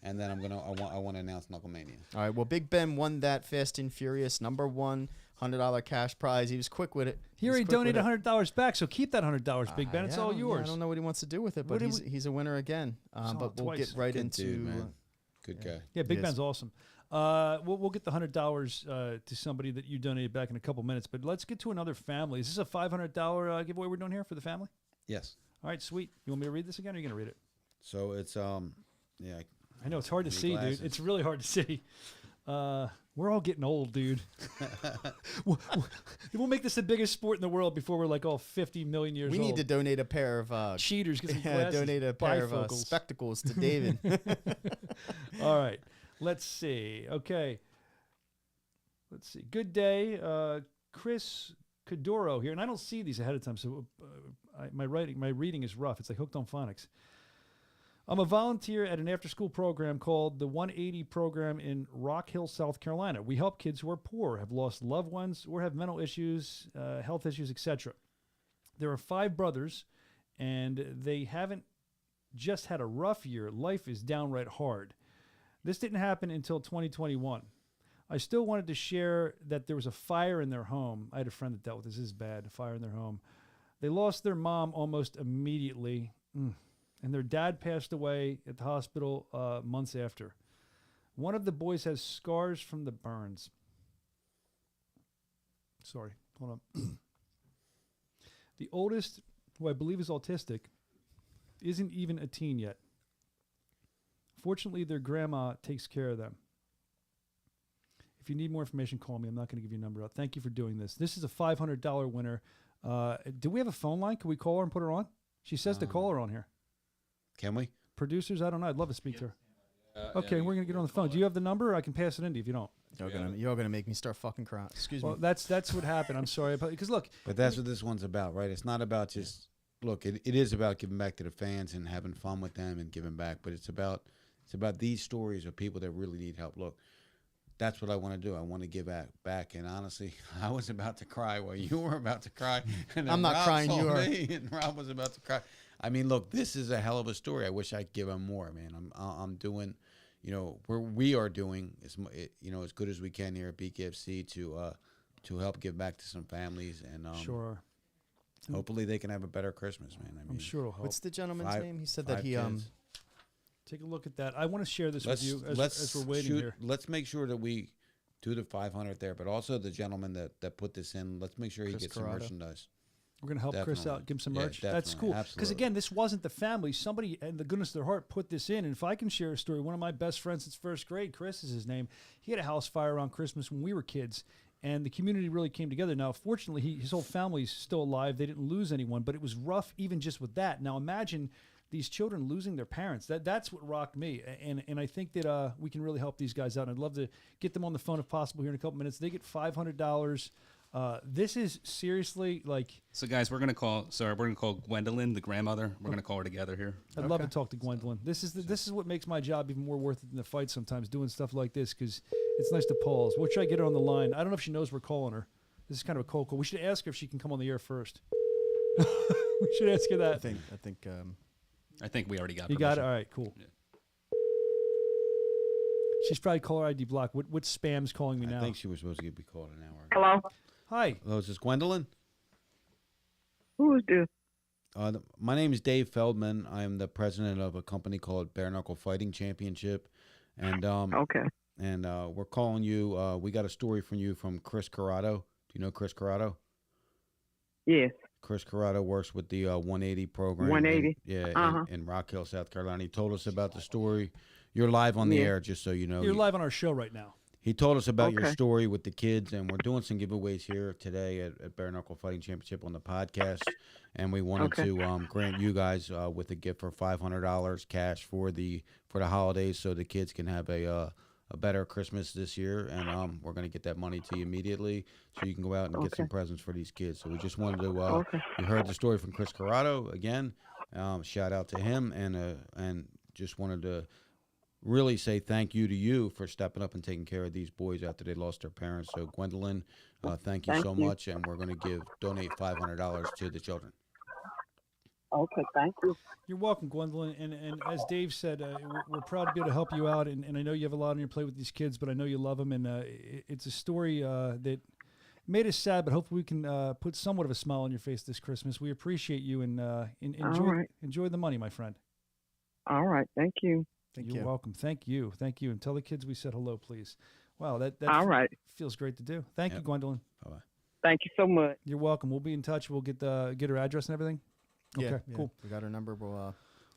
Speaker 3: and then I want to announce Knuckle Mania.
Speaker 2: All right. Well, Big Ben won that Fast and Furious #1 $100 cash prize. He was quick with it.
Speaker 1: He already donated $100 back, so keep that $100, Big Ben. It's all yours.
Speaker 2: I don't know what he wants to do with it,
Speaker 1: What
Speaker 2: but
Speaker 1: did
Speaker 2: he's a winner again.
Speaker 1: Saw
Speaker 2: But
Speaker 1: it
Speaker 2: we'll
Speaker 1: twice.
Speaker 2: get right
Speaker 3: Good
Speaker 2: into.
Speaker 3: dude, man. Good guy.
Speaker 1: Yeah, Big
Speaker 2: Yes.
Speaker 1: Ben's awesome. We'll get the $100 to somebody that you donated back in a couple minutes. But let's get to another family. Is this a $500 giveaway we're doing here for the family?
Speaker 3: Yes.
Speaker 1: All right, sweet. You want me to read this again, or are you gonna read it?
Speaker 3: So it's yeah.
Speaker 1: I know it's hard to
Speaker 3: Need
Speaker 1: see,
Speaker 3: glasses.
Speaker 1: dude. It's really hard to see. We're all getting old, dude. We'll make this the biggest sport in the world before we're like all 50 million years
Speaker 2: We
Speaker 1: old.
Speaker 2: need to donate a pair of
Speaker 1: Cheaters, get some glasses,
Speaker 2: donate a pair of
Speaker 1: bifocals.
Speaker 2: spectacles to David.
Speaker 1: All right, let's see. Okay. Let's see. Good day, Chris Cadoro here, and I don't see these ahead of time, so my reading is rough. It's like hooked on phonics. I'm a volunteer at an after-school program called the 180 program in Rock Hill, South Carolina. We help kids who are poor, have lost loved ones, or have mental issues, health issues, etc. There are 5 brothers, and they haven't just had a rough year. Life is downright hard. This didn't happen until 2021. I still wanted to share that there was a fire in their home. I had a friend that dealt with this. This is bad, a fire in their home. They lost their mom almost immediately, and their dad passed away at the hospital months after. One of the boys has scars from the burns. Sorry, hold on. The oldest, who I believe is autistic, isn't even a teen yet. Fortunately, their grandma takes care of them. If you need more information, call me. I'm not going to give your number out. Thank you for doing this. This is a $500 winner. Do we have a phone line? Can we call her and put her on? She says to call her on here.
Speaker 3: Can we?
Speaker 1: Producers, I don't know. I'd love to speak to her. Okay, we're going to get on the phone. Do you have the number? Or I can pass it in to you if you don't.
Speaker 2: You're gonna make me start fucking crying. Excuse
Speaker 1: Well,
Speaker 2: me.
Speaker 1: that's what happened. I'm sorry. Because look.
Speaker 3: But that's what this one's about, right? It's not about just, look, it is about giving back to the fans and having fun with them and giving back. But it's about these stories of people that really need help. Look, that's what I want to do. I want to give back. And honestly, I was about to cry while you were about to cry. And
Speaker 2: I'm not
Speaker 3: Rob
Speaker 2: crying.
Speaker 3: saw
Speaker 2: You are.
Speaker 3: me, and Rob was about to cry. I mean, look, this is a hell of a story. I wish I could give him more, man. I'm doing, we are doing as good as we can here at BKFC to help give back to some families, and
Speaker 1: Sure.
Speaker 3: hopefully they can have a better Christmas, man. I mean,
Speaker 1: I'm sure it'll help.
Speaker 2: What's the gentleman's name? He said that he
Speaker 3: kids.
Speaker 1: Take a look at that. I want to share this with you as we're waiting here.
Speaker 3: Let's make sure that we do the 500 there, but also the gentleman that put this in. Let's make sure he
Speaker 2: Chris
Speaker 3: gets
Speaker 2: Corrado.
Speaker 3: some merchandise.
Speaker 1: We're going to help Chris
Speaker 3: Definitely.
Speaker 1: out, give him some
Speaker 3: Yeah,
Speaker 1: merch. That's
Speaker 3: definitely.
Speaker 1: cool. Because,
Speaker 3: Absolutely.
Speaker 1: again, this wasn't the family. Somebody, in the goodness of their heart, put this in. And if I can share a story, one of my best friends since first grade, Chris is his name, he had a house fire around Christmas when we were kids. And the community really came together. Now, fortunately, his whole family's still alive. They didn't lose anyone. But it was rough even just with that. Now, imagine these children losing their parents. That's what rocked me. And I think that we can really help these guys out. And I'd love to get them on the phone if possible here in a couple minutes. They get $500. This is seriously like.
Speaker 9: So, guys, we're gonna call Gwendolyn, the grandmother. We're gonna call her together here.
Speaker 1: I'd love to talk to Gwendolyn. This is what makes my job even more worth it than the fight sometimes, doing stuff like this, because it's nice to pause. We'll try to get her on the line. I don't know if she knows we're calling her. This is kind of a cold call. We should ask her if she can come on the air first. We should ask her that.
Speaker 2: I think
Speaker 9: we already got.
Speaker 1: You
Speaker 9: permission.
Speaker 1: got it. All right, cool. Yeah. She's probably caller ID blocked. What spam's calling me now?
Speaker 3: I think she was supposed to be called an hour.
Speaker 10: Hello.
Speaker 1: Hi.
Speaker 3: Hello, is this Gwendolyn?
Speaker 10: Who is this?
Speaker 3: My name is Dave Feldman. I'm the president of a company called Bare Knuckle Fighting Championship, and
Speaker 10: Okay.
Speaker 3: And we're calling you. We got a story from you from Chris Corrado. Do you know Chris Corrado?
Speaker 10: Yes.
Speaker 3: Chris Corrado works with the 180 program.
Speaker 10: 180.
Speaker 3: In Rock Hill, South Carolina. He told us about the story. You're live on the air, just so you know.
Speaker 1: You're live on our show right now.
Speaker 3: He told us about your story with the kids, and we're doing some giveaways here today at Bare Knuckle Fighting Championship on the podcast. And we wanted to grant you guys with a gift for $500 cash for the holidays, so the kids can have a better Christmas this year. And we're going to get that money to you immediately, so you can go out and get some presents for these kids. So we just wanted to. You heard the story from Chris Corrado again. Shout out to him, and just wanted to really say thank you to you for stepping up and taking care of these boys after they lost their parents. So Gwendolyn, thank you so much, and we're going to donate $500 to the children.
Speaker 10: Okay, thank you.
Speaker 1: You're welcome, Gwendolyn. And as Dave said, we're proud to be able to help you out. And I know you have a lot on your plate with these kids, but I know you love them. And it's a story that made us sad, but hopefully we can put somewhat of a smile on your face this Christmas. We appreciate you, and enjoy the money, my friend.
Speaker 10: All right, thank you.
Speaker 1: You're welcome. Thank you. And tell the kids we said hello, please. Wow, that
Speaker 10: all right.
Speaker 1: Feels great to do. Thank you, Gwendolyn.
Speaker 3: Bye-bye.
Speaker 10: Thank you so much.
Speaker 1: You're welcome. We'll be in touch. We'll get her address and everything. Okay,
Speaker 2: Yeah,
Speaker 1: cool.
Speaker 2: We got her number.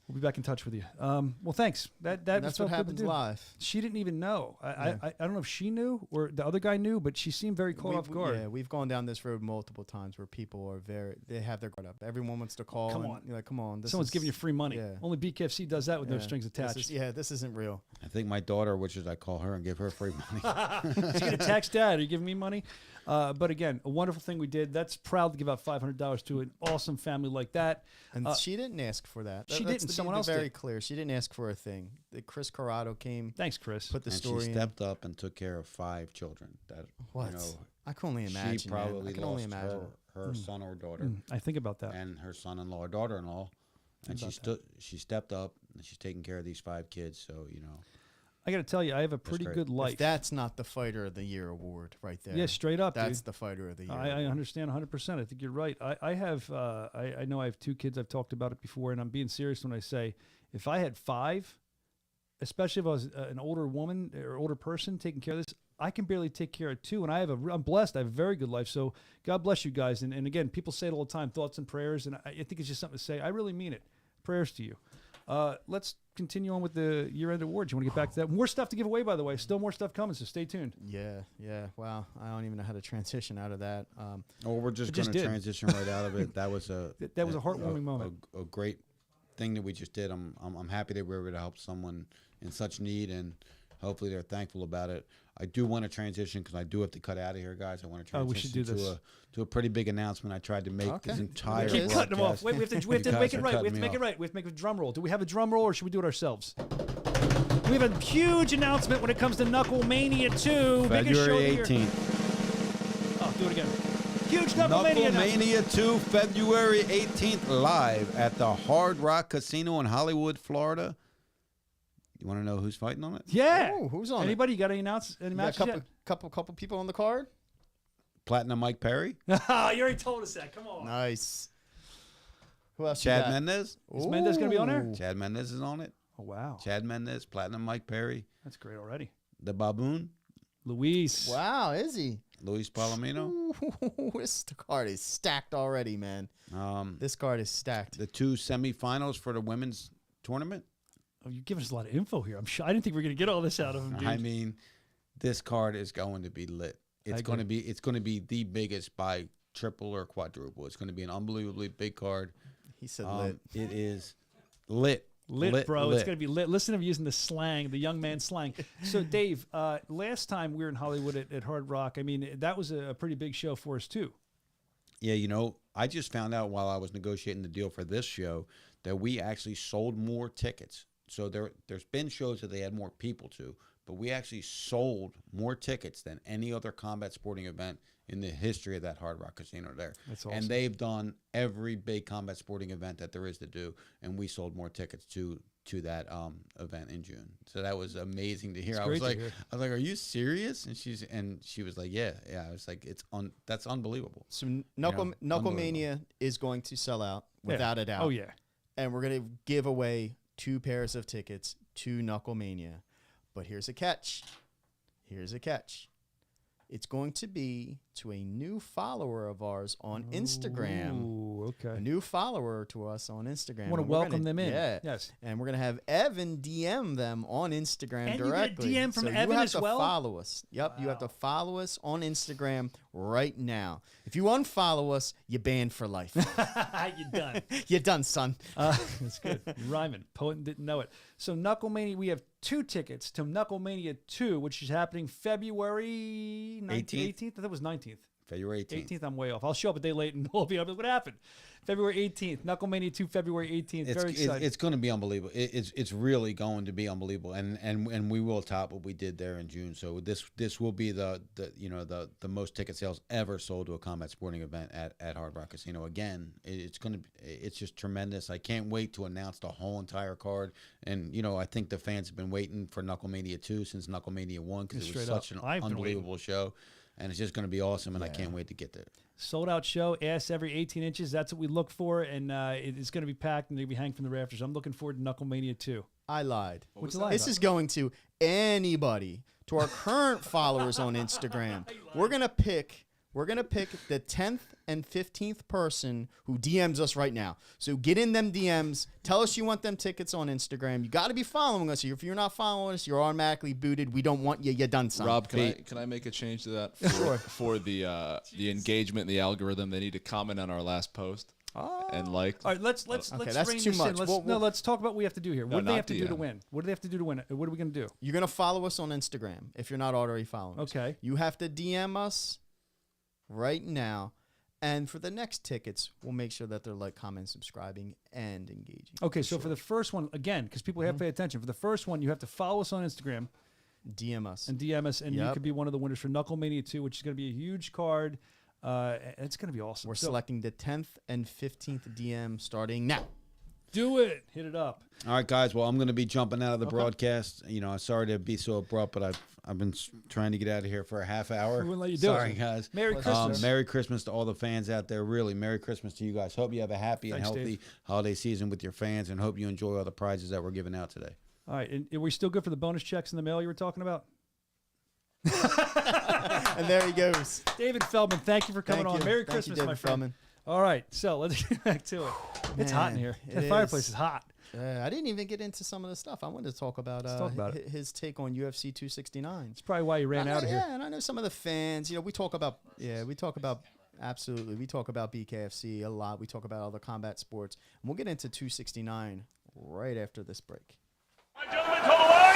Speaker 1: We'll be back in touch with you. Well, thanks. That's
Speaker 2: That's what happens live.
Speaker 1: She didn't even know. I don't know if she knew or the other guy knew, but she seemed very caught off guard.
Speaker 2: Yeah, we've gone down this road multiple times where people are they have their guard up. Everyone wants to call.
Speaker 1: Come
Speaker 2: and
Speaker 1: on.
Speaker 2: you're like, come on.
Speaker 1: Someone's giving you free money.
Speaker 2: Yeah.
Speaker 1: Only BKFC does that with no strings attached.
Speaker 2: This isn't real.
Speaker 3: I think my daughter, which is I call her and give her free money.
Speaker 1: She's going to text Dad, are you giving me money? But again, a wonderful thing we did. That's proud to give out $500 to an awesome family like that.
Speaker 2: And she didn't ask for that.
Speaker 1: She
Speaker 2: Let's
Speaker 1: didn't.
Speaker 2: be
Speaker 1: Someone else
Speaker 2: very
Speaker 1: did.
Speaker 2: clear. She didn't ask for a thing. Chris Corrado came.
Speaker 1: Thanks, Chris.
Speaker 2: Put the
Speaker 3: And
Speaker 2: story
Speaker 3: she
Speaker 2: in.
Speaker 3: stepped up and took care of 5 children. That
Speaker 2: What?
Speaker 3: You know,
Speaker 2: I can only imagine.
Speaker 3: she probably
Speaker 2: I can only
Speaker 3: lost
Speaker 2: imagine.
Speaker 3: her son or daughter,
Speaker 1: I think about that.
Speaker 3: and her son-in-law or daughter-in-law, and she stepped up and she's taking care of these 5 kids. So
Speaker 1: I got to tell you, I have a pretty
Speaker 3: great.
Speaker 1: good life.
Speaker 2: If that's not the Fighter of the Year award right there.
Speaker 1: Yeah, straight up,
Speaker 2: That's
Speaker 1: dude.
Speaker 2: the Fighter of the Year.
Speaker 1: I understand 100%. I think you're right. I have I know I have 2 kids. I've talked about it before, and I'm being serious when I say if I had 5, especially if I was an older woman or older person taking care of this, I can barely take care of 2, and I'm blessed. I have a very good life. So God bless you guys. And again, people say it all the time, thoughts and prayers, and I think it's just something to say. I really mean it. Prayers to you. Let's continue on with the year-end awards. You want to get back to that? More stuff to give away, by the way. Still more stuff coming, so stay tuned.
Speaker 2: Yeah. Wow. I don't even know how to transition out of that.
Speaker 3: we're just going to transition right out of it. That was a
Speaker 1: heartwarming moment.
Speaker 3: A great thing that we just did. I'm happy that we were able to help someone in such need, and hopefully they're thankful about it. I do want to transition because I do have to cut out of here, guys. I want to transition
Speaker 1: we should do this.
Speaker 3: to a pretty big announcement I tried to make this entire
Speaker 1: Keep cutting them off. Wait, we have to make it right. We have to make it
Speaker 3: off.
Speaker 1: right. We have to make a drum roll. Do we have a drum roll, or should we do it ourselves? We have a huge announcement when it comes to Knuckle Mania 2. Biggest show
Speaker 3: February
Speaker 1: of the year.
Speaker 3: 18th.
Speaker 1: Oh, do it again. Huge Knuckle Mania announcement.
Speaker 3: Mania 2, February 18th, live at the Hard Rock Casino in Hollywood, Florida. You want to know who's fighting on it?
Speaker 1: Yeah.
Speaker 2: Oh, who's on
Speaker 1: Anybody? You got any matches yet?
Speaker 2: Couple people on the card?
Speaker 3: Platinum Mike Perry.
Speaker 1: You already told us that. Come on.
Speaker 2: Nice. Who else?
Speaker 3: Chad Mendez.
Speaker 1: Is Mendez going to be on there?
Speaker 3: Chad Mendez is on it.
Speaker 1: Oh, wow.
Speaker 3: Chad Mendez, Platinum Mike Perry.
Speaker 1: That's great already.
Speaker 3: The Baboon.
Speaker 1: Luis.
Speaker 2: Wow, is he?
Speaker 3: Luis Palomino.
Speaker 2: This card is stacked already, man. This card is stacked.
Speaker 3: The 2 semifinals for the women's tournament.
Speaker 1: Oh, you're giving us a lot of info here. I didn't think we were going to get all this out of him, dude.
Speaker 3: I mean, this card is going to be lit. It's going to be the biggest by triple or quadruple. It's going to be an unbelievably big card.
Speaker 2: He said lit.
Speaker 3: It is lit.
Speaker 1: Lit, bro. It's going to be lit. Listen to him using the slang, the young man slang. So, Dave, last time we were in Hollywood at Hard Rock, I mean, that was a pretty big show for us, too.
Speaker 3: Yeah, I just found out while I was negotiating the deal for this show that we actually sold more tickets. So there's been shows that they had more people to, but we actually sold more tickets than any other combat sporting event in the history of that Hard Rock Casino there.
Speaker 1: That's awesome.
Speaker 3: And they've done every big combat sporting event that there is to do, and we sold more tickets to that event in June. So that was amazing to hear. I was like, "Are you serious?" And she was like, "Yeah." I was like, that's unbelievable.
Speaker 2: So Knuckle Mania is going to sell out without a doubt.
Speaker 1: Oh yeah.
Speaker 2: And we're going to give away 2 pairs of tickets to Knuckle Mania. But here's a catch. It's going to be to a new follower of ours on Instagram.
Speaker 1: Ooh, okay.
Speaker 2: A new follower to us on Instagram.
Speaker 1: I want to welcome them in.
Speaker 2: Yeah.
Speaker 1: Yes.
Speaker 2: And we're going to have Evan DM them on Instagram
Speaker 1: and
Speaker 2: directly.
Speaker 1: You get a DM from
Speaker 2: so
Speaker 1: Evan
Speaker 2: you have
Speaker 1: as
Speaker 2: to
Speaker 1: well?
Speaker 2: follow us. Yep. Wow. You have to follow us on Instagram right now. If you unfollow us, you're banned for life.
Speaker 1: You're done.
Speaker 2: You're done, son.
Speaker 1: That's good. You're rhyming. Poet didn't know it. So Knuckle Mania, we have 2 tickets to Knuckle Mania 2, which is happening February 18th. I thought it was 19th.
Speaker 3: February 18th.
Speaker 1: 18th, I'm way off. I'll show up a day late and we'll be like, what happened? February 18th. Knuckle Mania 2, February 18th. Very excited.
Speaker 3: It's going to be unbelievable. It's really going to be unbelievable, and we will top what we did there in June. So this will be the most ticket sales ever sold to a combat sporting event at Hard Rock Casino. Again, it's just tremendous. I can't wait to announce the whole entire card. And I think the fans have been waiting for Knuckle Mania 2 since Knuckle Mania 1 because it was such an unbelievable show. And it's just going to be awesome, and I can't wait to get there.
Speaker 1: Sold out show, ass every 18 inches. That's what we look for, and it's going to be packed, and they'll be hanging from the rafters. I'm looking forward to Knuckle Mania 2.
Speaker 2: I lied.
Speaker 1: What's you lie
Speaker 2: This
Speaker 1: about?
Speaker 2: is going to anybody, to our current followers on Instagram. We're going to pick We're going to pick the 10th and 15th person who DMs us right now. So get in them DMs. Tell us you want them tickets on Instagram. You got to be following us. If you're not following us, you're automatically booted. We don't want you. You done something.
Speaker 4: Rob, can I make a change to that for the engagement in the algorithm? They need to comment on our last post and like.
Speaker 1: All right, let's
Speaker 2: that's
Speaker 1: rein
Speaker 2: too
Speaker 1: this
Speaker 2: much.
Speaker 1: in. Let's talk about what we have to do here.
Speaker 4: No,
Speaker 1: What do they
Speaker 4: not
Speaker 1: have to do to
Speaker 4: DM.
Speaker 1: win? What do they have to do to win? What are we going to do?
Speaker 2: You're going to follow us on Instagram if you're not already following us.
Speaker 1: Okay.
Speaker 2: You have to DM us right now. And for the next tickets, we'll make sure that they're like, comment, subscribing, and engaging.
Speaker 1: Okay, so for the first one, again, because people have to pay attention, for the first one, you have to follow us on Instagram.
Speaker 2: DM us.
Speaker 1: And DM us, and you could be one of the winners for Knuckle Mania 2, which is going to be a huge card. It's going to be awesome.
Speaker 2: We're selecting the 10th and 15th DM starting now.
Speaker 1: Do it. Hit it up.
Speaker 3: All right, guys. Well, I'm going to be jumping out of the broadcast. You know, I'm sorry to be so abrupt, but I've been trying to get out of here for a half hour.
Speaker 1: We wouldn't let you do
Speaker 3: Sorry,
Speaker 1: it.
Speaker 3: guys.
Speaker 1: Merry Christmas.
Speaker 3: Merry Christmas to all the fans out there. Really, Merry Christmas to you guys. Hope you have a happy and healthy
Speaker 1: Dave.
Speaker 3: holiday season with your fans, and hope you enjoy all the prizes that we're giving out today.
Speaker 1: All right, and are we still good for the bonus checks in the mail you were talking about?
Speaker 2: And there he goes.
Speaker 1: David Feldman, thank you for coming
Speaker 2: Thank
Speaker 1: on.
Speaker 2: you.
Speaker 1: Merry
Speaker 2: Thank you,
Speaker 1: Christmas,
Speaker 2: David
Speaker 1: my friend.
Speaker 2: Feldman.
Speaker 1: All right, so let's get back to it. It's hot in
Speaker 2: Man,
Speaker 1: here.
Speaker 2: it
Speaker 1: That fireplace is hot.
Speaker 2: I didn't even get into some of the stuff. I wanted to talk about,
Speaker 1: talk about
Speaker 2: his take on UFC 269.
Speaker 1: It's probably why you ran out of here.
Speaker 2: Yeah, and I know some of the fans. You know, we talk about absolutely. We talk about BKFC a lot. We talk about other combat sports, and we'll get into 269 right after this break.
Speaker 5: Gentlemen, to the line.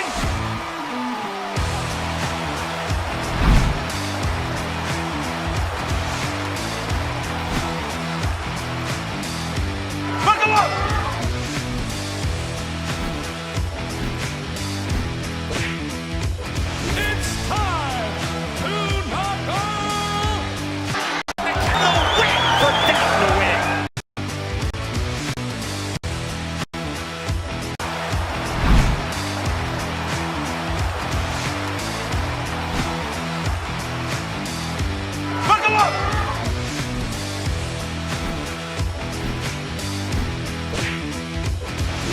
Speaker 5: Buckle up! It's time to knuckle! The win for down to win. Buckle up!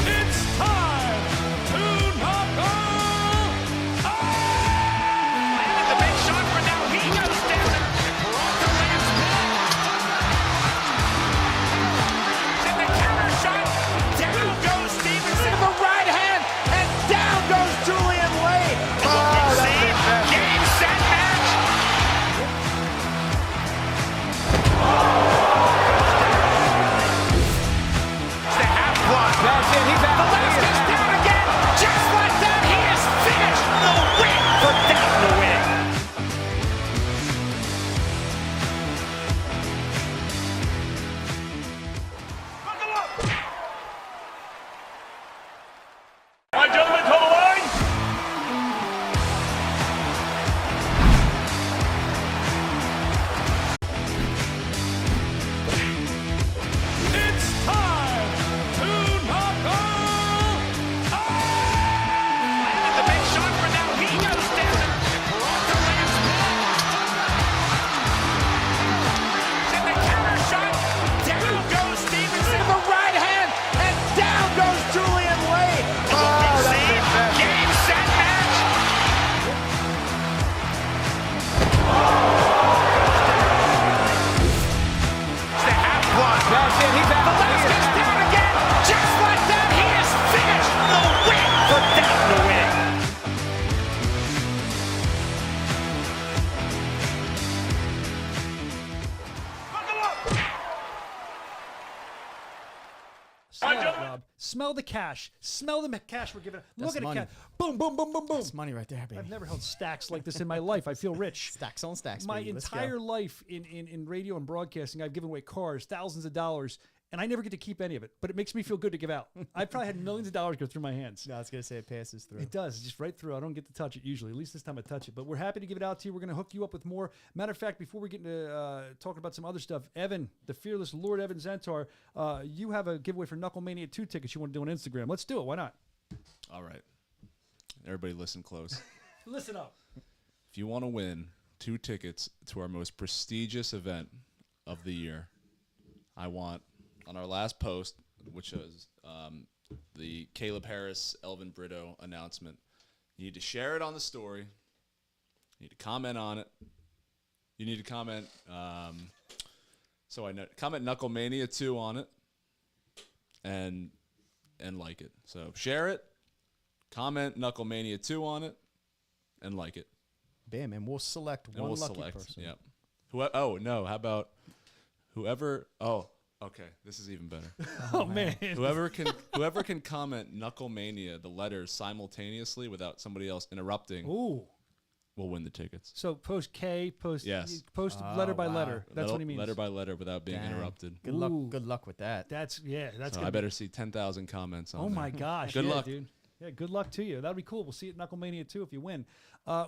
Speaker 5: It's time to knuckle! And the big shot for now. He goes down. Peralta lands one. And the counter shot. Down goes Stevenson. The right hand. And down goes Julian Wade. Game, set, match. It's the half block. That's it. He's out. Velasquez down again. Just like that, he is finished. The win for down to win. Buckle up. All right, gentlemen, to the line. It's time to knuckle! And the big shot for now. He goes down. Peralta lands one. And the counter shot. Down goes Stevenson. The right hand. And down goes Julian Wade. Game, set, match. It's the half block. That's it. He's out. Velasquez down again. Just like that, he is finished. The win for down to win. Buckle up.
Speaker 1: Smell it, Rob. Smell the cash. Smell the cash we're giving. Look
Speaker 2: That's
Speaker 1: at
Speaker 2: money.
Speaker 1: it. Boom, boom, boom, boom, boom.
Speaker 2: That's money right there, baby.
Speaker 1: I've never held stacks like this in my life. I feel rich.
Speaker 2: Stacks on stacks,
Speaker 1: My
Speaker 2: baby. Let's go.
Speaker 1: entire life in radio and broadcasting, I've given away cars, thousands of dollars, and I never get to keep any of it. But it makes me feel good to give out. I've probably had millions of dollars go through my hands.
Speaker 2: No, I was going to say it passes through.
Speaker 1: It does. It's just right through. I don't get to touch it usually. At least this time I touch it. But we're happy to give it out to you. We're going to hook you up with more. Matter of fact, before we get into talking about some other stuff, Evan, the fearless Lord Evan Zantar, you have a giveaway for Knuckle Mania 2 tickets you want to do on Instagram. Let's do it. Why not?
Speaker 4: All right. Everybody listen close.
Speaker 1: Listen up.
Speaker 4: If you want to win 2 tickets to our most prestigious event of the year, I want, on our last post, which was the Caleb Harris, Elvin Brito announcement, you need to share it on the story. You need to comment on it. You need to comment. So I know comment Knuckle Mania 2 on it, and like it. So share it, comment Knuckle Mania 2 on it, and like it.
Speaker 2: Bam, and we'll select
Speaker 4: And
Speaker 2: one
Speaker 4: we'll
Speaker 2: lucky
Speaker 4: select.
Speaker 2: person.
Speaker 4: Yep. Oh no! How about whoever? Oh, okay. This is even better.
Speaker 1: Oh man.
Speaker 4: Whoever can comment Knuckle Mania the letters simultaneously without somebody else interrupting.
Speaker 1: Ooh.
Speaker 4: Will win the tickets.
Speaker 1: So post K, post
Speaker 4: Yes.
Speaker 1: post letter by
Speaker 2: wow.
Speaker 1: letter. That's what he means.
Speaker 4: Letter by letter without being
Speaker 2: Dang.
Speaker 4: interrupted.
Speaker 2: Good luck with that.
Speaker 1: That's
Speaker 4: So
Speaker 1: gonna
Speaker 4: I better see 10,000 comments on
Speaker 1: Oh
Speaker 4: there.
Speaker 1: my gosh.
Speaker 4: Good
Speaker 1: yeah,
Speaker 4: luck.
Speaker 1: dude. Yeah, good luck to you. That'll be cool. We'll see it at Knuckle Mania 2 if you win.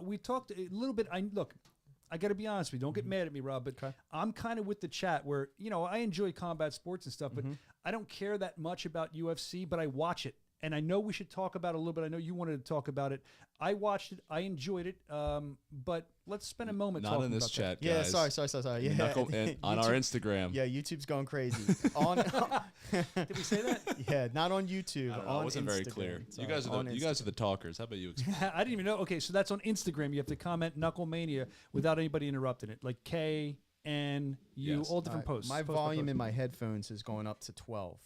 Speaker 1: We talked a little bit. I got to be honest with you. Don't get mad at me, Rob, but I'm kind of with the chat where, I enjoy combat sports and stuff, but I don't care that much about UFC, but I watch it. And I know we should talk about it a little bit. I know you wanted to talk about it. I watched it. I enjoyed it. But let's spend a moment
Speaker 4: Not
Speaker 1: talking
Speaker 4: in this
Speaker 1: about
Speaker 4: chat,
Speaker 2: Yeah,
Speaker 4: guys.
Speaker 2: sorry. Yeah.
Speaker 4: Knuckle, on our Instagram.
Speaker 2: Yeah, YouTube's going crazy.
Speaker 1: Did we say that?
Speaker 2: Yeah, not on YouTube.
Speaker 4: I don't know,
Speaker 2: on
Speaker 4: it wasn't very
Speaker 2: Instagram.
Speaker 4: clear.
Speaker 2: Sorry,
Speaker 4: You guys
Speaker 2: on
Speaker 4: are the talkers. How about you explain?
Speaker 1: I didn't even know. Okay, so that's on Instagram. You have to comment Knuckle Mania without anybody interrupting it. Like K, N, U,
Speaker 4: Yes.
Speaker 1: all different posts.
Speaker 2: My
Speaker 1: post by
Speaker 2: volume
Speaker 1: post.
Speaker 2: in my headphones is going up to 12.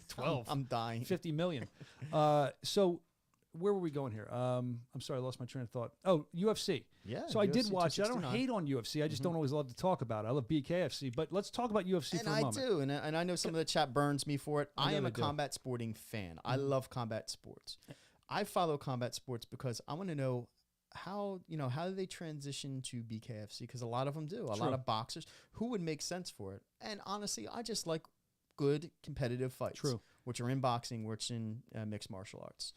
Speaker 1: 12.
Speaker 2: I'm dying.
Speaker 1: 50 million. So where were we going here? I'm sorry, I lost my train of thought. Oh, UFC.
Speaker 2: Yeah,
Speaker 1: So I did
Speaker 2: UFC
Speaker 1: watch it. I don't
Speaker 2: 269.
Speaker 1: hate on UFC. I just don't always love to talk about it. I love BKFC. But let's talk about UFC
Speaker 2: And
Speaker 1: for a
Speaker 2: I
Speaker 1: moment.
Speaker 2: do, and I know some of the chat burns me for it. I
Speaker 1: know
Speaker 2: am
Speaker 1: they
Speaker 2: a
Speaker 1: do.
Speaker 2: combat sporting fan. I love combat sports. I follow combat sports because I want to know how do they transition to BKFC, because a lot of them do. A lot of boxers who would make sense for it. And honestly, I just like good competitive fights.
Speaker 1: True.
Speaker 2: Which are in boxing, which in mixed martial arts.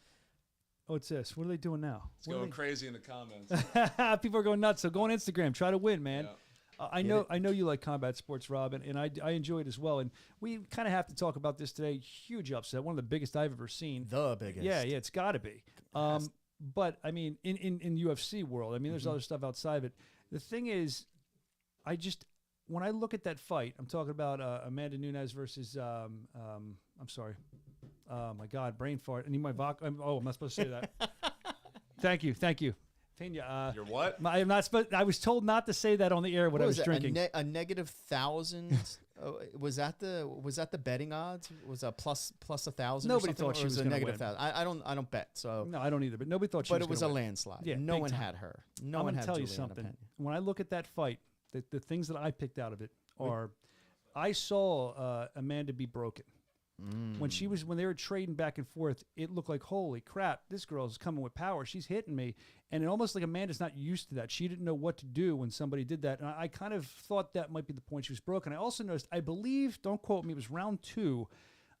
Speaker 1: Oh, it's this. What are they doing now?
Speaker 4: It's going crazy in the comments.
Speaker 1: People are going nuts. So go on Instagram. Try to win, man.
Speaker 4: Yeah.
Speaker 1: I know you like combat sports, Rob, and I enjoy it as well. And we kind of have to talk about this today. Huge upset. One of the biggest I've ever seen.
Speaker 2: The biggest.
Speaker 1: Yeah, it's got to be. But I mean, in UFC world, I mean, there's other stuff outside of it. The thing is, when I look at that fight, I'm talking about Amanda Nunes versus I'm sorry. Oh my God, brain fart. I need my I'm not supposed to say that. Thank you. Pena,
Speaker 4: You're what?
Speaker 1: I'm not supposed. I was told not to say that on the air when I was
Speaker 2: it?
Speaker 1: drinking.
Speaker 2: A negative 1,000. Was that the betting odds? Was a plus 1,000?
Speaker 1: Nobody
Speaker 2: or something?
Speaker 1: thought
Speaker 2: Or
Speaker 1: she was
Speaker 2: a
Speaker 1: gonna
Speaker 2: negative
Speaker 1: win.
Speaker 2: 1,000. I don't bet. So
Speaker 1: No, I don't either. But nobody thought she was.
Speaker 2: but it was a
Speaker 1: gonna win.
Speaker 2: landslide.
Speaker 1: Yeah,
Speaker 2: no
Speaker 1: big
Speaker 2: one
Speaker 1: time.
Speaker 2: had her. No
Speaker 1: I'm
Speaker 2: one
Speaker 1: gonna
Speaker 2: had
Speaker 1: tell you
Speaker 2: Juliana
Speaker 1: something.
Speaker 2: Pena.
Speaker 1: When I look at that fight, the things that I picked out of it are, I saw Amanda be broken. When they were trading back and forth, it looked like, holy crap, this girl's coming with power. She's hitting me. And it almost like Amanda's not used to that. She didn't know what to do when somebody did that. And I kind of thought that might be the point she was broken. I also noticed, I believe, don't quote me, it was round 2.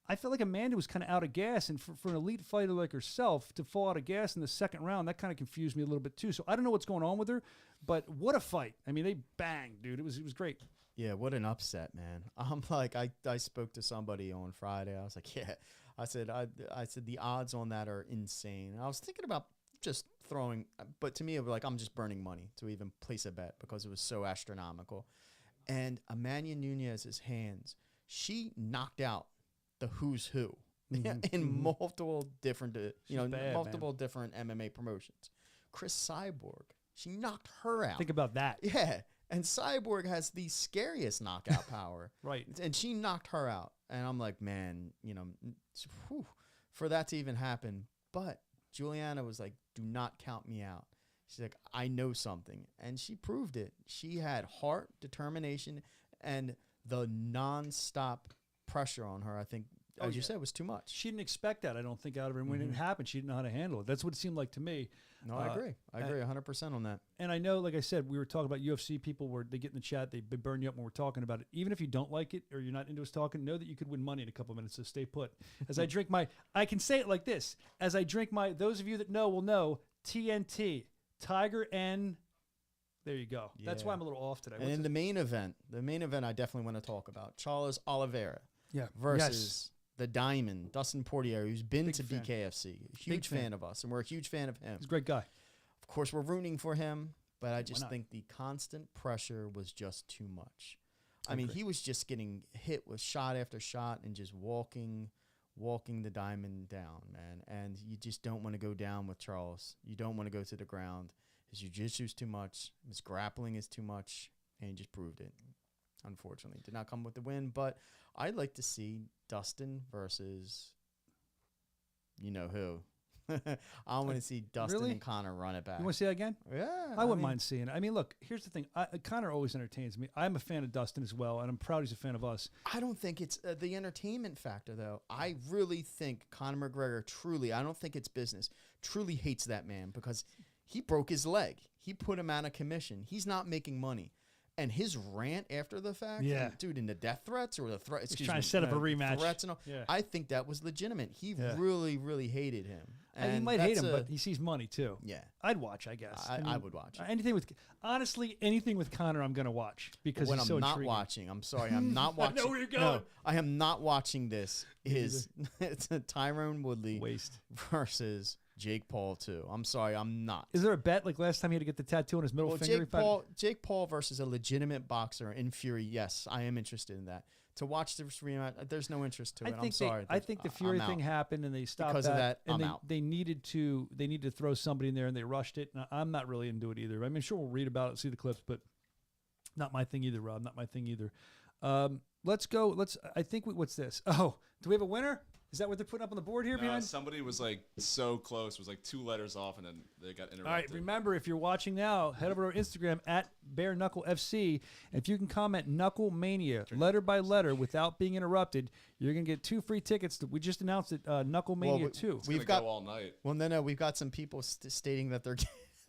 Speaker 1: I felt like Amanda was kind of out of gas. And for an elite fighter like herself to fall out of gas in the second round, that kind of confused me a little bit too. So I don't know what's going on with her, but what a fight. I mean, they banged, dude. It was great.
Speaker 2: Yeah, what an upset, man. I'm like, I spoke to somebody on Friday. I was like, yeah. I said the odds on that are insane. And I was thinking about just throwing, but to me, it was like, I'm just burning money to even place a bet because it was so astronomical. And Amanda Nunes' hands, she knocked out the who's who in multiple different, multiple different MMA promotions. Chris Cyborg, she knocked her out.
Speaker 1: Think about that.
Speaker 2: Yeah. And Cyborg has the scariest knockout power.
Speaker 1: Right.
Speaker 2: And she knocked her out. And I'm like, man, for that to even happen. But Juliana was like, do not count me out. She's like, I know something. And she proved it. She had heart, determination, and the nonstop pressure on her, I think, as you said, was too much.
Speaker 1: She didn't expect that, I don't think, out of her. And when it happened, she didn't know how to handle it. That's what it seemed like to me.
Speaker 2: No, I agree. I agree 100% on that.
Speaker 1: And I know, like I said, we were talking about UFC people where they get in the chat, they burn you up when we're talking about it. Even if you don't like it or you're not into us talking, know that you could win money in a couple of minutes, so stay put. As I drink I can say it like this. As I drink those of you that know will know, TNT, Tiger N. There you go. That's why I'm a little off today.
Speaker 2: And in the main event I definitely want to talk about, Charles Oliveira versus the Diamond, Dustin Poirier, who's been to BKFC. A huge fan of us, and we're a huge fan of him.
Speaker 1: He's a great guy.
Speaker 2: Of course, we're rooting for him, but I just think the constant pressure was just too much. I mean, he was just getting hit with shot after shot and just walking the Diamond down, man. And you just don't want to go down with Charles. You don't want to go to the ground. His jiu-jitsu is too much. His grappling is too much. and he just proved it. Unfortunately, did not come with the win, but I'd like to see Dustin versus you know who. I want to see Dustin
Speaker 1: Really?
Speaker 2: and Connor run it back.
Speaker 1: You want to see that again?
Speaker 2: Yeah,
Speaker 1: I wouldn't mind seeing it. I mean, look, here's the thing. Connor always entertains me. I'm a fan of Dustin as well, and I'm proud he's a fan of us.
Speaker 2: I don't think it's the entertainment factor, though. I really think Conor McGregor truly, I don't think it's business, truly hates that man because he broke his leg. He put him out of commission. He's not making money. And his rant after the fact,
Speaker 1: Yeah.
Speaker 2: and, dude, in the death threats or the threat, excuse
Speaker 1: trying
Speaker 2: me,
Speaker 1: to set up a rematch.
Speaker 2: Threats and all,
Speaker 1: Yeah.
Speaker 2: I think that was legitimate. He
Speaker 1: Yeah.
Speaker 2: really, really hated him.
Speaker 1: And he
Speaker 2: And
Speaker 1: might hate
Speaker 2: that's
Speaker 1: him,
Speaker 2: a-
Speaker 1: but he sees money too.
Speaker 2: Yeah.
Speaker 1: I'd watch, I guess.
Speaker 2: I would watch.
Speaker 1: Anything with, honestly, anything with Connor, I'm going to watch because
Speaker 2: when
Speaker 1: he's
Speaker 2: I'm
Speaker 1: so
Speaker 2: not
Speaker 1: intriguing.
Speaker 2: watching, I'm sorry, I'm not watching.
Speaker 1: I know where you're going.
Speaker 2: No, I am not watching this. Is it's a Tyrone Woodley
Speaker 1: Waste.
Speaker 2: versus Jake Paul too. I'm sorry, I'm not.
Speaker 1: Is there a bet like last time he had to get the tattoo on his middle
Speaker 2: Well,
Speaker 1: finger?
Speaker 2: Jake Paul versus a legitimate boxer in Fury. Yes, I am interested in that. To watch this rematch, there's no interest to it. I'm sorry.
Speaker 1: I think the Fury
Speaker 2: I'm
Speaker 1: thing
Speaker 2: out.
Speaker 1: happened and they stopped
Speaker 2: Because of that,
Speaker 1: and
Speaker 2: I'm
Speaker 1: they,
Speaker 2: out.
Speaker 1: they needed to throw somebody in there and they rushed it. And I'm not really into it either. I mean, sure, we'll read about it, see the clips, but not my thing either, Rob. Not my thing either. Let's go. I think what's this? Oh, do we have a winner? Is that what they're putting up on the board here behind?
Speaker 4: Somebody was like so close, was like 2 letters off, and then they got interrupted.
Speaker 1: All right, remember, if you're watching now, head over to our Instagram at Bare Knuckle FC. And if you can comment Knuckle Mania, letter by letter, without being interrupted, you're going to get 2 free tickets. We just announced it, Knuckle Mania 2.
Speaker 2: We've
Speaker 4: got go all night.
Speaker 2: Well, no, we've got some people stating that they're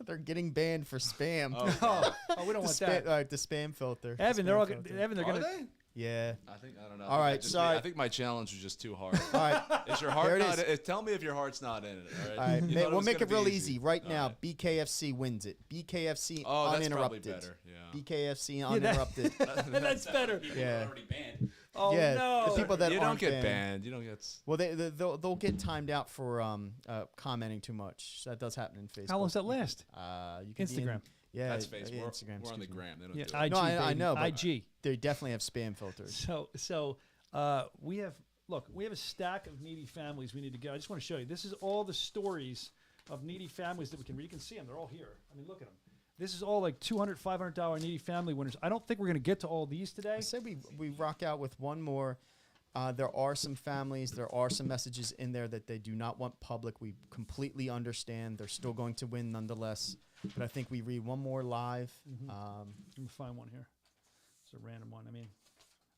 Speaker 2: they're getting banned for spam.
Speaker 1: Oh, we don't want that.
Speaker 2: The spam filter.
Speaker 1: Evan,
Speaker 2: The
Speaker 1: they're
Speaker 2: spam
Speaker 1: all
Speaker 2: filter.
Speaker 1: Evan, they're
Speaker 4: Are
Speaker 1: going to.
Speaker 4: they?
Speaker 2: Yeah.
Speaker 4: I don't know.
Speaker 2: All right, sorry.
Speaker 4: I think my challenge was just too hard.
Speaker 2: All right.
Speaker 4: Is your
Speaker 2: Here
Speaker 4: heart
Speaker 2: it
Speaker 4: not?
Speaker 2: is.
Speaker 4: Tell me if your heart's not in it. All right.
Speaker 2: All right,
Speaker 4: You thought
Speaker 2: we'll
Speaker 4: was
Speaker 2: make
Speaker 4: gonna
Speaker 2: it real
Speaker 4: be
Speaker 2: easy. Right
Speaker 4: All
Speaker 2: now,
Speaker 4: right.
Speaker 2: BKFC wins it. BKFC
Speaker 4: Oh, that's probably
Speaker 2: uninterrupted.
Speaker 4: better. Yeah.
Speaker 2: BKFC uninterrupted.
Speaker 1: That's better.
Speaker 2: Yeah.
Speaker 9: Already banned.
Speaker 1: Oh,
Speaker 2: Yeah,
Speaker 1: no.
Speaker 2: the people that
Speaker 4: You don't
Speaker 2: aren't
Speaker 4: get banned. You don't get.
Speaker 2: Well, they'll get timed out for commenting too much. That does happen in Facebook.
Speaker 1: How long does that last?
Speaker 2: You can be in-
Speaker 1: Instagram.
Speaker 2: yeah,
Speaker 4: That's Facebook.
Speaker 2: Instagram.
Speaker 4: We're on the
Speaker 2: excuse me.
Speaker 4: gram. They don't
Speaker 1: Yeah,
Speaker 4: do it.
Speaker 1: IG,
Speaker 2: No, I
Speaker 1: baby.
Speaker 2: know, but
Speaker 1: IG.
Speaker 2: they definitely have spam filters.
Speaker 1: So we have a stack of needy families we need to go. I just want to show you. This is all the stories of needy families that we can read. You can see them. They're all here. I mean, look at them. This is all like $200, $500 needy family winners. I don't think we're going to get to all these today.
Speaker 2: I said we rock out with one more. There are some families, there are some messages in there that they do not want public. We completely understand. They're still going to win nonetheless. But I think we read one more live.
Speaker 1: Let me find one here. It's a random one. I mean,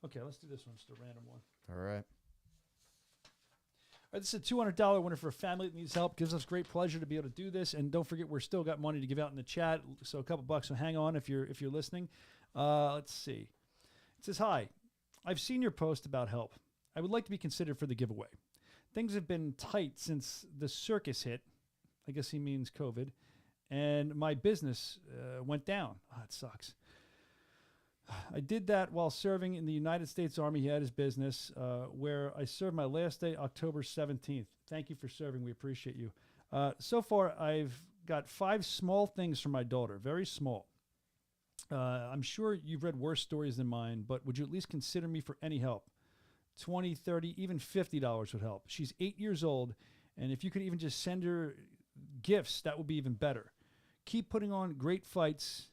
Speaker 1: okay, let's do this one. Just a random one.
Speaker 2: All right.
Speaker 1: All right, this is a $200 winner for a family that needs help. Gives us great pleasure to be able to do this. And don't forget, we're still got money to give out in the chat. So a couple bucks. So hang on if you're listening. Let's see. It says, "Hi, I've seen your post about help. I would like to be considered for the giveaway. Things have been tight since the circus hit. I guess he means COVID. And my business went down. Oh, it sucks. I did that while serving in the United States Army. He had his business where I served my last day, October 17th. Thank you for serving. We appreciate you. So far, I've got 5 small things from my daughter, very small. I'm sure you've read worse stories than mine, but would you at least consider me for any help? 20, 30, even $50 would help. She's 8 years old, and if you could even just send her gifts, that would be even better. Keep putting on great fights.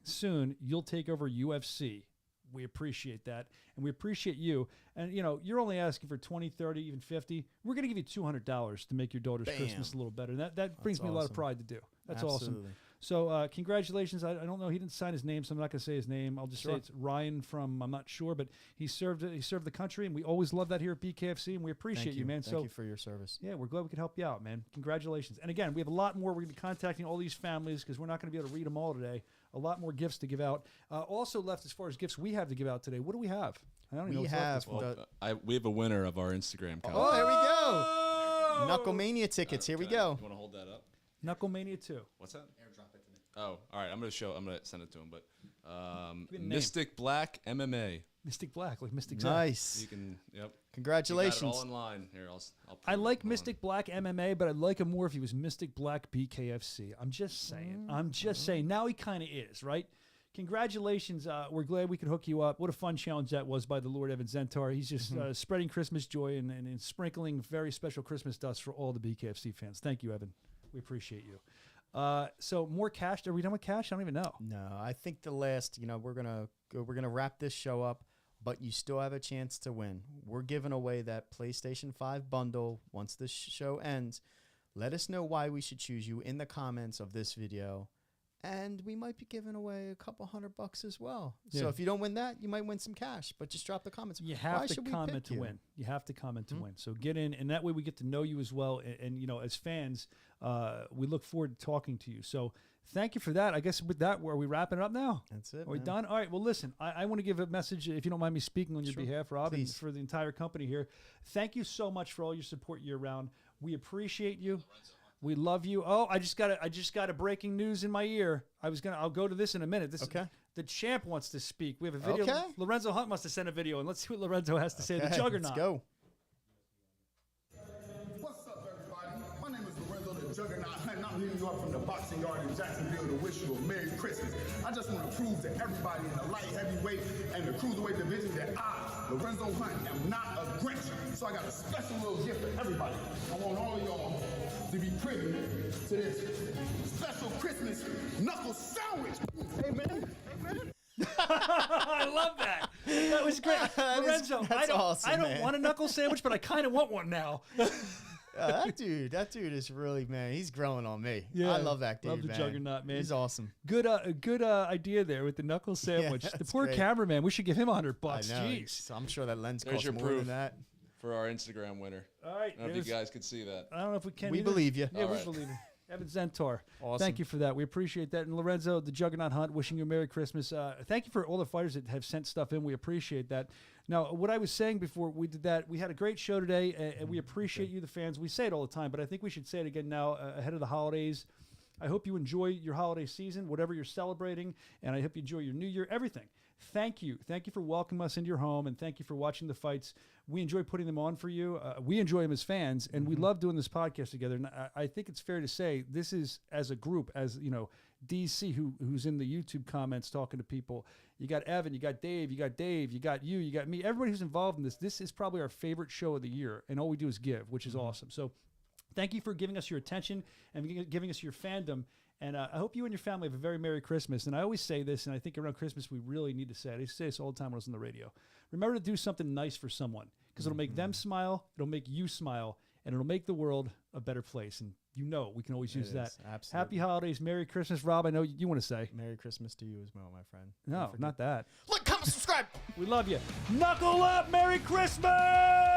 Speaker 1: Soon you'll take over UFC. We appreciate that, and we appreciate you. And you're only asking for 20, 30, even 50. We're going to give you $200 to make your daughter's
Speaker 2: Bam.
Speaker 1: Christmas a little better. That brings me a lot of
Speaker 2: awesome.
Speaker 1: pride to do. That's awesome.
Speaker 2: Absolutely.
Speaker 1: So congratulations. I don't know. He didn't sign his name, so I'm not going to say his name. I'll just say
Speaker 2: Sure.
Speaker 1: it's Ryan from, I'm not sure, but he served the country, and we always love that here at BKFC, and we appreciate
Speaker 2: Thank
Speaker 1: you, man.
Speaker 2: Thank you for your service.
Speaker 1: Yeah, we're glad we could help you out, man. Congratulations. And again, we have a lot more. We're going to be contacting all these families because we're not going to be able to read them all today. A lot more gifts to give out. Also left as far as gifts we have to give out today. What do we have? I don't even know
Speaker 2: We
Speaker 1: what's left
Speaker 2: have
Speaker 1: this month.
Speaker 4: We have a winner of our Instagram contest.
Speaker 2: Oh, there we go. Knuckle Mania tickets. Here we go.
Speaker 4: You want to hold that up?
Speaker 1: Knuckle Mania 2.
Speaker 4: What's that? Airdrop it to me. Oh, all right. I'm gonna send it to him. But
Speaker 1: Give me a name.
Speaker 4: Mystic Black MMA.
Speaker 1: Mystic Black, like Mystic Zack.
Speaker 2: Nice.
Speaker 4: You can. Yep.
Speaker 2: Congratulations.
Speaker 4: You got it all in line. Here, I'll
Speaker 1: I
Speaker 4: prove
Speaker 1: like
Speaker 4: it. Hold
Speaker 1: Mystic Black MMA, but I'd like him more if he was Mystic Black BKFC. I'm just saying. I'm just saying. Now he kind of is, right? Congratulations. We're glad we could hook you up. What a fun challenge that was by the Lord Evan Zentar. He's just spreading Christmas joy and sprinkling very special Christmas dust for all the BKFC fans. Thank you, Evan. We appreciate you. So more cash. Are we done with cash? I don't even know.
Speaker 2: No, I think the last, we're gonna wrap this show up, but you still have a chance to win. We're giving away that PlayStation 5 bundle once this show ends. Let us know why we should choose you in the comments of this video. And we might be giving away a couple $100 as well.
Speaker 1: Yeah.
Speaker 2: So if you don't win that, you might win some cash. But just drop the comments.
Speaker 1: You have
Speaker 2: Why
Speaker 1: to
Speaker 2: should we
Speaker 1: comment
Speaker 2: pick
Speaker 1: to
Speaker 2: you?
Speaker 1: win. You have to comment to win. So get in, and that way we get to know you as well. And as fans, we look forward to talking to you. So thank you for that. I guess with that, are we wrapping it up now?
Speaker 2: That's it.
Speaker 1: Are we
Speaker 2: man.
Speaker 1: done? All right. Well, listen, I want to give a message, if you don't mind me speaking on your behalf, Rob, and
Speaker 2: Please.
Speaker 1: for the entire company here. Thank you so much for all your support year round. We appreciate you. We love you. Oh, I just got a breaking news in my ear. I'll go to this in a minute.
Speaker 2: Okay.
Speaker 1: The champ wants to speak. We have a video.
Speaker 2: Okay.
Speaker 1: Lorenzo Hunt must have sent a video, and let's see what Lorenzo has to say. The
Speaker 2: Okay,
Speaker 1: Juggernaut.
Speaker 2: Let's go.
Speaker 11: What's up, everybody? My name is Lorenzo the Juggernaut, and I'm hitting you up from the boxing yard in Jacksonville to wish you a Merry Christmas. I just want to prove to everybody in the light heavyweight and the cruiserweight division that I, Lorenzo Hunt, am not a Grinch. So I got a special little gift for everybody. I want all of y'all to be privy to this special Christmas knuckle sandwich. Amen. Amen.
Speaker 1: I love that. That was great. Lorenzo,
Speaker 2: that's awesome,
Speaker 1: I don't
Speaker 2: man.
Speaker 1: want a knuckle sandwich, but I kind of want one now.
Speaker 2: That dude is really, man, he's growing on me.
Speaker 1: Yeah,
Speaker 2: I love that dude,
Speaker 1: love the
Speaker 2: man.
Speaker 1: Juggernaut, man.
Speaker 2: He's awesome.
Speaker 1: Good idea there with the knuckle sandwich. The
Speaker 2: that's
Speaker 1: poor
Speaker 2: great.
Speaker 1: cameraman. We should give him $100.
Speaker 2: I know.
Speaker 1: Jeez.
Speaker 2: I'm sure that lens
Speaker 4: There's
Speaker 2: costs
Speaker 4: your
Speaker 2: more
Speaker 4: proof
Speaker 2: than that.
Speaker 4: for our Instagram winner.
Speaker 1: All right.
Speaker 4: I don't know if you guys could see that.
Speaker 1: I don't know if we can.
Speaker 2: We
Speaker 1: either.
Speaker 2: believe you.
Speaker 1: Yeah,
Speaker 4: All
Speaker 1: we
Speaker 4: right.
Speaker 1: believe you. Evan Zentor.
Speaker 2: Awesome.
Speaker 1: Thank you for that. We appreciate that. And Lorenzo, the Juggernaut Hunt, wishing you a Merry Christmas. Thank you for all the fighters that have sent stuff in. We appreciate that. Now, what I was saying before we did that, we had a great show today, and we appreciate you, the fans. We say it all the time, but I think we should say it again now ahead of the holidays. I hope you enjoy your holiday season, whatever you're celebrating, and I hope you enjoy your New Year, everything. Thank you. Thank you for welcoming us into your home, and thank you for watching the fights. We enjoy putting them on for you. We enjoy them as fans, and we love doing this podcast together. And I think it's fair to say this is, as a group, as DC, who's in the YouTube comments talking to people. You got Evan, you got Dave, you got you, you got me. Everybody who's involved in this. This is probably our favorite show of the year, and all we do is give, which is awesome. So thank you for giving us your attention and giving us your fandom. And I hope you and your family have a very Merry Christmas. And I always say this, and I think around Christmas we really need to say it. I used to say this all the time when I was on the radio. Remember to do something nice for someone, because it'll make them smile, it'll make you smile, and it'll make the world a better place. And we can always use that.
Speaker 2: Absolutely.
Speaker 1: Happy holidays, Merry Christmas. Rob, I know you want to say.
Speaker 2: Merry Christmas to you as well, my friend.
Speaker 1: No, not that.
Speaker 2: Like, comment, subscribe.
Speaker 1: We love you. Knuckle up, Merry Christmas!